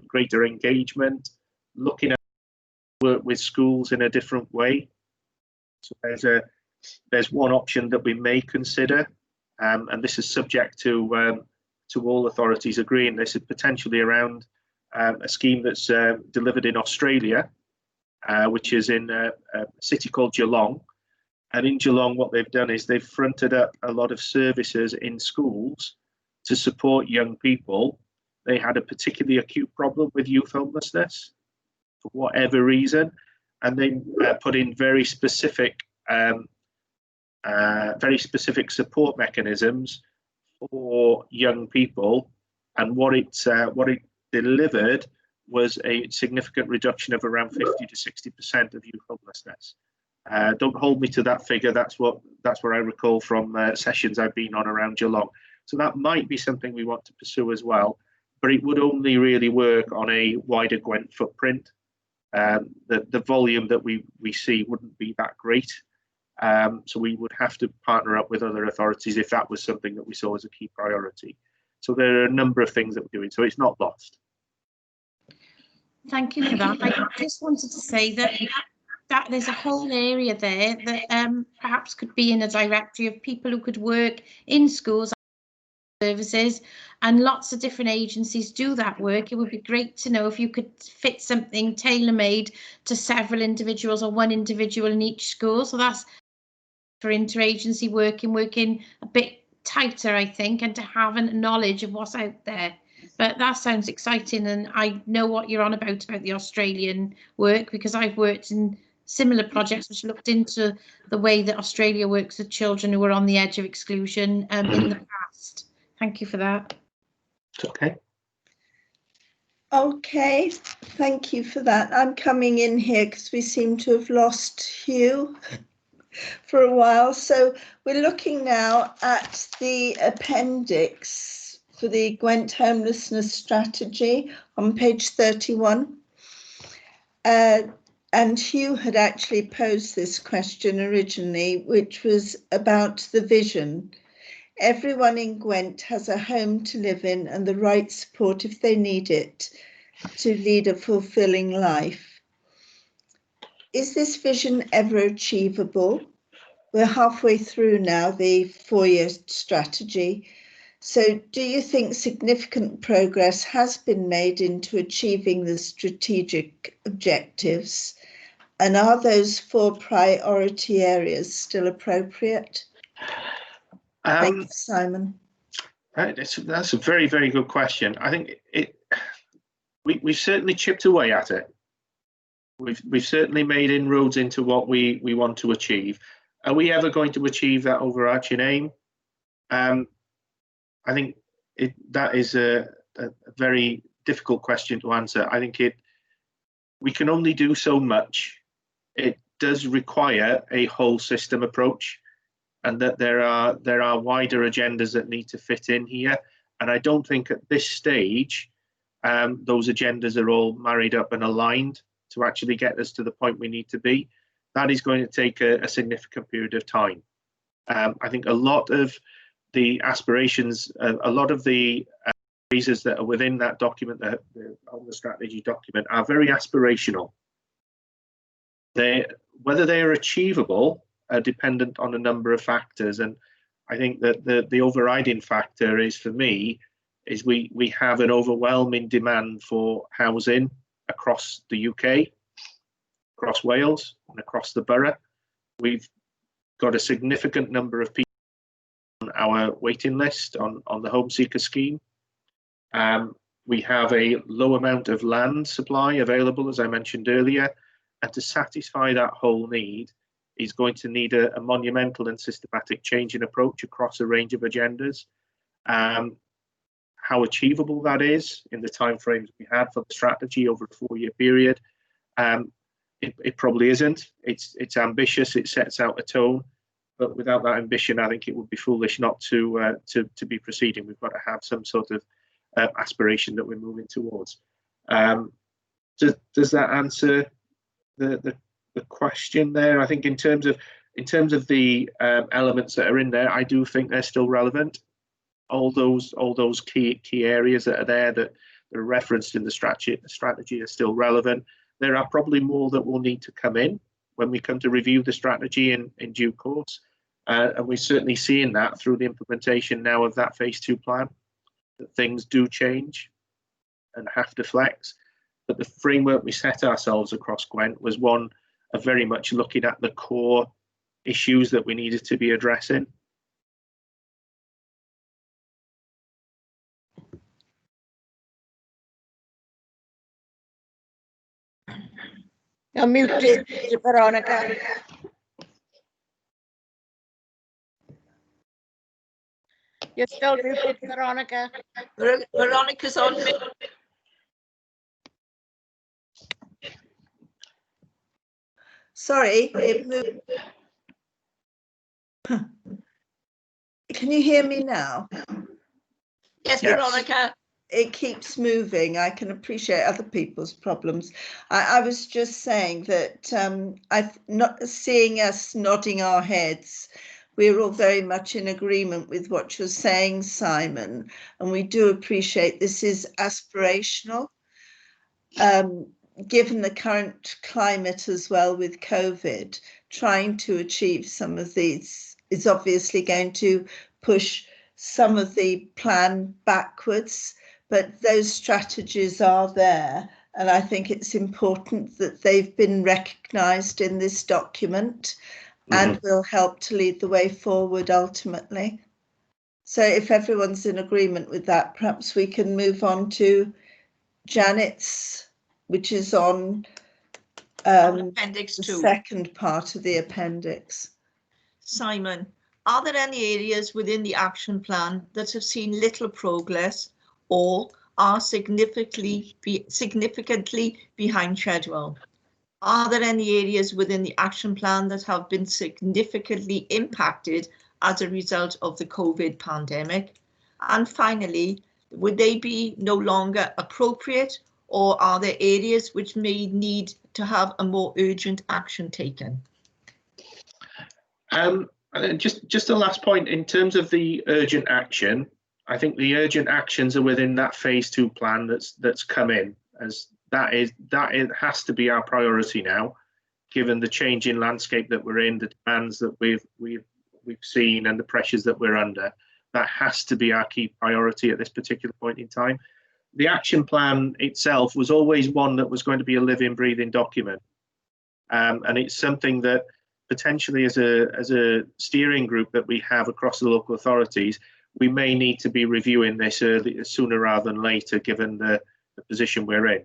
Speaker 6: greater engagement, looking at work with schools in a different way. So there's one option that we may consider, and this is subject to all authorities agreeing. This is potentially around a scheme that's delivered in Australia, which is in a city called Geelong. And in Geelong, what they've done is they've fronted up a lot of services in schools to support young people. They had a particularly acute problem with youth homelessness for whatever reason, and they put in very specific support mechanisms for young people. And what it delivered was a significant reduction of around 50 to 60% of youth homelessness. Don't hold me to that figure. That's what I recall from sessions I've been on around Geelong. So that might be something we want to pursue as well, but it would only really work on a wider Gwent footprint. The volume that we see wouldn't be that great. So we would have to partner up with other authorities if that was something that we saw as a key priority. So there are a number of things that we're doing, so it's not lost.
Speaker 8: Thank you for that. I just wanted to say that there's a whole area there that perhaps could be in a directory of people who could work in schools services, and lots of different agencies do that work. It would be great to know if you could fit something tailor-made to several individuals or one individual in each school. So that's for interagency working a bit tighter, I think, and to have a knowledge of what's out there. But that sounds exciting, and I know what you're on about the Australian work, because I've worked in similar projects which looked into the way that Australia works with children who are on the edge of exclusion in the past. Thank you for that.
Speaker 6: Okay.
Speaker 4: Okay, thank you for that. I'm coming in here because we seem to have lost Hugh for a while. So we're looking now at the appendix for the Gwent homelessness strategy on page 31. And Hugh had actually posed this question originally, which was about the vision. Everyone in Gwent has a home to live in and the right support if they need it to lead a fulfilling life. Is this vision ever achievable? We're halfway through now the 4-year strategy. So do you think significant progress has been made into achieving the strategic objectives? And are those 4 priority areas still appropriate? Thank you, Simon.
Speaker 6: That's a very, very good question. I think we've certainly chipped away at it. We've certainly made inroads into what we want to achieve. Are we ever going to achieve that overarching aim? I think that is a very difficult question to answer. I think we can only do so much. It does require a whole system approach, and that there are wider agendas that need to fit in here. And I don't think at this stage those agendas are all married up and aligned to actually get us to the point we need to be. That is going to take a significant period of time. I think a lot of the aspirations, a lot of the phrases that are within that document, on the strategy document, are very aspirational. Whether they are achievable are dependent on a number of factors, and I think that the overriding factor is, for me, is we have an overwhelming demand for housing across the UK, across Wales, and across the borough. We've got a significant number of people on our waiting list on the Home Seeker scheme. We have a low amount of land supply available, as I mentioned earlier, and to satisfy that whole need is going to need a monumental and systematic change in approach across a range of agendas. How achievable that is in the timeframes we had for the strategy over a 4-year period, it probably isn't. It's ambitious, it sets out a tone, but without that ambition, I think it would be foolish not to be proceeding. We've got to have some sort of aspiration that we're moving towards. Does that answer the question there? I think in terms of the elements that are in there, I do think they're still relevant. All those key areas that are there that are referenced in the strategy are still relevant. There are probably more that will need to come in when we come to review the strategy in due course, and we're certainly seeing that through the implementation now of that phase 2 plan, that things do change and have to flex. But the framework we set ourselves across Gwent was one of very much looking at the core issues that we needed to be addressing.
Speaker 5: You're muted, Veronica. You're still muted, Veronica.
Speaker 7: Veronica's on mute.
Speaker 4: Sorry, it moved. Can you hear me now?
Speaker 7: Yes, Veronica.
Speaker 4: It keeps moving. I can appreciate other people's problems. I was just saying that I've not seeing us nodding our heads. We're all very much in agreement with what you're saying, Simon, and we do appreciate this is aspirational. Given the current climate as well with COVID, trying to achieve some of these is obviously going to push some of the plan backwards, but those strategies are there. And I think it's important that they've been recognised in this document and will help to lead the way forward ultimately. So if everyone's in agreement with that, perhaps we can move on to Janet's, which is on
Speaker 7: Appendix 2.
Speaker 4: The second part of the appendix.
Speaker 7: Simon, are there any areas within the action plan that have seen little progress, or are significantly behind schedule. Are there any areas within the action plan that have been significantly impacted as a result of the COVID pandemic? And finally, would they be no longer appropriate, or are there areas which may need to have a more urgent action taken?
Speaker 6: Just the last point, in terms of the urgent action, I think the urgent actions are within that phase 2 plan that's come in, as that has to be our priority now, given the changing landscape that we're in, the demands that we've seen and the pressures that we're under. That has to be our key priority at this particular point in time. The action plan itself was always one that was going to be a living, breathing document. And it's something that potentially as a steering group that we have across the local authorities, we may need to be reviewing this sooner rather than later, given the position we're in.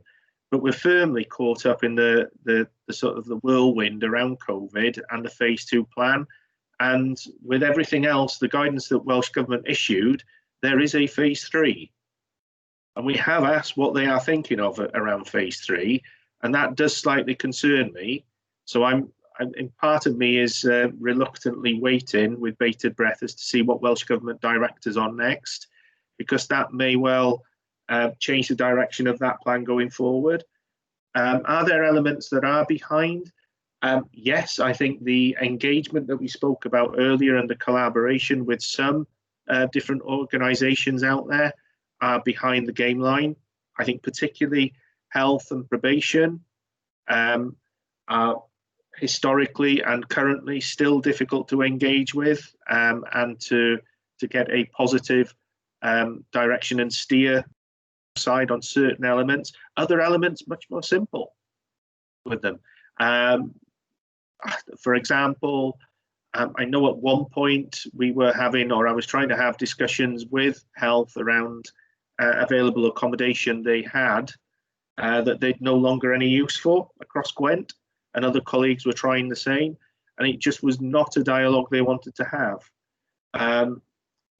Speaker 6: But we're firmly caught up in the sort of the whirlwind around COVID and the phase 2 plan. And with everything else, the guidance that Welsh Government issued, there is a phase 3. And we have asked what they are thinking of around phase 3, and that does slightly concern me. So I'm part of me is reluctantly waiting with bated breath as to see what Welsh Government directors on next, because that may well change the direction of that plan going forward. Are there elements that are behind? Yes, I think the engagement that we spoke about earlier and the collaboration with some different organisations out there are behind the game line. I think particularly health and probation are historically and currently still difficult to engage with, and to get a positive direction and steer side on certain elements. Other elements much more simple with them. For example, I know at one point we were having, or I was trying to have discussions with health around available accommodation they had that they'd no longer any use for across Gwent, and other colleagues were trying the same, and it just was not a dialogue they wanted to have.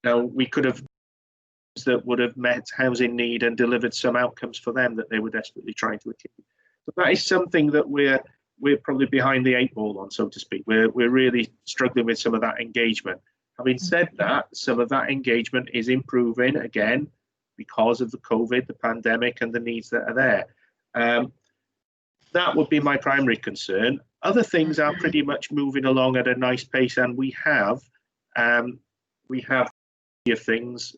Speaker 6: Now, we could have that would have met housing need and delivered some outcomes for them that they were desperately trying to achieve. So that is something that we're probably behind the 8 ball on, so to speak. We're really struggling with some of that engagement. Having said that, some of that engagement is improving again because of the COVID, the pandemic, and the needs that are there. That would be my primary concern. Other things are pretty much moving along at a nice pace, and we have things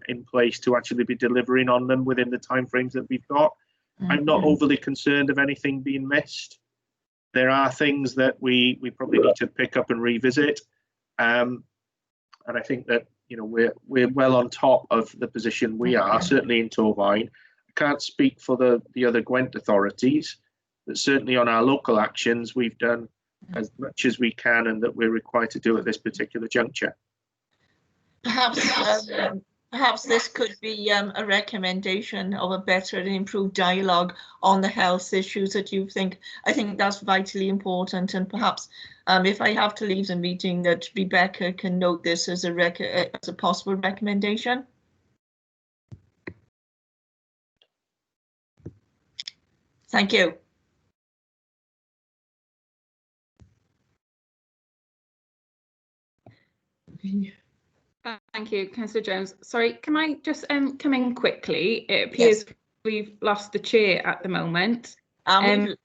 Speaker 6: in place to actually be delivering on them within the timeframes that we've got. I'm not overly concerned of anything being missed. There are things that we probably need to pick up and revisit, and I think that we're well on top of the position we are, certainly in Torfaen. I can't speak for the other Gwent authorities, but certainly on our local actions, we've done as much as we can and that we're required to do at this particular juncture.
Speaker 7: Perhaps this could be a recommendation of a better and improved dialogue on the health issues that you think. I think that's vitally important, and perhaps if I have to leave the meeting, that Rebecca can note this as a possible recommendation. Thank you.
Speaker 3: Thank you, Councillor Jones. Sorry, can I just come in quickly? It appears we've lost the chair at the moment.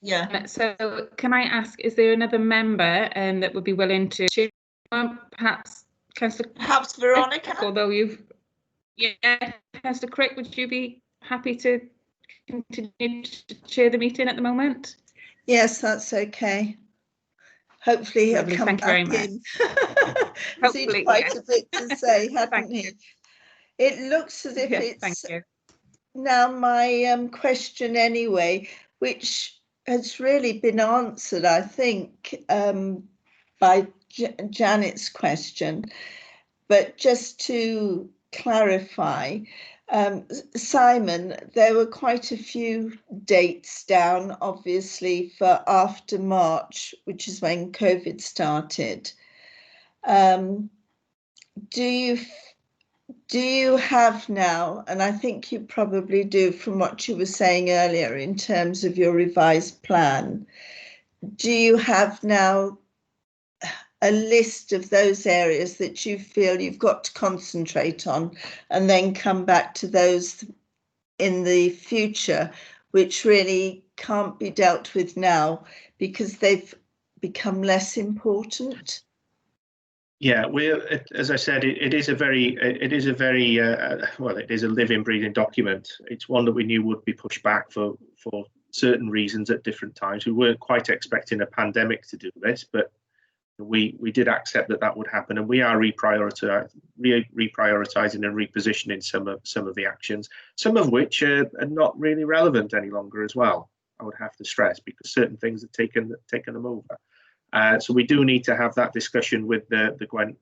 Speaker 7: Yeah.
Speaker 3: So can I ask, is there another member that would be willing to chair? Perhaps Councillor.
Speaker 7: Perhaps Veronica.
Speaker 3: Crick, although you've, Councillor Crick, would you be happy to continue to chair the meeting at the moment?
Speaker 4: Yes, that's okay. Hopefully he'll
Speaker 3: Lovely,
Speaker 4: come
Speaker 3: thank
Speaker 4: back
Speaker 3: you very
Speaker 4: in.
Speaker 3: Hopefully,
Speaker 4: He's quite a bit to say, hadn't he? It looks as if it's now my question anyway, which has really been answered, I think, by Janet's question. But just to clarify, Simon, there were quite a few dates down, obviously, for after March, which is when COVID started. Do you do you have now, and I think you probably do from what you were saying earlier in terms of your revised plan, do you have now a list of those areas that you feel you've got to concentrate on and then come back to those in the future, which really can't be dealt with now because they've become less important?
Speaker 6: Yeah, as I said, it is a very well, it is a living, breathing document. It's one that we knew would be pushed back for certain reasons at different times. We weren't quite expecting a pandemic to do this, but we did accept that would happen, and we are reprioritizing and repositioning some of the actions, some of which are not really relevant any longer as well. I would have to stress, because certain things have taken them over. So we do need to have that discussion with the Gwent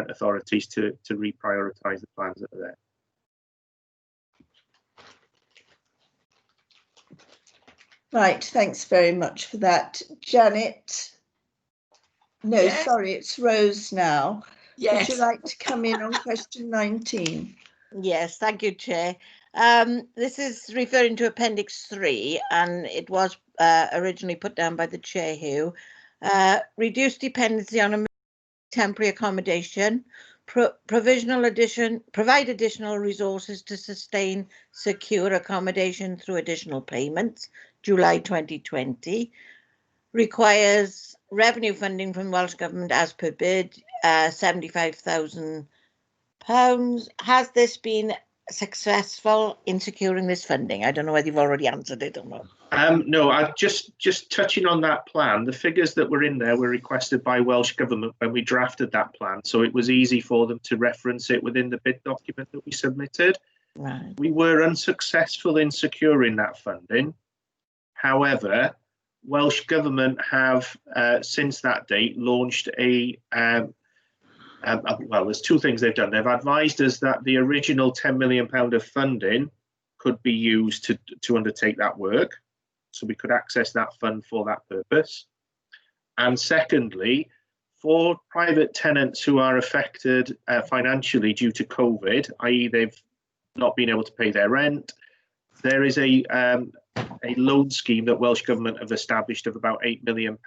Speaker 6: authorities to reprioritise the plans that are there.
Speaker 4: Right, thanks very much for that. Janet? No,
Speaker 7: Yes.
Speaker 4: sorry, it's Rose now.
Speaker 7: Yes.
Speaker 4: Would you like to come in on question 19?
Speaker 5: Yes, thank you, Chair. This is referring to Appendix 3, and it was originally put down by the Chair here. Reduce dependency on a temporary accommodation, provide additional resources to sustain secure accommodation through additional payments, July 2020. Requires revenue funding from Welsh Government as per bid, £75,000. Has this been successful in securing this funding? I don't know whether you've already answered it or not.
Speaker 6: No, I just touching on that plan. The figures that were in there were requested by Welsh Government when we drafted that plan, so it was easy for them to reference it within the bid document that we submitted.
Speaker 5: Right.
Speaker 6: We were unsuccessful in securing that funding. However, Welsh Government have since that date launched a well, there's two things they've done. They've advised us that the original £10 million of funding could be used to undertake that work, so we could access that fund for that purpose. And secondly, for private tenants who are affected financially due to COVID, i.e. they've not been able to pay their rent, there is a loan scheme that Welsh Government have established of about £8 million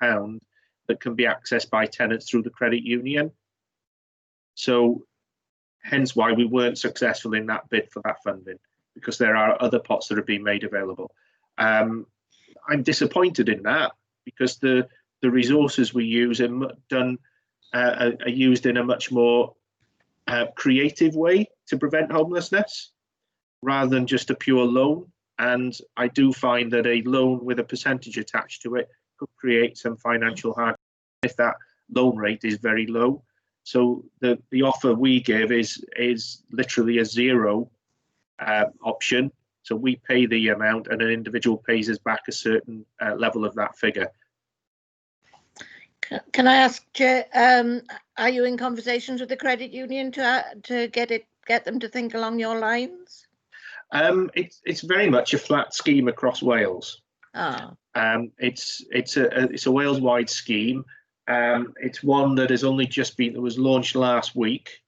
Speaker 6: that can be accessed by tenants through the credit union. So hence why we weren't successful in that bid for that funding, because there are other pots that are being made available. I'm disappointed in that, because the resources we use are used in a much more creative way to prevent homelessness, rather than just a pure loan. And I do find that a loan with a percentage attached to it could create some financial hardship if that loan rate is very low. So the offer we give is literally a zero option. So we pay the amount and an individual pays us back a certain level of that figure.
Speaker 5: Can I ask, Chair, are you in conversations with the credit union to get them to think along your lines?
Speaker 6: It's very much a flat scheme across Wales.
Speaker 5: Oh.
Speaker 6: It's a Wales-wide scheme. It's one that has only just been, it was launched last week.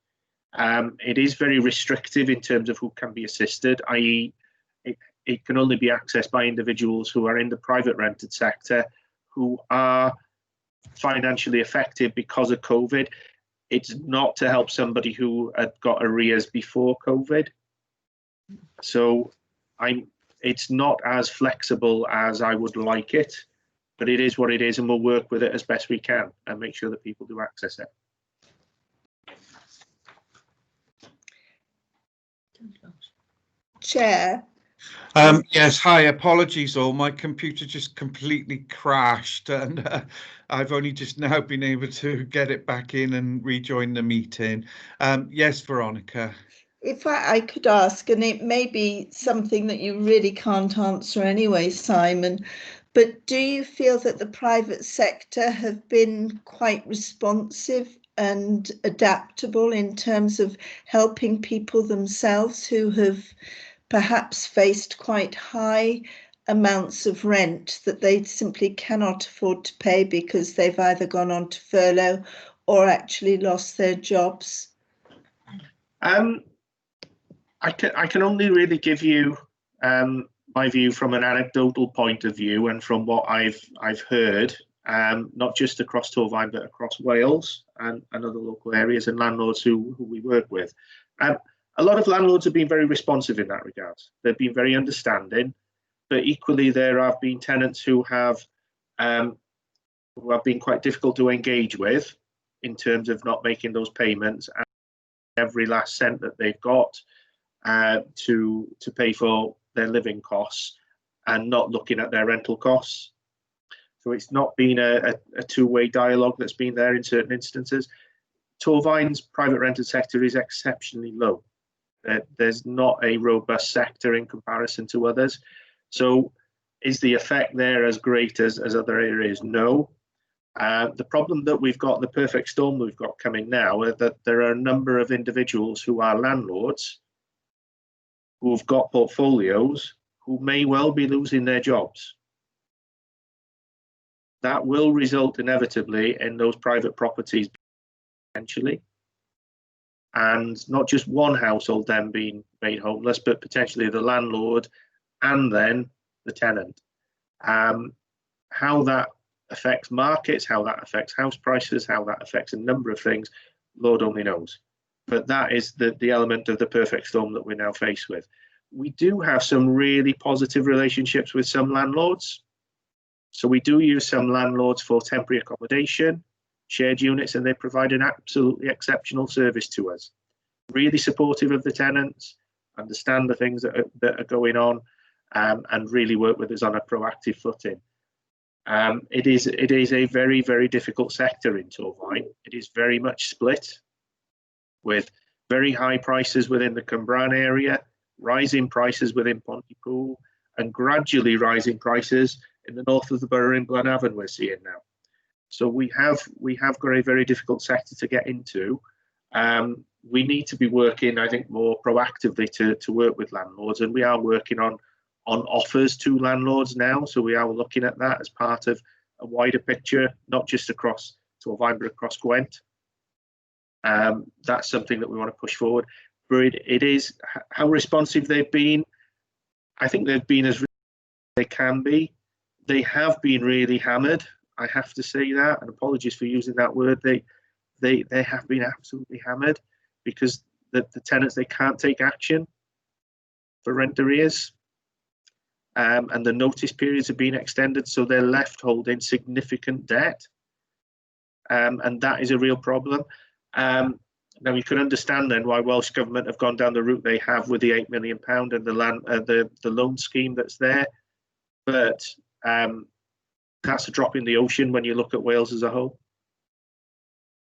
Speaker 6: It is very restrictive in terms of who can be assisted, i.e. it can only be accessed by individuals who are in the private rented sector, who are financially affected because of COVID. It's not to help somebody who had got arrears before COVID. So it's not as flexible as I would like it, but it is what it is, and we'll work with it as best we can and make sure that people do access it.
Speaker 4: Chair.
Speaker 2: Yes, hi, apologies all. My computer just completely crashed, and I've only just now been able to get it back in and rejoin the meeting. Yes, Veronica.
Speaker 4: If I could ask, and it may be something that you really can't answer anyway, Simon, but do you feel that the private sector have been quite responsive and adaptable in terms of helping people themselves who have perhaps faced quite high amounts of rent that they simply cannot afford to pay because they've either gone on to furlough or actually lost their jobs?
Speaker 6: I can only really give you my view from an anecdotal point of view and from what I've heard, not just across Torfaen but across Wales and other local areas and landlords who we work with. A lot of landlords have been very responsive in that regard. They've been very understanding, but equally there have been tenants who have been quite difficult to engage with in terms of not making those payments and every last cent that they've got to pay for their living costs and not looking at their rental costs. So it's not been a two-way dialogue that's been there in certain instances. Torfaen's private rented sector is exceptionally low. There's not a robust sector in comparison to others. So is the effect there as great as other areas? No. The problem that we've got, the perfect storm we've got coming now, is that there are a number of individuals who are landlords who have got portfolios who may well be losing their jobs. That will result inevitably in those private properties potentially, and not just one household then being made homeless, but potentially the landlord and then the tenant. How that affects markets, how that affects house prices, how that affects a number of things, Lord only knows. But that is the element of the perfect storm that we're now faced with. We do have some really positive relationships with some landlords. So we do use some landlords for temporary accommodation, shared units, and they provide an absolutely exceptional service to us. Really supportive of the tenants, understand the things that are going on, and really work with us on a proactive footing. It is a very, very difficult sector in Torfaen. It is very much split, with very high prices within the Cwmbran area, rising prices within Pontypool, and gradually rising prices in the north of the borough in Blanavon we're seeing now. So we have got a very difficult sector to get into. We need to be working, I think, more proactively to work with landlords, and we are working on offers to landlords now. So we are looking at that as part of a wider picture, not just across Torfaen, but across Gwent. That's something that we want to push forward. But it is how responsive they've been. I think they've been as they can be. They have been really hammered. I have to say that, and apologies for using that word. They have been absolutely hammered because the tenants, they can't take action for rent arrears, and the notice periods have been extended, so they're left holding significant debt, and that is a real problem. Now you can understand then why Welsh Government have gone down the route they have with the £8 million and the loan scheme that's there, but that's a drop in the ocean when you look at Wales as a whole.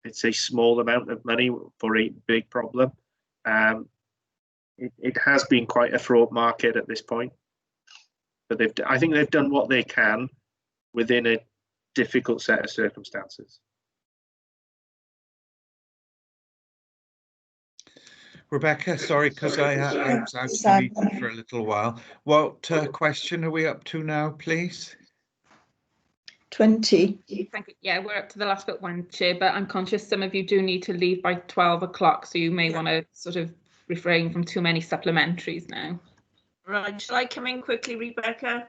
Speaker 6: It's a small amount of money for a big problem. It has been quite a fraught market at this point, but I think they've done what they can within a difficult set of circumstances.
Speaker 2: Rebecca, sorry, because I was out of the meeting for a little while. What question are we up to now, please?
Speaker 4: 20.
Speaker 3: Thank you. Yeah, we're up to the last but one, Chair, but I'm conscious some of you do need to leave by 12 o'clock, so you may want to sort of refrain from too many supplementaries now.
Speaker 7: Right, shall I come in quickly, Rebecca?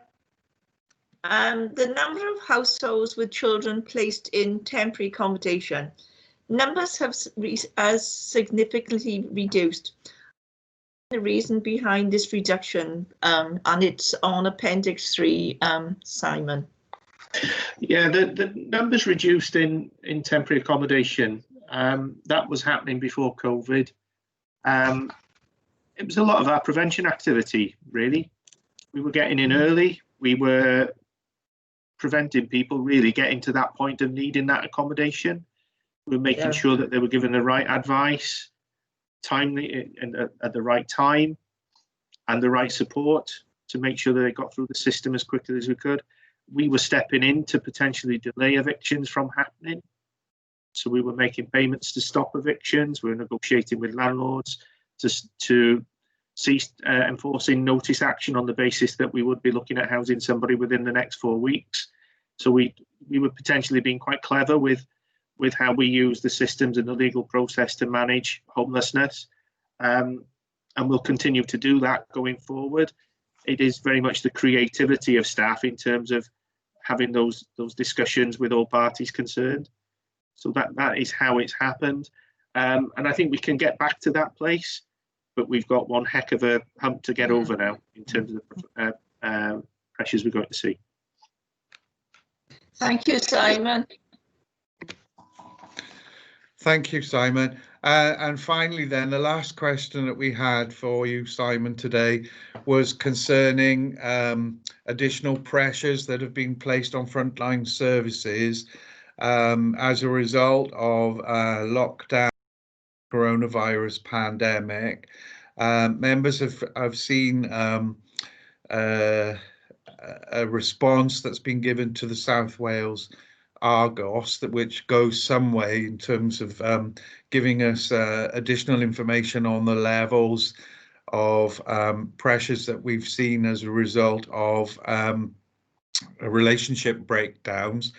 Speaker 7: The number of households with children placed in temporary accommodation. Numbers have significantly reduced. The reason behind this reduction, and it's on Appendix 3, Simon.
Speaker 6: Yeah, the numbers reduced in temporary accommodation. That was happening before COVID. It was a lot of our prevention activity, really. We were getting in early. We were preventing people really getting to that point of needing that accommodation. We were making sure that they were given the right advice, timely and at the right time, and the right support to make sure that they got through the system as quickly as we could. We were stepping in to potentially delay evictions from happening. So we were making payments to stop evictions. We were negotiating with landlords to cease enforcing notice action on the basis that we would be looking at housing somebody within the next 4 weeks. So we were potentially being quite clever with how we use the systems and the legal process to manage homelessness. and we'll continue to do that going forward. It is very much the creativity of staff in terms of having those discussions with all parties concerned. So that is how it's happened. And I think we can get back to that place, but we've got one heck of a hump to get over now in terms of the pressures we're going to see.
Speaker 7: Thank you, Simon.
Speaker 2: Thank you, Simon. And finally then, the last question that we had for you, Simon, today was concerning additional pressures that have been placed on frontline services as a result of lockdown, coronavirus pandemic. Members have seen a response that's been given to the South Wales Argos, which goes some way in terms of giving us additional information on the levels of pressures that we've seen as a result of relationship breakdowns.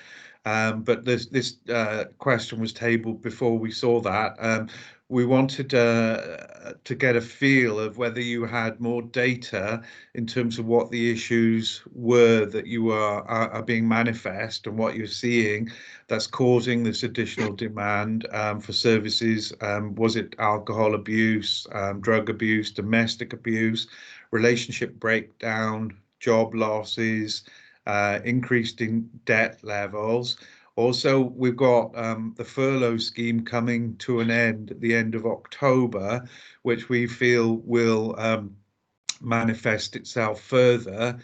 Speaker 2: But this question was tabled before we saw that. We wanted to get a feel of whether you had more data in terms of what the issues were that you are being manifest and what you're seeing that's causing this additional demand for services. Was it alcohol abuse, drug abuse, domestic abuse, relationship breakdown, job losses, increased in debt levels? Also, we've got the furlough scheme coming to an end at the end of October, which we feel will manifest itself further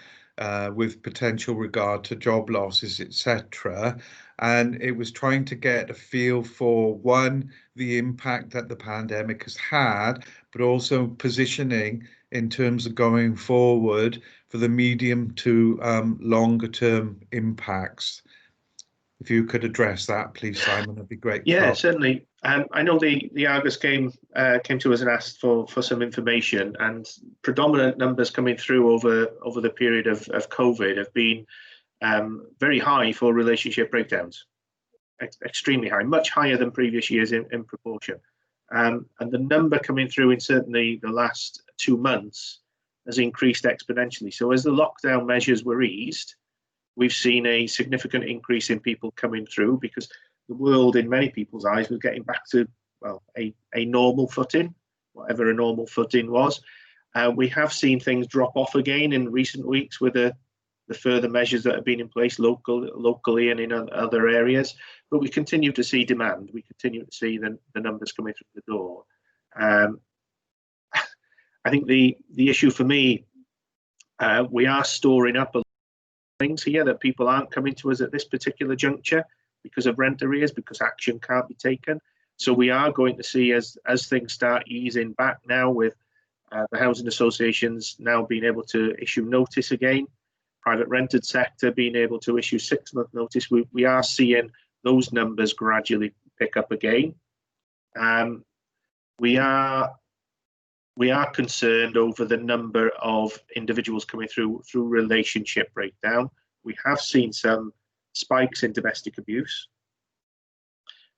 Speaker 2: with potential regard to job losses, etc. And it was trying to get a feel for, one, the impact that the pandemic has had, but also positioning in terms of going forward for the medium to longer term impacts. If you could address that, please, Simon, that'd be great.
Speaker 6: Yeah, certainly. I know the Argos came to us and asked for some information, and predominant numbers coming through over the period of COVID have been very high for relationship breakdowns, extremely high, much higher than previous years in proportion. And the number coming through in certainly the last 2 months has increased exponentially. So as the lockdown measures were eased, we've seen a significant increase in people coming through, because the world, in many people's eyes, was getting back to, well, a normal footing, whatever a normal footing was. We have seen things drop off again in recent weeks with the further measures that have been in place locally and in other areas, but we continue to see demand. We continue to see the numbers coming through the door. I think the issue for me, we are storing up a lot of things here that people aren't coming to us at this particular juncture because of rent arrears, because action can't be taken. So we are going to see, as things start easing back now, with the housing associations now being able to issue notice again, private rented sector being able to issue 6-month notice, we are seeing those numbers gradually pick up again. We are concerned over the number of individuals coming through relationship breakdown. We have seen some spikes in domestic abuse.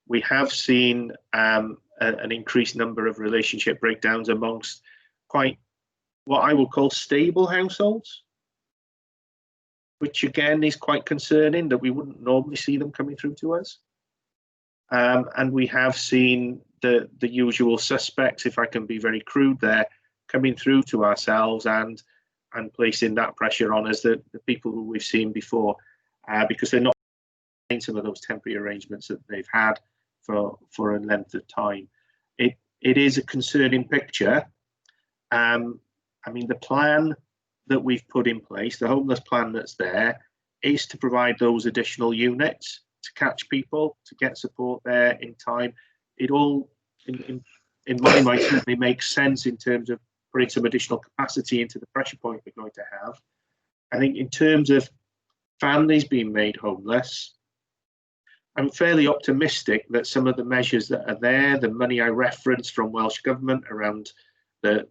Speaker 6: We have seen an increased number of relationship breakdowns amongst quite what I would call stable households, which again is quite concerning, that we wouldn't normally see them coming through to us. And we have seen the usual suspects, if I can be very crude there, coming through to ourselves and placing that pressure on us, the people who we've seen before, because they're not in some of those temporary arrangements that they've had for a length of time. It is a concerning picture. I mean, the plan that we've put in place, the homeless plan that's there, is to provide those additional units to catch people, to get support there in time. It all, in my mind, certainly makes sense in terms of putting some additional capacity into the pressure point we're going to have. I think in terms of families being made homeless, I'm fairly optimistic that some of the measures that are there, the money I referenced from Welsh Government around the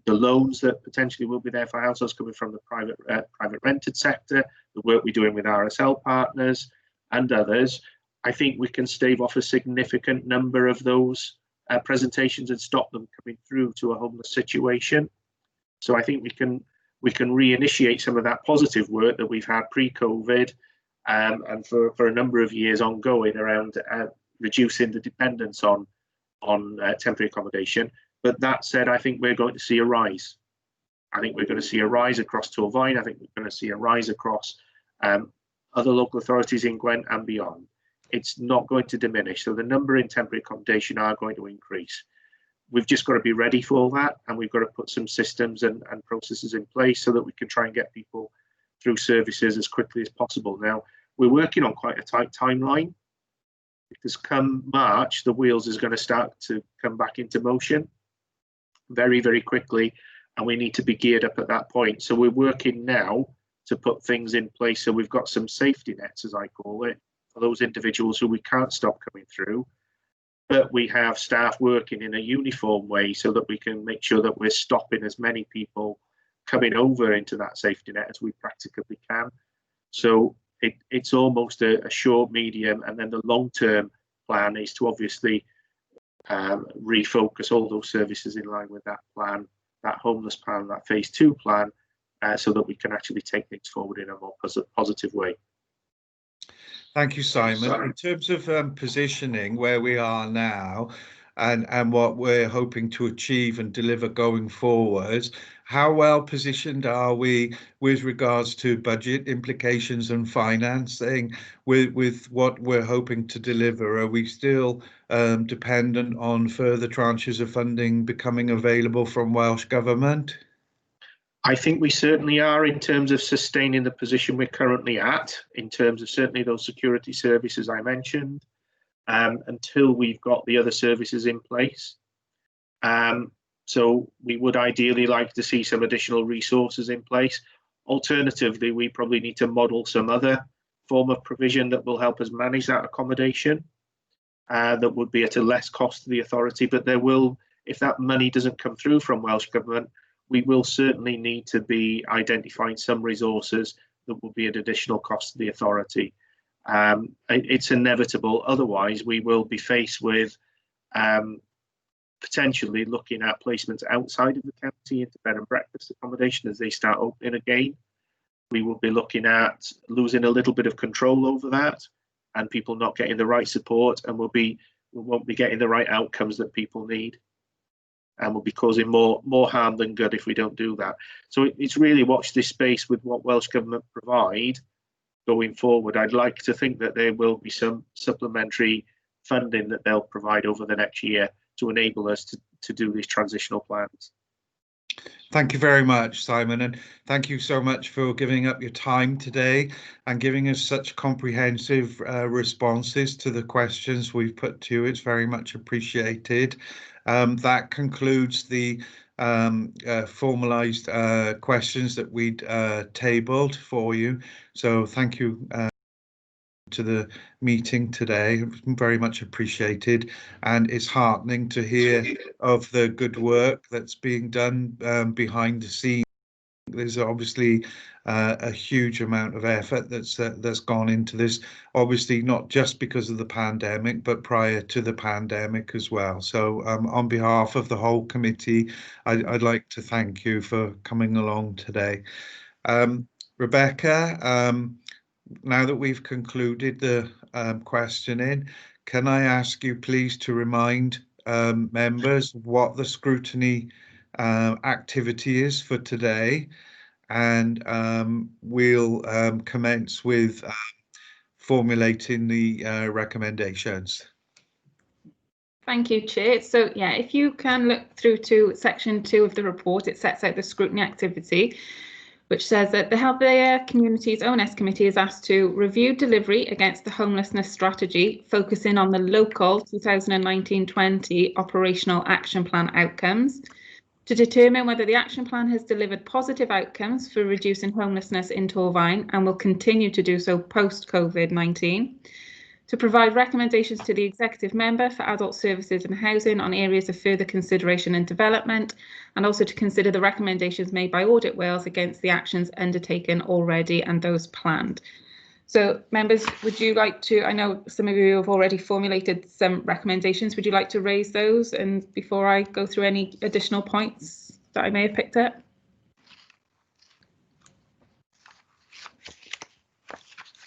Speaker 6: loans that potentially will be there for households coming from the private rented sector, the work we're doing with RSL partners and others, I think we can stave off a significant number of those presentations and stop them coming through to a homeless situation. So I think we can reinitiate some of that positive work that we've had pre-COVID and for a number of years ongoing around reducing the dependence on temporary accommodation. But that said, I think we're going to see a rise. I think we're going to see a rise across Torfaen. I think we're going to see a rise across other local authorities in Gwent and beyond. It's not going to diminish. So the number in temporary accommodation are going to increase. We've just got to be ready for that, and we've got to put some systems and processes in place so that we can try and get people through services as quickly as possible. Now, we're working on quite a tight timeline, because come March, the wheels is going to start to come back into motion very, very quickly, and we need to be geared up at that point. So we're working now to put things in place. So we've got some safety nets, as I call it, for those individuals who we can't stop coming through. But we have staff working in a uniform way so that we can make sure that we're stopping as many people coming over into that safety net as we practically can. So it's almost a short, medium, and then the long-term plan is to obviously refocus all those services in line with that plan, that homeless plan, that phase 2 plan, so that we can actually take things forward in a more positive way.
Speaker 2: Thank you, Simon. In terms of positioning where we are now and what we're hoping to achieve and deliver going forward, how well positioned are we with regards to budget implications and financing with what we're hoping to deliver? Are we still dependent on further tranches of funding becoming available from Welsh Government?
Speaker 6: I think we certainly are in terms of sustaining the position we're currently at, in terms of certainly those security services I mentioned, until we've got the other services in place. So we would ideally like to see some additional resources in place. Alternatively, we probably need to model some other form of provision that will help us manage that accommodation, that would be at a less cost to the authority. But there will, if that money doesn't come through from Welsh Government, we will certainly need to be identifying some resources that will be at additional cost to the authority. It's inevitable. Otherwise, we will be faced with potentially looking at placements outside of the county into bed and breakfast accommodation as they start opening again. We will be looking at losing a little bit of control over that, and people not getting the right support, and we won't be getting the right outcomes that people need. And will be causing more harm than good if we don't do that. So it's really watch this space with what Welsh Government provide going forward. I'd like to think that there will be some supplementary funding that they'll provide over the next year to enable us to do these transitional plans.
Speaker 2: Thank you very much, Simon, and thank you so much for giving up your time today and giving us such comprehensive responses to the questions we've put to you. It's very much appreciated. That concludes the formalized questions that we'd tabled for you. So thank you to the meeting today. Very much appreciated, and it's heartening to hear of the good work that's being done behind the scenes. There's obviously a huge amount of effort that's gone into this, obviously not just because of the pandemic, but prior to the pandemic as well. So on behalf of the whole committee, I'd like to thank you for coming along today. Rebecca, now that we've concluded the questioning, can I ask you please to remind members of what the scrutiny activity is for today, and we'll commence with formulating the recommendations.
Speaker 3: Thank you, Chair. So yeah, if you can look through to section 2 of the report, it sets out the scrutiny activity, which says that the Healthier Communities ONS Committee is asked to review delivery against the homelessness strategy, focusing on the local 2019-20 operational action plan outcomes, to determine whether the action plan has delivered positive outcomes for reducing homelessness in Torfaen and will continue to do so post-COVID-19, to provide recommendations to the executive member for adult services and housing on areas of further consideration and development, and also to consider the recommendations made by Audit Wales against the actions undertaken already and those planned. So members, would you like to, I know some of you have already formulated some recommendations, would you like to raise those, and before I go through any additional points that I may have picked up?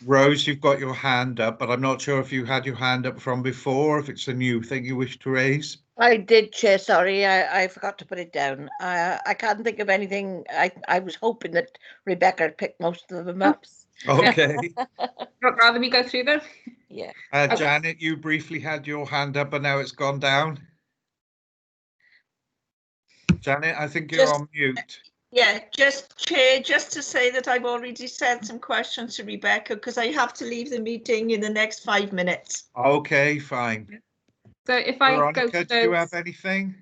Speaker 2: Rose, you've got your hand up, but I'm not sure if you had your hand up from before, if it's a new thing you wish to raise.
Speaker 5: I did, Chair, sorry, I forgot to put it down. I can't think of anything. I was hoping that Rebecca had picked most of them up.
Speaker 2: Okay.
Speaker 3: Would rather me go through them?
Speaker 5: Yeah.
Speaker 2: Janet, you briefly had your hand up, but now it's gone down. Janet, I think you're on mute.
Speaker 7: Yeah, Chair, just to say that I've already sent some questions to Rebecca because I have to leave the meeting in the next 5 minutes.
Speaker 2: Okay, fine.
Speaker 3: So if I
Speaker 2: Veronica,
Speaker 3: go to
Speaker 2: do you have anything?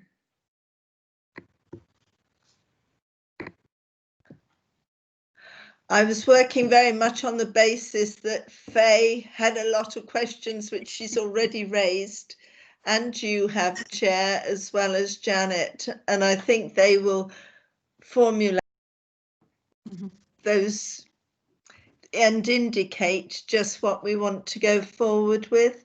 Speaker 4: I was working very much on the basis that Faye had a lot of questions which she's already raised, and you have, Chair, as well as Janet, and I think they will formulate those and indicate just what we want to go forward with.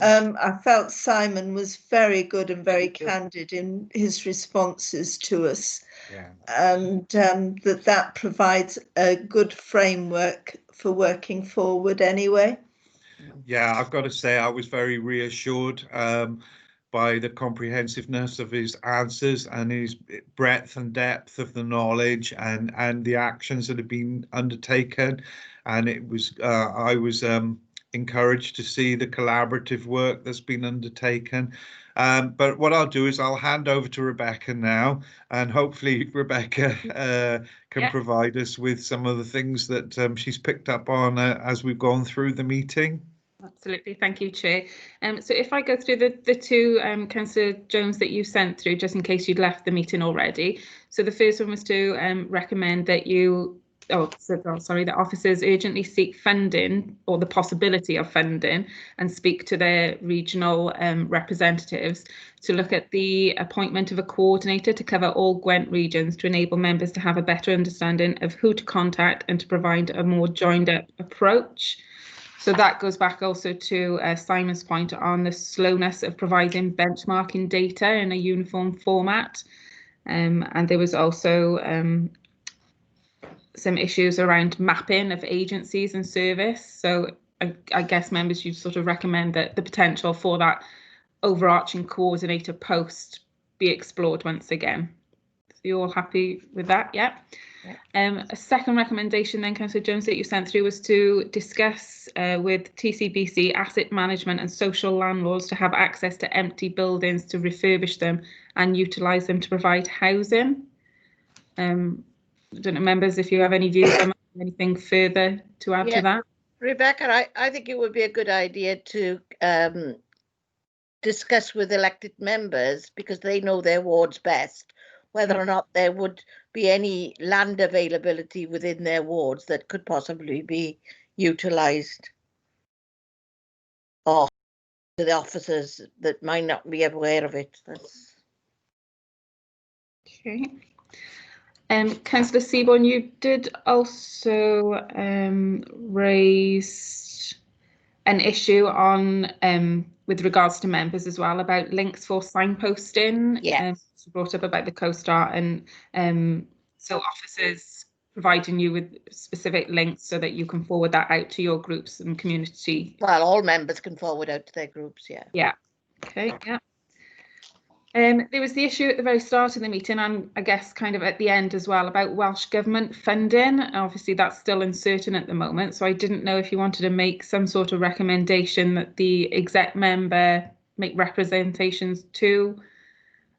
Speaker 4: I felt Simon was very good and very candid in his responses to us.
Speaker 2: Yeah.
Speaker 4: And that provides a good framework for working forward anyway.
Speaker 2: Yeah, I've got to say I was very reassured by the comprehensiveness of his answers and his breadth and depth of the knowledge and the actions that have been undertaken. And it was I was encouraged to see the collaborative work that's been undertaken. But what I'll do is I'll hand over to Rebecca now, and hopefully Rebecca can provide us with some of the things that she's picked up on as we've gone through the meeting.
Speaker 3: Absolutely, thank you, Chair. So if I go through the two, Councillor Jones, that you sent through, just in case you'd left the meeting already. So the first one was to recommend that that officers urgently seek funding, or the possibility of funding, and speak to their regional representatives to look at the appointment of a coordinator to cover all Gwent regions, to enable members to have a better understanding of who to contact and to provide a more joined up approach. So that goes back also to Simon's point on the slowness of providing benchmarking data in a uniform format. And there was also some issues around mapping of agencies and service. So I guess members, you sort of recommend that the potential for that overarching coordinator post be explored once again. So you're all happy with that? Yeah. A second recommendation then, Councillor Jones, that you sent through was to discuss with TCBC asset management and social landlords to have access to empty buildings, to refurbish them and utilise them to provide housing. I don't know, members, if you have any views on anything further to add to that.
Speaker 5: Rebecca, I think it would be a good idea to discuss with elected members, because they know their wards best, whether or not there would be any land availability within their wards that could possibly be utilised, or to the officers that might not be aware of it.
Speaker 3: Okay. Councillor Seaborn, you did also raise an issue on with regards to members as well, about links for signposting.
Speaker 5: Yeah.
Speaker 3: Brought up about the CoStar, and so officers providing you with specific links so that you can forward that out to your groups and community.
Speaker 5: Well, all members can forward out to their groups, yeah.
Speaker 3: Yeah. Okay, yeah. There was the issue at the very start of the meeting, and I guess kind of at the end as well, about Welsh Government funding. Obviously that's still uncertain at the moment, so I didn't know if you wanted to make some sort of recommendation that the exec member make representations to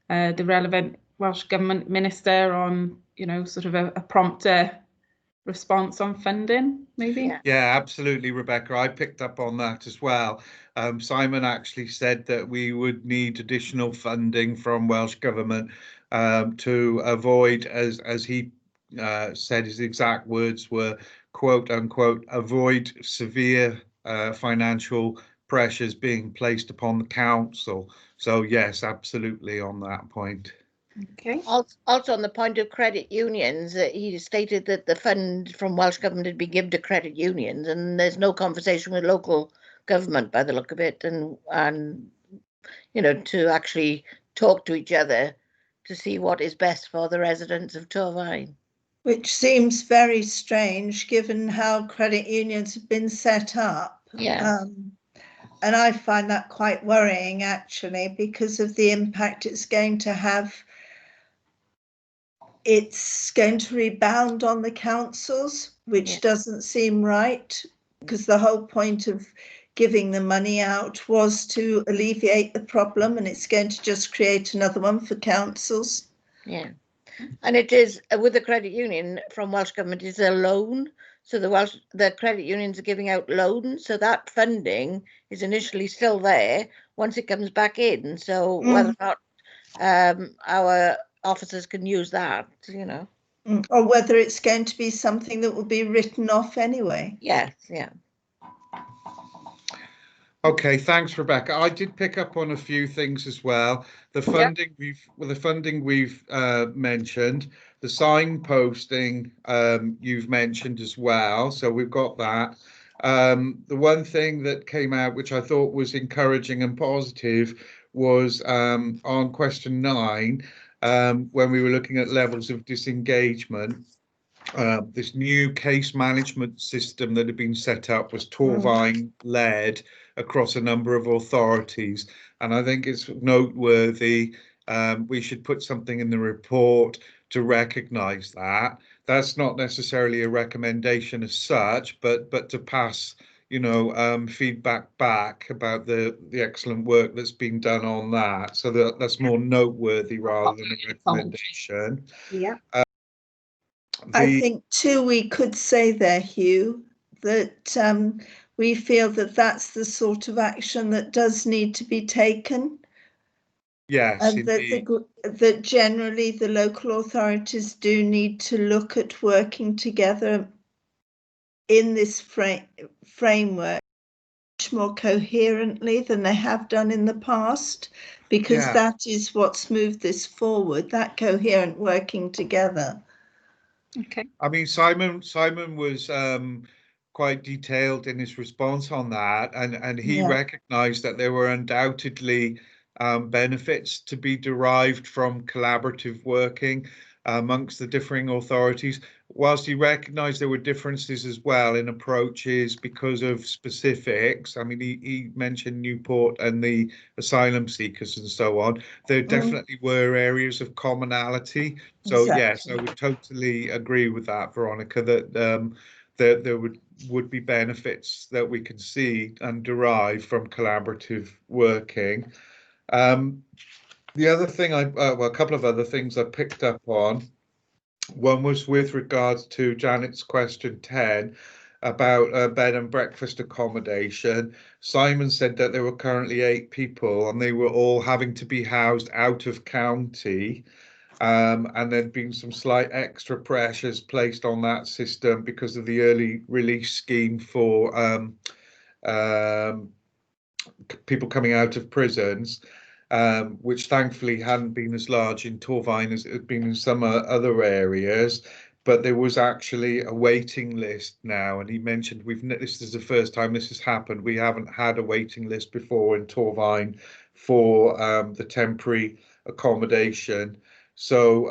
Speaker 3: the relevant Welsh Government minister on, you know, sort of a prompter response on funding, maybe?
Speaker 2: Yeah, absolutely, Rebecca. I picked up on that as well. Simon actually said that we would need additional funding from Welsh Government to avoid, as he said, his exact words were, quote unquote, avoid severe financial pressures being placed upon the council. So yes, absolutely on that point.
Speaker 3: Okay.
Speaker 5: Also, on the point of credit unions, he stated that the fund from Welsh Government had been given to credit unions, and there's no conversation with local government by the look of it, and you know, to actually talk to each other to see what is best for the residents of Torfaen.
Speaker 4: Which seems very strange given how credit unions have been set up.
Speaker 5: Yeah.
Speaker 4: And I find that quite worrying, actually, because of the impact it's going to have. It's going to rebound on the councils, which doesn't seem right, because the whole point of giving the money out was to alleviate the problem, and it's going to just create another one for councils.
Speaker 5: Yeah. And it is, with the credit union from Welsh Government, is a loan. So the credit unions are giving out loans. So that funding is initially still there once it comes back in. So whether or not our officers can use that, you know.
Speaker 4: Or whether it's going to be something that will be written off anyway.
Speaker 5: Yes, yeah.
Speaker 2: Okay, thanks, Rebecca. I did pick up on a few things as well. The funding we've mentioned, the signposting you've mentioned as well. So we've got that. The one thing that came out, which I thought was encouraging and positive, was on question 9, when we were looking at levels of disengagement. This new case management system that had been set up was Torfaen led across a number of authorities, and I think it's noteworthy. We should put something in the report to recognise that. That's not necessarily a recommendation as such, but to pass, you know, feedback back about the excellent work that's been done on that. So that's more noteworthy rather than a recommendation.
Speaker 4: Yeah. I think too, we could say there, Hugh, that we feel that that's the sort of action that does need to be taken.
Speaker 2: Yes,
Speaker 4: and that generally the local authorities do need to look at working together in this framework much more coherently than they have done in the past, because that is what's moved this forward, that coherent working together.
Speaker 3: Okay.
Speaker 2: I mean, Simon was quite detailed in his response on that, and he recognised that there were undoubtedly benefits to be derived from collaborative working amongst the differing authorities, whilst he recognised there were differences as well in approaches because of specifics. I mean, he mentioned Newport and the asylum seekers and so on. There definitely were areas of commonality. So yes, I would totally agree with that, Veronica, that there would be benefits that we can see and derive from collaborative working. The other thing well, a couple of other things I picked up on. One was with regards to Janet's question 10 about bed and breakfast accommodation. Simon said that there were currently 8 people and they were all having to be housed out of county. And there'd been some slight extra pressures placed on that system because of the early release scheme for people coming out of prisons. Which thankfully hadn't been as large in Torfaen as it had been in some other areas, but there was actually a waiting list now. And he mentioned this is the first time this has happened. We haven't had a waiting list before in Torfaen for the temporary accommodation. So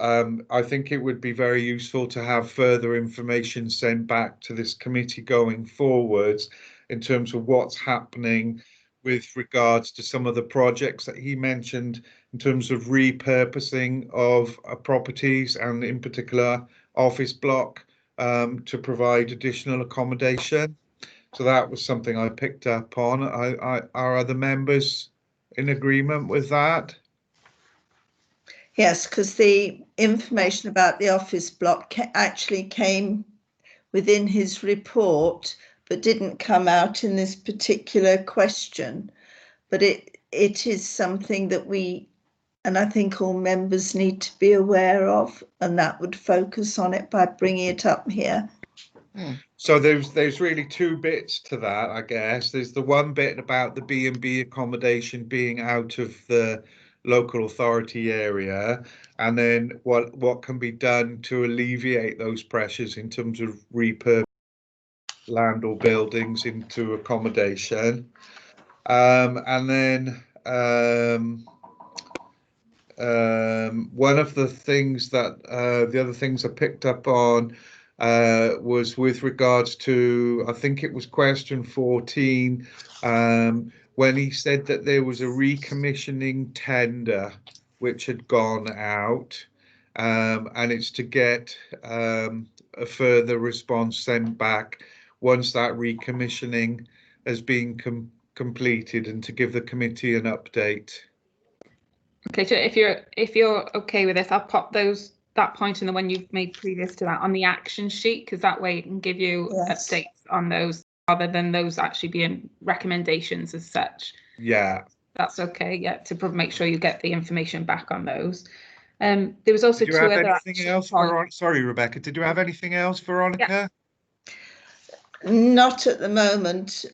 Speaker 2: I think it would be very useful to have further information sent back to this committee going forwards in terms of what's happening with regards to some of the projects that he mentioned in terms of repurposing of properties and in particular office block to provide additional accommodation. So that was something I picked up on. Are other members in agreement with that?
Speaker 4: Yes, because the information about the office block actually came within his report, but didn't come out in this particular question. But it is something that we, and I think all members need to be aware of, and that would focus on it by bringing it up here.
Speaker 2: So there's really 2 bits to that, I guess. There's the one bit about the B&B accommodation being out of the local authority area, and then what can be done to alleviate those pressures in terms of repurposing land or buildings into accommodation. And then one of the things that the other things I picked up on was with regards to, I think it was question 14, when he said that there was a recommissioning tender which had gone out, and it's to get a further response sent back once that recommissioning has been completed, and to give the committee an update.
Speaker 3: Okay, so if you're okay with this, I'll pop that point and the one you've made previous to that on the action sheet, because that way it can give you updates on those rather than those actually being recommendations as such.
Speaker 2: Yeah,
Speaker 3: that's okay. Yeah, to make sure you get the information back on those. There was also two other.
Speaker 2: Anything else, Veronica? Sorry, Rebecca. Did you have anything else, Veronica?
Speaker 4: Yeah. Not at the moment.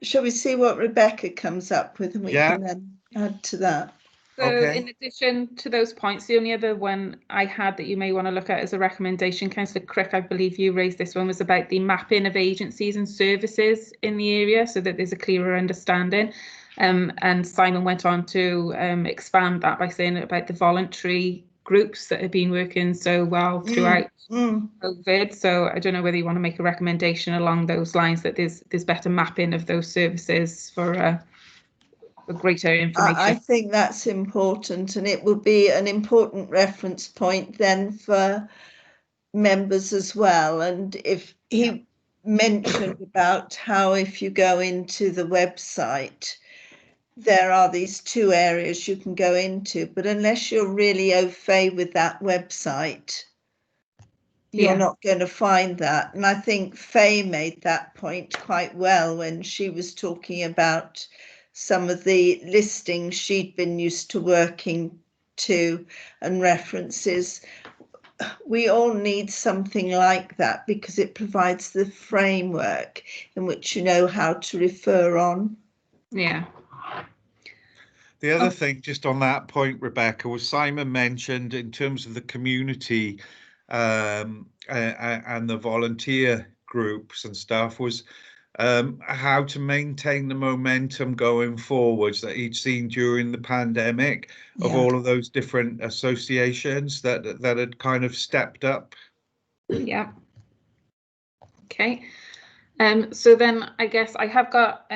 Speaker 4: Shall we see what Rebecca comes up with, and we can then add to that?
Speaker 3: So in addition to those points, the only other one I had that you may want to look at as a recommendation, Councillor Crick, I believe you raised this one, was about the mapping of agencies and services in the area so that there's a clearer understanding. And Simon went on to expand that by saying about the voluntary groups that have been working so well throughout COVID. So I don't know whether you want to make a recommendation along those lines, that there's better mapping of those services for greater information.
Speaker 4: I think that's important, and it will be an important reference point then for members as well. And if he mentioned about how if you go into the website, there are these two areas you can go into, but unless you're really au fait with that website, you're not going to find that. And I think Faye made that point quite well when she was talking about some of the listings she'd been used to working to and references. We all need something like that because it provides the framework in which you know how to refer on.
Speaker 3: Yeah.
Speaker 2: The other thing, just on that point, Rebecca, was Simon mentioned in terms of the community and the volunteer groups and stuff, was how to maintain the momentum going forwards that he'd seen during the pandemic of all of those different associations that had kind of stepped up.
Speaker 3: Yeah. Okay. So then I guess I have got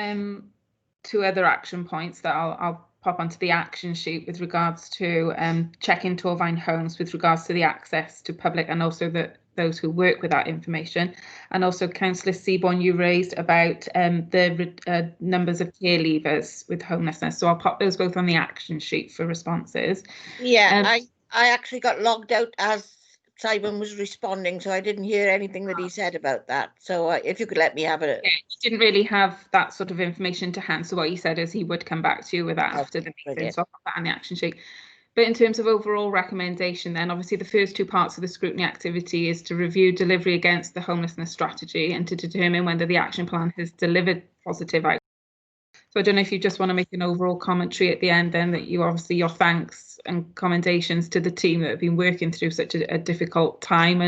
Speaker 3: two other action points that I'll pop onto the action sheet with regards to checking Torvine Homes with regards to the access to public and also those who work with that information. And also Councillor Seaborn, you raised about the numbers of care leavers with homelessness. So I'll pop those both on the action sheet for responses.
Speaker 5: Yeah, I actually got logged out as Simon was responding, so I didn't hear anything that he said about that. So if you could let me have it.
Speaker 3: Yeah, he didn't really have that sort of information to hand. So what he said is he would come back to you with that after the meeting. So I'll put that on the action sheet. But in terms of overall recommendation, then obviously the first two parts of the scrutiny activity is to review delivery against the homelessness strategy and to determine whether the action plan has delivered positive outcomes. So I don't know if you just want to make an overall commentary at the end, then, that you obviously your thanks and commendations to the team that have been working through such a difficult time,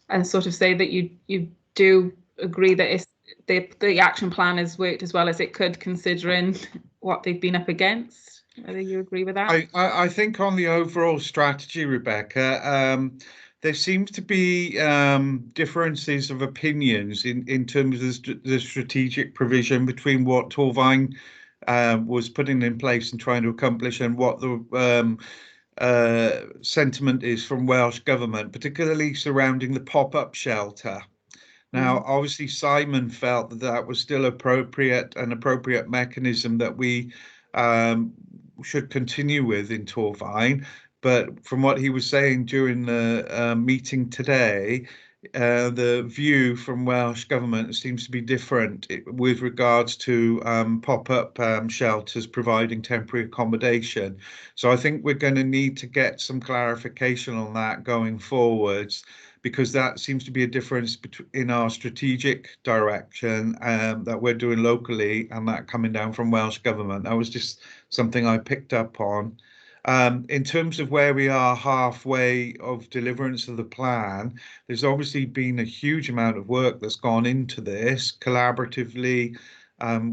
Speaker 3: and sort of say that you do agree that the action plan has worked as well as it could, considering what they've been up against. Whether you agree with that?
Speaker 2: I think on the overall strategy, Rebecca, there seems to be differences of opinions in terms of the strategic provision between what Torvine was putting in place and trying to accomplish and what the sentiment is from Welsh Government, particularly surrounding the pop-up shelter. Now, obviously, Simon felt that was still an appropriate mechanism that we should continue with in Torvine. But from what he was saying during the meeting today, the view from Welsh Government seems to be different with regards to pop-up shelters providing temporary accommodation. So I think we're going to need to get some clarification on that going forwards, because that seems to be a difference in our strategic direction that we're doing locally and that coming down from Welsh Government. That was just something I picked up on. In terms of where we are halfway of deliverance of the plan, there's obviously been a huge amount of work that's gone into this collaboratively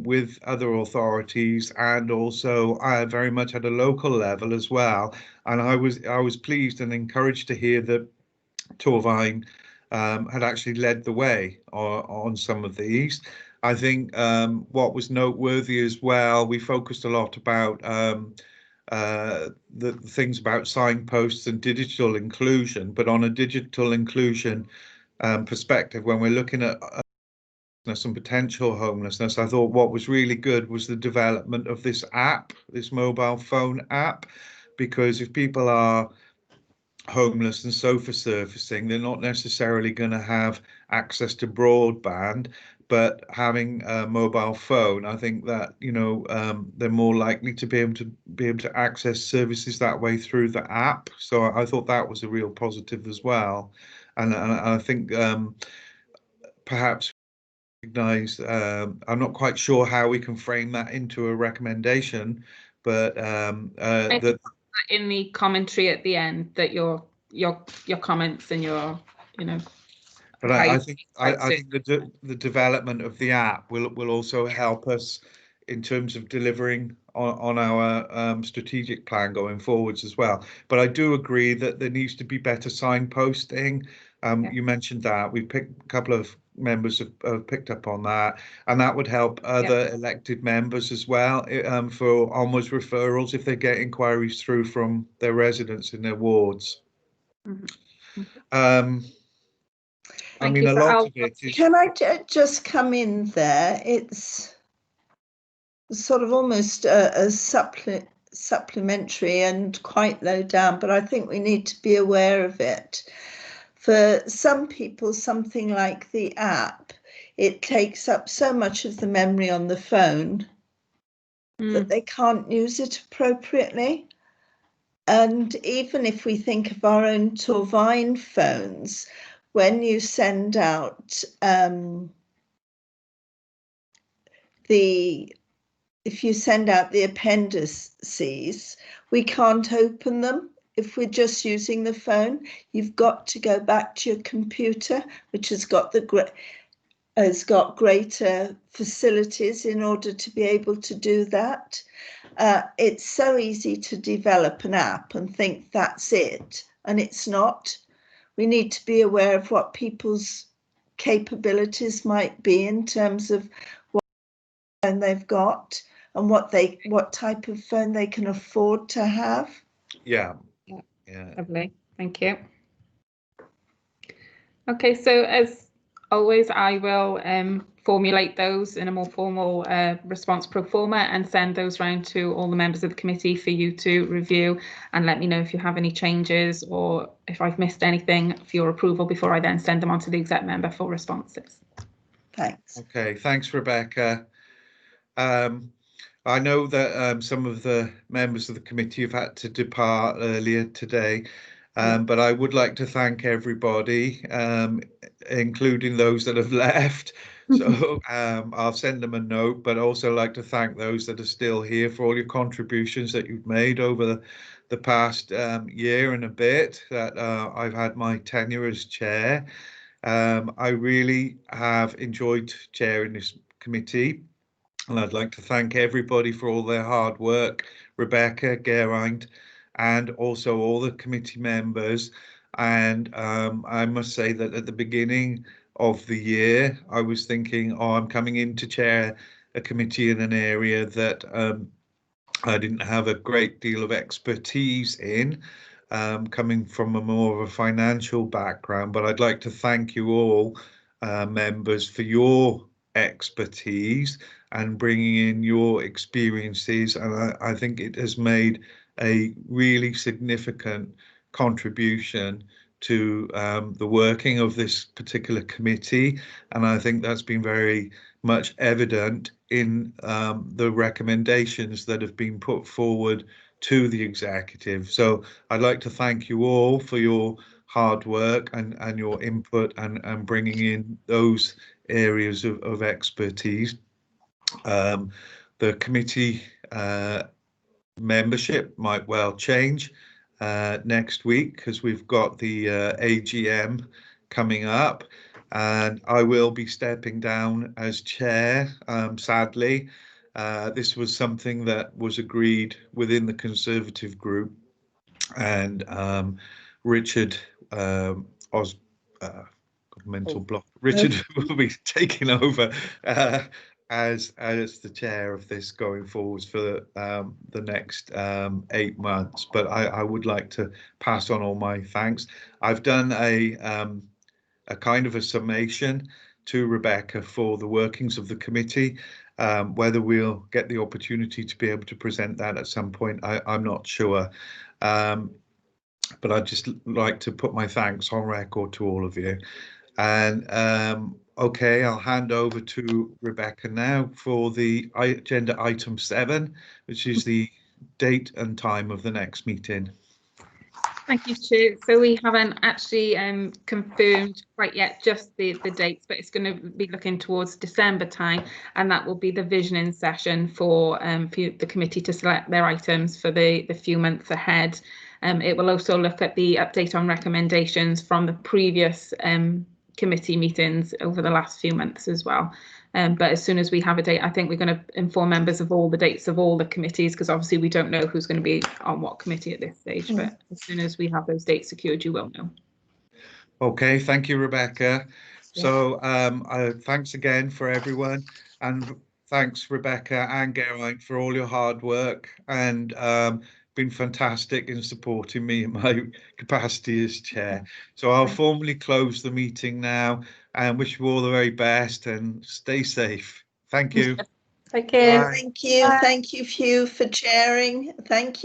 Speaker 2: with other authorities, and also very much at a local level as well. And I was pleased and encouraged to hear that Torfaen had actually led the way on some of these. I think what was noteworthy as well, we focused a lot about the things about signposts and digital inclusion, but on a digital inclusion perspective, when we're looking at and potential homelessness, I thought what was really good was the development of this app, this mobile phone app, because if people are homeless and sofa surfacing, they're not necessarily going to have access to broadband, but having a mobile phone, I think that, you know, they're more likely to be able to access services that way through the app. So I thought that was a real positive as well, and I think perhaps recognize, I'm not quite sure how we can frame that into a recommendation, but that
Speaker 3: in the commentary at the end, that your comments and your, you know.
Speaker 2: But I think the development of the app will also help us in terms of delivering on our strategic plan going forwards as well. But I do agree that there needs to be better signposting. You mentioned that. A couple of members have picked up on that, and that would help other elected members as well for onwards referrals if they get inquiries through from their residents in their wards. I mean, a lot of it is...
Speaker 4: Can I just come in there? It's sort of almost a supplementary and quite low down, but I think we need to be aware of it. For some people, something like the app, it takes up so much of the memory on the phone that they can't use it appropriately. And even if we think of our own Torfaen phones, when you send out if you send out the appendices, we can't open them if we're just using the phone. You've got to go back to your computer, which has got greater facilities in order to be able to do that. It's so easy to develop an app and think that's it, and it's not. We need to be aware of what people's capabilities might be in terms of what phone they've got and what type of phone they can afford to have.
Speaker 2: Yeah.
Speaker 3: Lovely, thank you. Okay, so as always, I will formulate those in a more formal response pro forma and send those round to all the members of the committee for you to review, and let me know if you have any changes or if I've missed anything for your approval before I then send them on to the exec member for responses.
Speaker 4: Thanks.
Speaker 2: Okay, thanks, Rebecca. I know that some of the members of the committee have had to depart earlier today, but I would like to thank everybody, including those that have left. So I'll send them a note, but also like to thank those that are still here for all your contributions that you've made over the past year and a bit that I've had my tenure as chair. I really have enjoyed chairing this committee, and I'd like to thank everybody for all their hard work, Rebecca, Geraint, and also all the committee members. And I must say that at the beginning of the year, I was thinking, oh, I'm coming in to chair a committee in an area that I didn't have a great deal of expertise in, coming from a more of a financial background. But I'd like to thank you all, members, for your expertise and bringing in your experiences. And I think it has made a really significant contribution to the working of this particular committee, and I think that's been very much evident in the recommendations that have been put forward to the executive. So I'd like to thank you all for your hard work and your input and bringing in those areas of expertise. The committee membership might well change next week, because we've got the AGM coming up, and I will be stepping down as chair, sadly. This was something that was agreed within the Conservative group, and Richard mental block. Richard will be taking over as the chair of this going forwards for the next 8 months. But I would like to pass on all my thanks. I've done a kind of a summation to Rebecca for the workings of the committee. Whether we'll get the opportunity to be able to present that at some point, I'm not sure. But I'd just like to put my thanks on record to all of you. And okay, I'll hand over to Rebecca now for the agenda item 7, which is the date and time of the next meeting.
Speaker 3: Thank you, Chair. So we haven't actually confirmed quite yet just the dates, but it's going to be looking towards December time, and that will be the visioning session for the committee to select their items for the few months ahead. It will also look at the update on recommendations from the previous committee meetings over the last few months as well. But as soon as we have a date, I think we're going to inform members of all the dates of all the committees, because obviously we don't know who's going to be on what committee at this stage. But as soon as we have those dates secured, you will know.
Speaker 2: Okay, thank you, Rebecca. Yeah. So thanks again for everyone, and thanks Rebecca and Geraint for all your hard work, and been fantastic in supporting me in my capacity as chair. So I'll formally close the meeting now and wish you all the very best and stay safe. Thank you.
Speaker 3: Take care.
Speaker 4: Thank you. Bye. Thank you, Hugh, for chairing. Thank you.